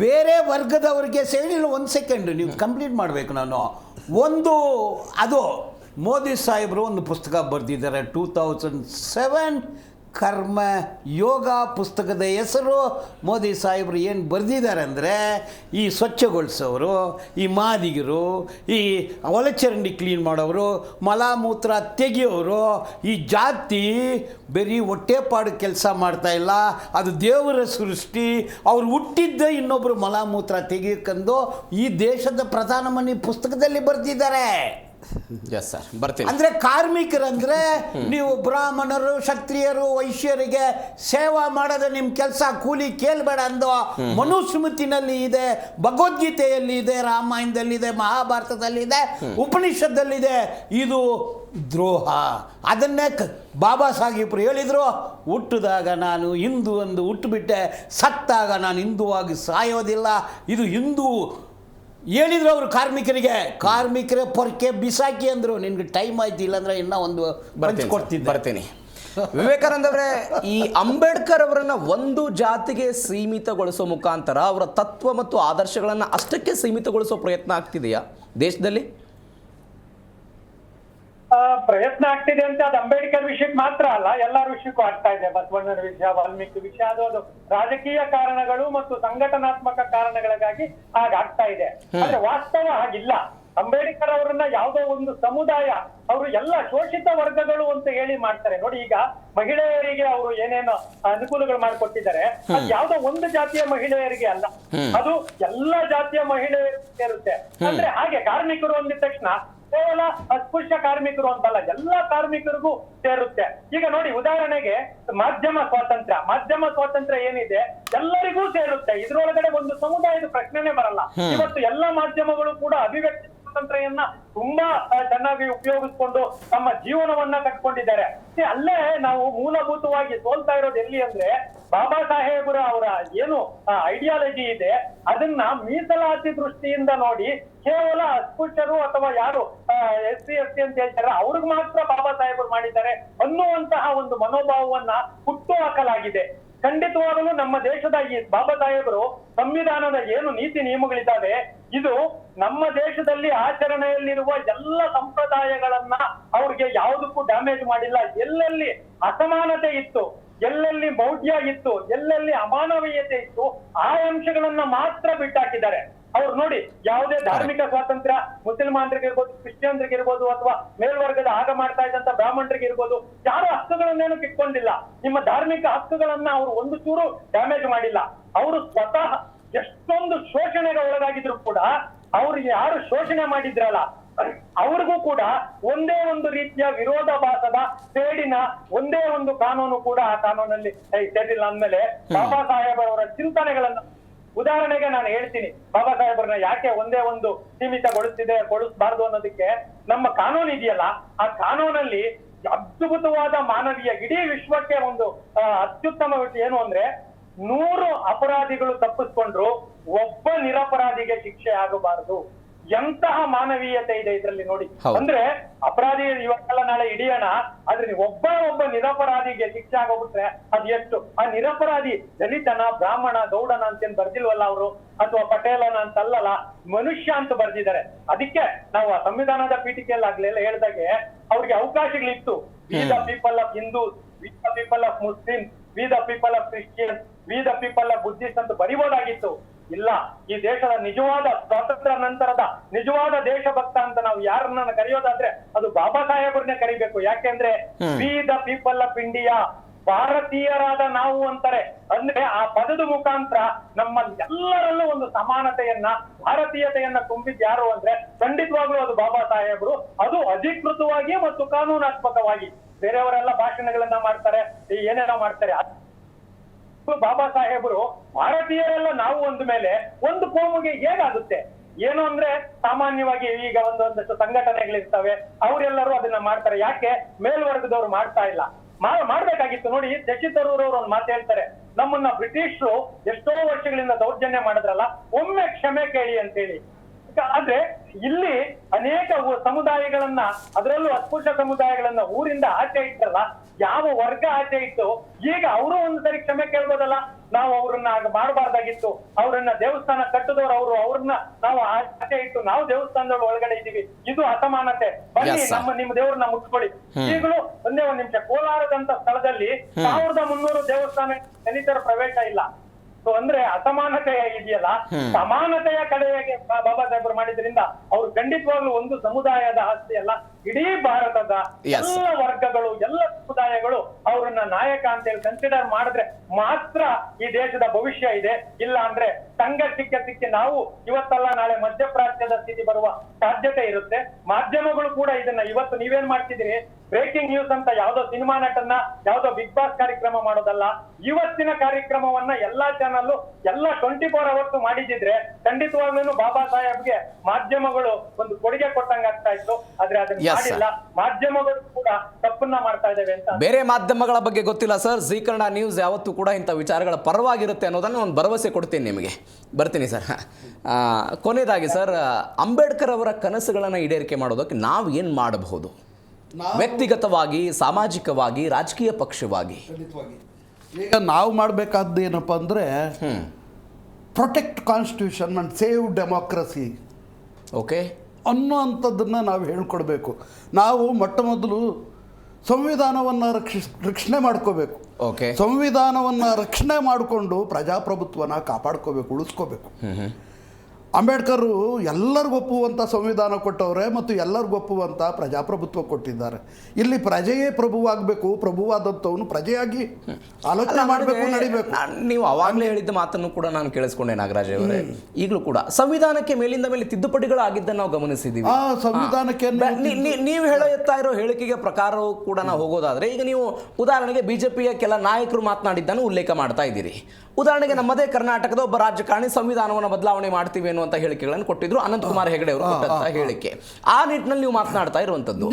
ಬೇರೆ ವರ್ಗದವ್ರಿಗೆ ಸೇರಿಲ್ಲ. ಒಂದು ಸೆಕೆಂಡ್ ನೀವು ಕಂಪ್ಲೀಟ್ ಮಾಡಬೇಕು. ನಾನು ಅದು ಮೋದಿ ಸಾಹೇಬರು ಒಂದು ಪುಸ್ತಕ ಬರೆದಿದ್ದಾರೆ 2007 ಕರ್ಮ ಯೋಗ ಪುಸ್ತಕದ ಹೆಸರು. ಮೋದಿ ಸಾಹೇಬರು ಏನು ಬರೆದಿದ್ದಾರೆ ಅಂದರೆ, ಈ ಸ್ವಚ್ಛಗೊಳಿಸೋರು, ಈ ಮಾದಿಗರು, ಈ ಒಳಚರಂಡಿ ಕ್ಲೀನ್ ಮಾಡೋರು, ಮಲಮೂತ್ರ ತೆಗೆಯೋರು, ಈ ಜಾತಿ ಬರೀ ಹೊಟ್ಟೆಪಾಡು ಕೆಲಸ ಮಾಡ್ತಾ ಇಲ್ಲ, ಅದು ದೇವರ ಸೃಷ್ಟಿ. ಅವ್ರು ಹುಟ್ಟಿದ್ದೇ ಇನ್ನೊಬ್ಬರು ಮಲಮೂತ್ರ ತೆಗೆಯಕ್ಕಂದು ಈ ದೇಶದ ಪ್ರಧಾನಮಂತ್ರಿ ಪುಸ್ತಕದಲ್ಲಿ ಬರೆದಿದ್ದಾರೆ. ಎಸ್ ಸರ್, ಬರ್ತೀನಿ. ಅಂದರೆ ಕಾರ್ಮಿಕರಂದ್ರೆ ನೀವು ಬ್ರಾಹ್ಮಣರು, ಕ್ಷತ್ರಿಯರು, ವೈಶ್ಯರಿಗೆ ಸೇವಾ ಮಾಡೋದು ನಿಮ್ಮ ಕೆಲಸ, ಕೂಲಿ ಕೇಳಬೇಡ ಅಂದು ಮನುಸ್ಮೃತಿನಲ್ಲಿ ಇದೆ, ಭಗವದ್ಗೀತೆಯಲ್ಲಿ ಇದೆ, ರಾಮಾಯಣದಲ್ಲಿದೆ, ಮಹಾಭಾರತದಲ್ಲಿದೆ, ಉಪನಿಷತ್ತಲ್ಲಿದೆ. ಇದು ದ್ರೋಹ. ಅದನ್ನೇ ಬಾಬಾ ಸಾಹೇಬ್ರು ಹೇಳಿದರು, ಹುಟ್ಟಿದಾಗ ನಾನು ಹಿಂದೂ ಅಂದು ಹುಟ್ಟುಬಿಟ್ಟೆ, ಸತ್ತಾಗ ನಾನು ಹಿಂದೂವಾಗಿ ಸಾಯೋದಿಲ್ಲ. ಇದು ಹಿಂದೂ ಹೇಳಿದ್ರು ಅವರು ಕಾರ್ಮಿಕರೇ ಪೊರ್ಕೆ ಬಿಸಾಕಿ ಅಂದರು. ನಿನ್ಗೆ ಟೈಮ್ ಆಯ್ತು, ಇಲ್ಲಾಂದ್ರೆ ಇನ್ನೂ ಒಂದು ಬರ್ತೀನಿ. ವಿವೇಕಾನಂದ ಅವರೇ, ಈ ಅಂಬೇಡ್ಕರ್ ಅವರನ್ನ ಒಂದು ಜಾತಿಗೆ ಸೀಮಿತಗೊಳಿಸೋ ಮುಖಾಂತರ ಅವರ ತತ್ವ ಮತ್ತು ಆದರ್ಶಗಳನ್ನು ಅಷ್ಟಕ್ಕೆ ಸೀಮಿತಗೊಳಿಸೋ ಪ್ರಯತ್ನ ಆಗ್ತಿದೆಯಾ ದೇಶದಲ್ಲಿ? ಪ್ರಯತ್ನ ಆಗ್ತಿದೆ ಅಂತ ಅದು ಅಂಬೇಡ್ಕರ್ ವಿಷಯಕ್ಕೆ ಮಾತ್ರ ಅಲ್ಲ, ಎಲ್ಲರ ವಿಷಯಕ್ಕೂ ಆಗ್ತಾ ಇದೆ. ಬಸವಣ್ಣನ ವಿಷಯ, ವಾಲ್ಮೀಕಿ ವಿಷಯ, ಅದು ರಾಜಕೀಯ ಕಾರಣಗಳು ಮತ್ತು ಸಂಘಟನಾತ್ಮಕ ಕಾರಣಗಳಿಗಾಗಿ ಹಾಗಾಗ್ತಾ ಇದೆ. ಆದ್ರೆ ವಾಸ್ತವ ಹಾಗಿಲ್ಲ. ಅಂಬೇಡ್ಕರ್ ಅವರನ್ನ ಯಾವುದೋ ಒಂದು ಸಮುದಾಯ, ಅವರು ಎಲ್ಲ ಶೋಷಿತ ವರ್ಗಗಳು ಅಂತ ಹೇಳಿ ಮಾಡ್ತಾರೆ. ನೋಡಿ, ಈಗ ಮಹಿಳೆಯರಿಗೆ ಅವರು ಏನೇನು ಅನುಕೂಲಗಳು ಮಾಡಿಕೊಟ್ಟಿದ್ದಾರೆ, ಅದು ಯಾವುದೋ ಒಂದು ಜಾತಿಯ ಮಹಿಳೆಯರಿಗೆ ಅಲ್ಲ, ಅದು ಎಲ್ಲ ಜಾತಿಯ ಮಹಿಳೆಯರಿಗೆ ಇರುತ್ತೆ. ಅಂದ್ರೆ ಹಾಗೆ ಕಾರ್ಮಿಕರು ಅಂದಿದ ತಕ್ಷಣ ಕೇವಲ ಅಸ್ಪೃಶ್ಯ ಕಾರ್ಮಿಕರು ಅಂತಲ್ಲ, ಎಲ್ಲಾ ಕಾರ್ಮಿಕರಿಗೂ ಸೇರುತ್ತೆ. ಈಗ ನೋಡಿ, ಉದಾಹರಣೆಗೆ ಮಾಧ್ಯಮ ಸ್ವಾತಂತ್ರ್ಯ ಏನಿದೆ ಎಲ್ಲರಿಗೂ ಸೇರುತ್ತೆ. ಇದ್ರೊಳಗಡೆ ಒಂದು ಸಮುದಾಯದ ಪ್ರಶ್ನೆನೇ ಬರಲ್ಲ. ಇವತ್ತು ಎಲ್ಲಾ ಮಾಧ್ಯಮಗಳು ಕೂಡ ಅಭಿವ್ಯಕ್ತಿ ಸ್ವಾತಂತ್ರ್ಯವನ್ನ ತುಂಬಾ ಚೆನ್ನಾಗಿ ಉಪಯೋಗಿಸ್ಕೊಂಡು ತಮ್ಮ ಜೀವನವನ್ನ ಕಟ್ಕೊಂಡಿದ್ದಾರೆ. ಅಲ್ಲೇ ನಾವು ಮೂಲಭೂತವಾಗಿ ಸೋಲ್ತಾ ಇರೋದು ಎಲ್ಲಿ ಅಂದ್ರೆ, ಬಾಬಾ ಸಾಹೇಬರ ಅವರ ಏನು ಐಡಿಯಾಲಜಿ ಇದೆ ಅದನ್ನ ಮೀಸಲಾತಿ ದೃಷ್ಟಿಯಿಂದ ನೋಡಿ ಕೇವಲ ಅಸ್ಪೃಶ್ಯರು ಅಥವಾ ಯಾರು SC ST ಅಂತ ಹೇಳ್ತಾರೆ ಅವ್ರಿಗೆ ಮಾತ್ರ ಬಾಬಾ ಸಾಹೇಬರು ಮಾಡಿದ್ದಾರೆ ಅನ್ನುವಂತಹ ಒಂದು ಮನೋಭಾವವನ್ನ ಹುಟ್ಟು ಹಾಕಲಾಗಿದೆ. ಖಂಡಿತವಾಗಲೂ ನಮ್ಮ ದೇಶದ ಈ ಬಾಬಾ ಸಾಹೇಬರು ಸಂವಿಧಾನದ ಏನು ನೀತಿ ನಿಯಮಗಳಿದ್ದಾವೆ, ಇದು ನಮ್ಮ ದೇಶದಲ್ಲಿ ಆಚರಣೆಯಲ್ಲಿರುವ ಎಲ್ಲ ಸಂಪ್ರದಾಯಗಳನ್ನ ಅವ್ರಿಗೆ ಯಾವುದಕ್ಕೂ ಡ್ಯಾಮೇಜ್ ಮಾಡಿಲ್ಲ. ಎಲ್ಲೆಲ್ಲಿ ಅಸಮಾನತೆ ಇತ್ತು, ಎಲ್ಲೆಲ್ಲಿ ಮೌಢ್ಯ ಇತ್ತು, ಎಲ್ಲೆಲ್ಲಿ ಅಮಾನವೀಯತೆ ಇತ್ತು, ಆ ಅಂಶಗಳನ್ನ ಮಾತ್ರ ಬಿಟ್ಟಾಕಿದ್ದಾರೆ. ಅವ್ರು ನೋಡಿ, ಯಾವುದೇ ಧಾರ್ಮಿಕ ಸ್ವಾತಂತ್ರ್ಯ ಮುಸಲ್ಮಾನರಿಗಿರ್ಬೋದು, ಕ್ರಿಶ್ಚಿಯನ್ರಿಗಿರ್ಬೋದು, ಅಥವಾ ಮೇಲ್ವರ್ಗದ ಆಗ ಮಾಡ್ತಾ ಇದ್ದಂತ ಬ್ರಾಹ್ಮಣರಿಗಿರ್ಬೋದು, ಯಾರು ಹಕ್ಕುಗಳನ್ನೇನು ಕಿತ್ಕೊಂಡಿಲ್ಲ. ನಿಮ್ಮ ಧಾರ್ಮಿಕ ಹಕ್ಕುಗಳನ್ನ ಅವರು ಒಂದು ಚೂರು ಡ್ಯಾಮೇಜ್ ಮಾಡಿಲ್ಲ. ಅವರು ಸ್ವತಃ ಎಷ್ಟೊಂದು ಶೋಷಣೆಗೆ ಒಳಗಾಗಿದ್ರು ಕೂಡ ಅವ್ರಿಗೆ ಯಾರು ಶೋಷಣೆ ಮಾಡಿದ್ರಲ್ಲ ಅವ್ರಿಗೂ ಕೂಡ ಒಂದೇ ಒಂದು ರೀತಿಯ ವಿರೋಧಾಭಾಸದ ಸೇಡಿನ ಒಂದೇ ಒಂದು ಕಾನೂನು ಕೂಡ ಆ ಕಾನೂನಲ್ಲಿ ಸೇರಿಲ್ಲ ಅಂದ್ಮೇಲೆ ಬಾಬಾ ಸಾಹೇಬ್ ಅವರ ಚಿಂತನೆಗಳನ್ನ ಉದಾಹರಣೆಗೆ ನಾನು ಹೇಳ್ತೀನಿ. ಬಾಬಾ ಸಾಹೇಬ್ರನ್ನ ಯಾಕೆ ಒಂದೇ ಒಂದು ಗೊಳಿಸಬಾರ್ದು ಅನ್ನೋದಕ್ಕೆ ನಮ್ಮ ಕಾನೂನು ಇದೆಯಲ್ಲ, ಆ ಕಾನೂನಲ್ಲಿ ಅದ್ಭುತವಾದ ಮಾನವೀಯ ಇಡೀ ವಿಶ್ವಕ್ಕೆ ಒಂದು ಅತ್ಯುತ್ತಮ ಏನು ಅಂದ್ರೆ 100 ಅಪರಾಧಿಗಳು ತಪ್ಪಿಸ್ಕೊಂಡ್ರು ಒಬ್ಬ ನಿರಪರಾಧಿಗೆ ಶಿಕ್ಷೆ ಆಗಬಾರದು. ಎಂತಹ ಮಾನವೀಯತೆ ಇದೆ ಇದರಲ್ಲಿ ನೋಡಿ. ಅಂದ್ರೆ ಅಪರಾಧಿ ಇವತ್ತೆಲ್ಲ ನಾಳೆ ಹಿಡಿಯೋಣ, ಆದ್ರೆ ಒಬ್ಬ ನಿರಪರಾಧಿಗೆ ಶಿಕ್ಷೆ ಆಗೋಗ್ಬಿಟ್ರೆ ಅದ್ ಎಷ್ಟು? ಆ ನಿರಪರಾಧಿ ದಲಿತನ, ಬ್ರಾಹ್ಮಣ, ಗೌಡನ ಅಂತೇನ್ ಬರ್ದಿಲ್ವಲ್ಲ ಅವರು, ಅಥವಾ ಪಟೇಲನ ಅಂತಲ್ಲಲ್ಲ, ಮನುಷ್ಯ ಅಂತ ಬರ್ದಿದ್ದಾರೆ. ಅದಕ್ಕೆ ನಾವು ಆ ಸಂವಿಧಾನದ ಪೀಠಿಕೆಯಲ್ಲಾಗ್ಲೆಲ್ಲ ಹೇಳ್ದಾಗೆ ಅವ್ರಿಗೆ ಅವಕಾಶಗಳಿತ್ತು. We the people of Hindus, we the people of Muslims, we the people of Christians, we the people of Buddhist ಅಂತ ಬರಿಬೋದಾಗಿತ್ತು. ಇಲ್ಲ, ಈ ದೇಶದ ನಿಜವಾದ ಸ್ವಾತಂತ್ರ್ಯ ನಂತರದ ನಿಜವಾದ ದೇಶಭಕ್ತ ಅಂತ ನಾವು ಯಾರನ್ನ ಕರೆಯೋದಾದ್ರೆ ಅದು ಬಾಬಾ ಸಾಹೇಬ್ರನ್ನೇ ಕರಿಬೇಕು. ಯಾಕೆಂದ್ರೆ we the people of India, ಭಾರತೀಯರಾದ ನಾವು ಅಂತಾರೆ. ಅಂದ್ರೆ ಆ ಪದದ ಮುಖಾಂತರ ನಮ್ಮ ಎಲ್ಲರಲ್ಲೂ ಒಂದು ಸಮಾನತೆಯನ್ನ, ಭಾರತೀಯತೆಯನ್ನ ತುಂಬಿದ್ ಯಾರು ಅಂದ್ರೆ ಖಂಡಿತವಾಗ್ಲೂ ಅದು ಬಾಬಾ ಸಾಹೇಬ್ರು. ಅದು ಅಧಿಕೃತವಾಗಿ ಮತ್ತು ಕಾನೂನಾತ್ಮಕವಾಗಿ. ಬೇರೆಯವರೆಲ್ಲ ಭಾಷಣಗಳನ್ನ ಮಾಡ್ತಾರೆ, ಏನೇನೋ ಮಾಡ್ತಾರೆ. ಬಾಬಾ ಸಾಹೇಬರು ಭಾರತೀಯರೆಲ್ಲ ನಾವು ಒಂದ ಮೇಲೆ ಒಂದು ಕೋಮಿಗೆ ಹೇಗಾಗುತ್ತೆ? ಏನು ಅಂದ್ರೆ ಸಾಮಾನ್ಯವಾಗಿ ಈಗ ಒಂದೊಂದಷ್ಟು ಸಂಘಟನೆಗಳಿರ್ತವೆ, ಅವರೆಲ್ಲರೂ ಅದನ್ನ ಮಾಡ್ತಾರೆ. ಯಾಕೆ ಮೇಲ್ವರ್ಗದವ್ರು ಮಾಡ್ತಾ ಇಲ್ಲ? ಮಾಡ್ಬೇಕಾಗಿತ್ತು. ನೋಡಿ, ಶಶಿ ತರೂರ್ ಅವರು ಒಂದು ಮಾತು ಹೇಳ್ತಾರೆ, ನಮ್ಮನ್ನ ಬ್ರಿಟಿಷರು ಎಷ್ಟೋ ವರ್ಷಗಳಿಂದ ದೌರ್ಜನ್ಯ ಮಾಡಿದ್ರಲ್ಲ, ಒಮ್ಮೆ ಕ್ಷಮೆ ಕೇಳಿ ಅಂತೇಳಿ. ಆದ್ರೆ ಇಲ್ಲಿ ಅನೇಕ ಸಮುದಾಯಗಳನ್ನ, ಅದರಲ್ಲೂ ಅಸ್ಪೃಶ್ಯ ಸಮುದಾಯಗಳನ್ನ ಊರಿಂದ ಆಚೆ ಇಟ್ಟರಲ್ಲ, ಯಾವ ವರ್ಗ ಆಚೆ ಇತ್ತು, ಈಗ ಅವರು ಒಂದು ಸರಿ ಕ್ಷಮೆ ಕೇಳ್ಬೋದಲ್ಲ. ನಾವು ಅವ್ರನ್ನ ಮಾಡಬಾರ್ದಾಗಿತ್ತು. ಅವ್ರನ್ನ ದೇವಸ್ಥಾನ ಕಟ್ಟಿದವ್ರು ಅವ್ರನ್ನ ನಾವು ಆಚೆ ಇಟ್ಟು ನಾವು ದೇವಸ್ಥಾನದೊಳಗೆ ಒಳಗಡೆ ಇದೀವಿ. ಇದು ಅಸಮಾನತೆ. ಬನ್ನಿ ನಿಮ್ಮ ದೇವ್ರನ್ನ ಮುಟ್ಕೊಳ್ಳಿ. ಈಗಲೂ ಒಂದೇ ಒಂದ್ ನಿಮಿಷ, ಕೋಲಾರದಂತ ಸ್ಥಳದಲ್ಲಿ 1300 ದೇವಸ್ಥಾನ ದಲಿತರ ಪ್ರವೇಶ ಇಲ್ಲ. ಸೊ ಅಂದ್ರೆ ಅಸಮಾನತೆ ಇದೆಯಲ್ಲ, ಸಮಾನತೆಯ ಕಡೆಗೆ ಬಾಬಾ ಸಾಹೇಬರು ಮಾಡಿದ್ರಿಂದ ಅವ್ರು ಖಂಡಿತವಾಗ್ಲೂ ಒಂದು ಸಮುದಾಯದ ಆಸ್ತಿ ಅಲ್ಲ, ಇಡೀ ಭಾರತದ ಎಲ್ಲ ವರ್ಗಗಳು, ಎಲ್ಲ ಸಮುದಾಯಗಳು ಅವರನ್ನ ನಾಯಕ ಅಂತ ಹೇಳಿ ಕನ್ಸಿಡರ್ ಮಾಡಿದ್ರೆ ಮಾತ್ರ ಈ ದೇಶದ ಭವಿಷ್ಯ ಇದೆ. ಇಲ್ಲ ಅಂದ್ರೆ ಸಂಘರ್ಷಕ್ಕೆ ನಾವು ಇವತ್ತಲ್ಲ ನಾಳೆ ಮಧ್ಯಪ್ರಾಚ್ಯದ ಸ್ಥಿತಿ ಬರುವ ಸಾಧ್ಯತೆ ಇರುತ್ತೆ. ಮಾಧ್ಯಮಗಳು ಕೂಡ ಇದನ್ನ ಇವತ್ತು ನೀವೇನ್ ಮಾಡ್ತಿದ್ದೀರಿ, ಬ್ರೇಕಿಂಗ್ ನ್ಯೂಸ್ ಅಂತ ಯಾವ್ದೋ ಸಿನಿಮಾ ನಟನ್ನ, ಯಾವ್ದೋ ಬಿಗ್ ಬಾಸ್ ಕಾರ್ಯಕ್ರಮ ಮಾಡೋದಲ್ಲ, ಇವತ್ತಿನ ಕಾರ್ಯಕ್ರಮವನ್ನ ಎಲ್ಲಾ ಚಾನಲ್ ಎಲ್ಲ 24 hours ಮಾಡಿದಿದ್ರೆ ಖಂಡಿತವಾಗ್ಲೂ ಬಾಬಾ ಸಾಹೇಬ್ಗೆ ಮಾಧ್ಯಮಗಳು ಒಂದು ಕೊಡುಗೆ ಕೊಟ್ಟಂಗ ಆಗ್ತಾ ಇತ್ತು. ಆದ್ರೆ ಅದನ್ನ ಮಾಡಿಲ್ಲ. ಮಾಧ್ಯಮಗಳು ಕೂಡ ತಪ್ಪನ್ನ ಮಾಡ್ತಾ ಇದ್ದೇವೆ ಅಂತ. ಬೇರೆ ಮಾಧ್ಯಮಗಳ ಬಗ್ಗೆ ಗೊತ್ತಿಲ್ಲ ಸರ್, ಜೀ ಕನ್ನಡ ನ್ಯೂಸ್ ಯಾವತ್ತೂ ಕೂಡ ಇಂಥ ವಿಚಾರಗಳ ಪರವಾಗಿರುತ್ತೆ ಅನ್ನೋದನ್ನ ಒಂದು ಭರವಸೆ ಕೊಡ್ತೀನಿ ನಿಮಗೆ. ಬರ್ತೀನಿ ಸರ್. ಕೊನೆಯದಾಗಿ ಸರ್, ಅಂಬೇಡ್ಕರ್ ಅವರ ಕನಸುಗಳನ್ನು ಈಡೇರಿಕೆ ಮಾಡೋದಕ್ಕೆ ನಾವು ಏನು ಮಾಡಬಹುದು? ವ್ಯಕ್ತಿಗತವಾಗಿ, ಸಾಮಾಜಿಕವಾಗಿ, ರಾಜಕೀಯ ಪಕ್ಷವಾಗಿ. ಈಗ ನಾವು ಮಾಡಬೇಕಾದ್ದು ಏನಪ್ಪ ಅಂದರೆ protect constitution and save democracy okay ಅನ್ನೋವಂಥದ್ದನ್ನು ನಾವು ಹೇಳ್ಕೊಡ್ಬೇಕು. ನಾವು ಮೊಟ್ಟ ಮೊದಲು ಸಂವಿಧಾನವನ್ನು ರಕ್ಷಣೆ ಮಾಡ್ಕೋಬೇಕು. ಓಕೆ, ಸಂವಿಧಾನವನ್ನು ರಕ್ಷಣೆ ಮಾಡಿಕೊಂಡು ಪ್ರಜಾಪ್ರಭುತ್ವನ ಕಾಪಾಡ್ಕೋಬೇಕು, ಉಳಿಸ್ಕೋಬೇಕು. ಅಂಬೇಡ್ಕರ್ ಎಲ್ಲರಿಗೂ ಒಪ್ಪುವಂಥ ಸಂವಿಧಾನ ಕೊಟ್ಟವ್ರೆ ಮತ್ತು ಎಲ್ಲರಿಗೂ ಒಪ್ಪುವಂಥ ಪ್ರಜಾಪ್ರಭುತ್ವ ಕೊಟ್ಟಿದ್ದಾರೆ. ಇಲ್ಲಿ ಪ್ರಜೆಯೇ ಪ್ರಭುವಾಗಬೇಕು, ಪ್ರಭುವಾದಂಥವನು ಪ್ರಜೆಯಾಗಿ ಆಲೋಚನೆ ಮಾಡಬೇಕು, ನಡಿಬೇಕು. ನೀವು ಅವಾಗಲೇ ಹೇಳಿದ್ದ ಮಾತನ್ನು ಕೂಡ ನಾನು ಕೇಳಿಸ್ಕೊಂಡೆ ನಾಗರಾಜ್ ಅವರೇ. ಈಗಲೂ ಕೂಡ ಸಂವಿಧಾನಕ್ಕೆ ಮೇಲಿಂದ ಮೇಲೆ ತಿದ್ದುಪಡಿಗಳು ಆಗಿದ್ದನ್ನು ನಾವು ಗಮನಿಸಿದ್ದೀವಿ. ಆ ಸಂವಿಧಾನಕ್ಕೆ ನೀವು ಹೇಳುತ್ತಾ ಇರೋ ಹೇಳಿಕೆಗೆ ಪ್ರಕಾರವೂ ಕೂಡ ನಾವು ಹೋಗೋದಾದ್ರೆ, ಈಗ ನೀವು ಉದಾಹರಣೆಗೆ ಬಿಜೆಪಿಯ ಕೆಲ ನಾಯಕರು ಮಾತನಾಡಿದ್ದನ್ನು ಉಲ್ಲೇಖ ಮಾಡ್ತಾ ಇದ್ದೀರಿ. ಉದಾಹರಣೆಗೆ ನಮ್ಮದೇ ಕರ್ನಾಟಕದ ಒಬ್ಬ ರಾಜಕಾರಣಿ ಸಂವಿಧಾನವನ್ನು ಬದಲಾವಣೆ ಮಾಡ್ತೀವಿ ಅನ್ನುವಂಥ ಹೇಳಿಕೆಗಳನ್ನು ಕೊಟ್ಟಿದ್ರು. ಅನಂತಕುಮಾರ್ ಹೆಗಡೆ ಅವರು ಕೊಟ್ಟಂತ ಹೇಳಿಕೆ, ಆ ನಿಟ್ಟಿನಲ್ಲಿ ನೀವು ಮಾತನಾಡ್ತಾ ಇರುವಂತದ್ದು.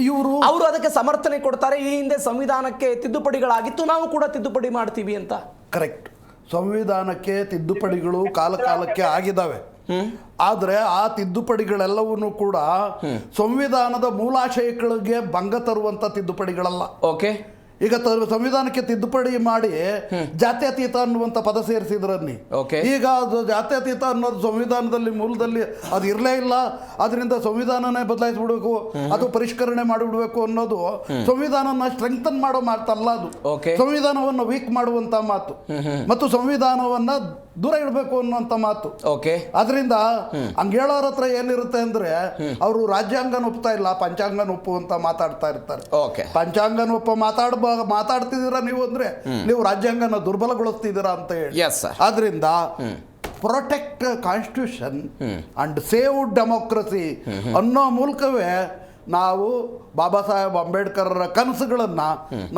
ಅವರು ಅದಕ್ಕೆ ಸಮರ್ಥನೆ ಕೊಡ್ತಾರೆ, ಈ ಹಿಂದೆ ಸಂವಿಧಾನಕ್ಕೆ ತಿದ್ದುಪಡಿಗಳಾಗಿತ್ತು, ನಾವು ಕೂಡ ತಿದ್ದುಪಡಿ ಮಾಡ್ತೀವಿ ಅಂತ. ಕರೆಕ್ಟ್. ಸಂವಿಧಾನಕ್ಕೆ ತಿದ್ದುಪಡಿಗಳು ಕಾಲಕಾಲಕ್ಕೆ ಆಗಿದ್ದಾವೆ. ಆದರೆ ಆ ತಿದ್ದುಪಡಿಗಳೆಲ್ಲವನ್ನೂ ಕೂಡ ಸಂವಿಧಾನದ ಮೂಲಾಶಯಗಳಿಗೆ ಭಂಗ ತರುವಂಥ ತಿದ್ದುಪಡಿಗಳಲ್ಲ. ಓಕೆ, ಈಗ ಸಂವಿಧಾನಕ್ಕೆ ತಿದ್ದುಪಡಿ ಮಾಡಿ ಜಾತ್ಯತೀತ ಅನ್ನುವಂಥ ಪದ ಸೇರಿಸಿದ್ರನ್ನಿ. ಈಗ ಅದು ಜಾತ್ಯತೀತ ಅನ್ನೋದು ಸಂವಿಧಾನದಲ್ಲಿ ಮೂಲದಲ್ಲಿ ಅದು ಇರಲೇ ಇಲ್ಲ. ಅದರಿಂದ ಸಂವಿಧಾನನೇ ಬದಲಾಯಿಸ್ಬಿಡ್ಬೇಕು, ಅದು ಪರಿಷ್ಕರಣೆ ಮಾಡಿಬಿಡ್ಬೇಕು ಅನ್ನೋದು ಸಂವಿಧಾನನ ಸ್ಟ್ರೆಂಥನ್ ಮಾಡೋ ಮಾತಲ್ಲ. ಅದು ಸಂವಿಧಾನವನ್ನು ವೀಕ್ ಮಾಡುವಂತ ಮಾತು ಮತ್ತು ಸಂವಿಧಾನವನ್ನ ದೂರ ಇಡಬೇಕು ಅನ್ನುವಂಥ ಮಾತು. ಅದರಿಂದ ಹಂಗೇಳೋರ ಹತ್ರ ಏನಿರುತ್ತೆ ಅಂದ್ರೆ ಅವರು ರಾಜ್ಯಾಂಗನ ಒಪ್ತಾ ಇಲ್ಲ, ಪಂಚಾಂಗನ ಒಪ್ಪುವಂತ ಮಾತಾಡ್ತಾ ಇರ್ತಾರೆ. ಪಂಚಾಂಗನ ಒಪ್ಪ ಮಾತಾಡ್ತಿದ್ದೀರಾ ನೀವು ಅಂದ್ರೆ ನೀವು ರಾಜ್ಯಾಂಗನ ದುರ್ಬಲಗೊಳಿಸ್ತಿದ್ದೀರಾ ಅಂತ ಹೇಳಿ. ಆದ್ರಿಂದ protect constitution and save democracy ಅನ್ನೋ ಮೂಲಕವೇ ನಾವು ಬಾಬಾ ಸಾಹೇಬ್ ಅಂಬೇಡ್ಕರ್ ಕನಸುಗಳನ್ನ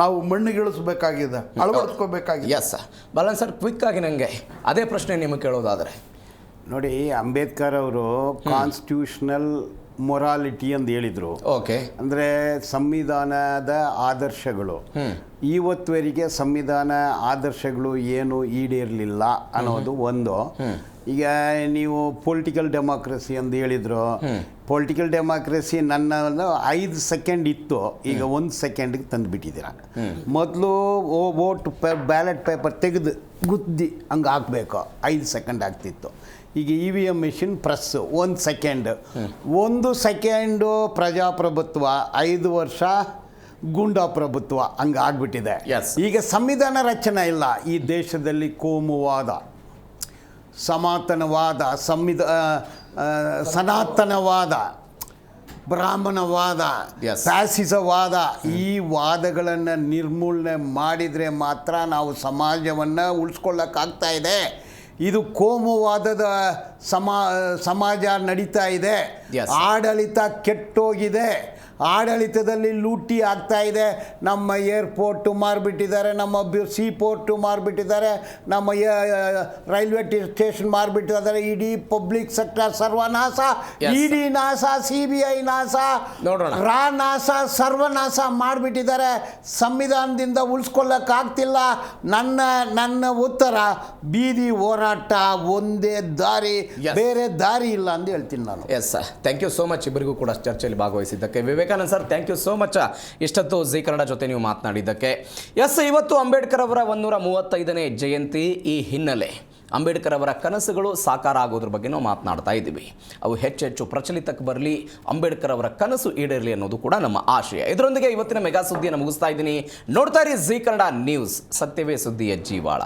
ನಾವು ಮಣ್ಣಿಗಿಳಿಸಬೇಕಾಗಿದೆ, ಅಳವಡಿಸ್ಕೋಬೇಕಾಗಿದೆ. Yes sir. Balan sir, quick ಆಗಿ ನನಗೆ ಅದೇ ಪ್ರಶ್ನೆ ನಿಮಗೆ ಕೇಳೋದಾದರೆ, ನೋಡಿ, ಅಂಬೇಡ್ಕರ್ ಅವರು ಕಾನ್ಸ್ಟಿಟ್ಯೂಷನಲ್ ಮೊರಾಲಿಟಿ ಅಂತ ಹೇಳಿದರು. ಓಕೆ. ಅಂದರೆ ಸಂವಿಧಾನದ ಆದರ್ಶಗಳು ಇವತ್ತುವರೆಗೆ ಸಂವಿಧಾನ ಆದರ್ಶಗಳು ಏನು ಈಡೇರಲಿಲ್ಲ ಅನ್ನೋದು ಒಂದು. ಈಗ ನೀವು ಪೊಲಿಟಿಕಲ್ ಡೆಮಾಕ್ರಸಿ ಅಂತ ಹೇಳಿದ್ರು. ಪೊಲಿಟಿಕಲ್ ಡೆಮಾಕ್ರಸಿ ನನ್ನ 5 ಸೆಕೆಂಡ್ ಇತ್ತು, ಈಗ 1 ಸೆಕೆಂಡ್ಗೆ ತಂದುಬಿಟ್ಟಿದ್ದೀರ. ಮೊದಲು ವೋಟ್ ಬ್ಯಾಲೆಟ್ ಪೇಪರ್ ತೆಗೆದು ಗುದ್ದಿ ಹಂಗೆ ಹಾಕಬೇಕು, 5 ಸೆಕೆಂಡ್ ಆಗ್ತಿತ್ತು. ಈಗ EVM machine press 1 second. 1 second ಪ್ರಜಾಪ್ರಭುತ್ವ, 5 ವರ್ಷ ಗುಂಡಾಪ್ರಭುತ್ವ ಹಂಗೆ ಆಗ್ಬಿಟ್ಟಿದೆ. ಈಗ ಸಂವಿಧಾನ ರಚನೆ ಇಲ್ಲ ಈ ದೇಶದಲ್ಲಿ. ಕೋಮುವಾದ, ಸನಾತನವಾದ, ಸನಾತನವಾದ, ಬ್ರಾಹ್ಮಣವಾದ, ಫ್ಯಾಸಿಸವಾದ, ಈ ವಾದಗಳನ್ನು ನಿರ್ಮೂಲನೆ ಮಾಡಿದರೆ ಮಾತ್ರ ನಾವು ಸಮಾಜವನ್ನು ಉಳಿಸ್ಕೊಳ್ಳೋಕ್ಕಾಗ್ತಾ ಇದೆ. ಇದು ಕೋಮುವಾದದ ಸಮಾಜ ನಡೀತಾ ಇದೆ. ಆಡಳಿತ ಕೆಟ್ಟೋಗಿದೆ. ಆಡಳಿತದಲ್ಲಿ ಲೂಟಿ ಆಗ್ತಾ ಇದೆ. ನಮ್ಮ ಏರ್ಪೋರ್ಟು ಮಾರಿಬಿಟ್ಟಿದ್ದಾರೆ, ನಮ್ಮ ಸೀ ಪೋರ್ಟು ಮಾರಿಬಿಟ್ಟಿದ್ದಾರೆ, ನಮ್ಮ ರೈಲ್ವೆ ಸ್ಟೇಷನ್ ಮಾರಿಬಿಟ್ಟಿದ್ದಾರೆ. ಇಡೀ ಪಬ್ಲಿಕ್ ಸೆಕ್ಟರ್ ಸರ್ವನಾಶ. ಇಡಿ ನಾಶ, CBI ನಾಶ, ರಾ ನಾಶ, ಸರ್ವನಾಶ ಮಾಡಿಬಿಟ್ಟಿದ್ದಾರೆ. ಸಂವಿಧಾನದಿಂದ ಉಳಿಸ್ಕೊಳ್ಳೋಕ್ಕಾಗ್ತಿಲ್ಲ. ನನ್ನ ಉತ್ತರ ಬೀದಿ ಹೋರಾಟ ಒಂದೇ ದಾರಿ, ಬೇರೆ ದಾರಿ ಇಲ್ಲ ಅಂತ ಹೇಳ್ತೀನಿ ನಾನು. Yes sir, thank you so much ಇಬ್ಬರಿಗೂ ಕೂಡ ಚರ್ಚೆಯಲ್ಲಿ ಭಾಗವಹಿಸಿದ್ದಕ್ಕೆ. Vivekanand sir, thank you so much ಇಷ್ಟೊತ್ತು ಜಿ ಕನ್ನಡ ಜೊತೆ ನೀವು ಮಾತನಾಡಿದ್ದಕ್ಕೆ. ಎಸ್, ಇವತ್ತು ಅಂಬೇಡ್ಕರ್ ಅವರ 135ನೇ ಜಯಂತಿ. ಈ ಹಿನ್ನೆಲೆ ಅಂಬೇಡ್ಕರ್ ಅವರ ಕನಸುಗಳು ಸಾಕಾರ ಆಗೋದ್ರ ಬಗ್ಗೆ ನಾವು ಮಾತನಾಡ್ತಾ ಇದ್ದೀವಿ. ಅವು ಹೆಚ್ಚೆಚ್ಚು ಪ್ರಚಲಿತಕ್ಕೆ ಬರಲಿ, ಅಂಬೇಡ್ಕರ್ ಅವರ ಕನಸು ಈಡೇರಲಿ ಅನ್ನೋದು ಕೂಡ ನಮ್ಮ ಆಶಯ. ಇದರೊಂದಿಗೆ ಇವತ್ತಿನ ಮೆಗಾ ಸುದ್ದಿಯನ್ನು ಮುಗಿಸ್ತಾ ಇದ್ದೀನಿ. ನೋಡ್ತಾ ಇರಿ ಜಿ ಕನ್ನಡ ನ್ಯೂಸ್, ಸತ್ಯವೇ ಸುದ್ದಿಯ ಜೀವಾಳ.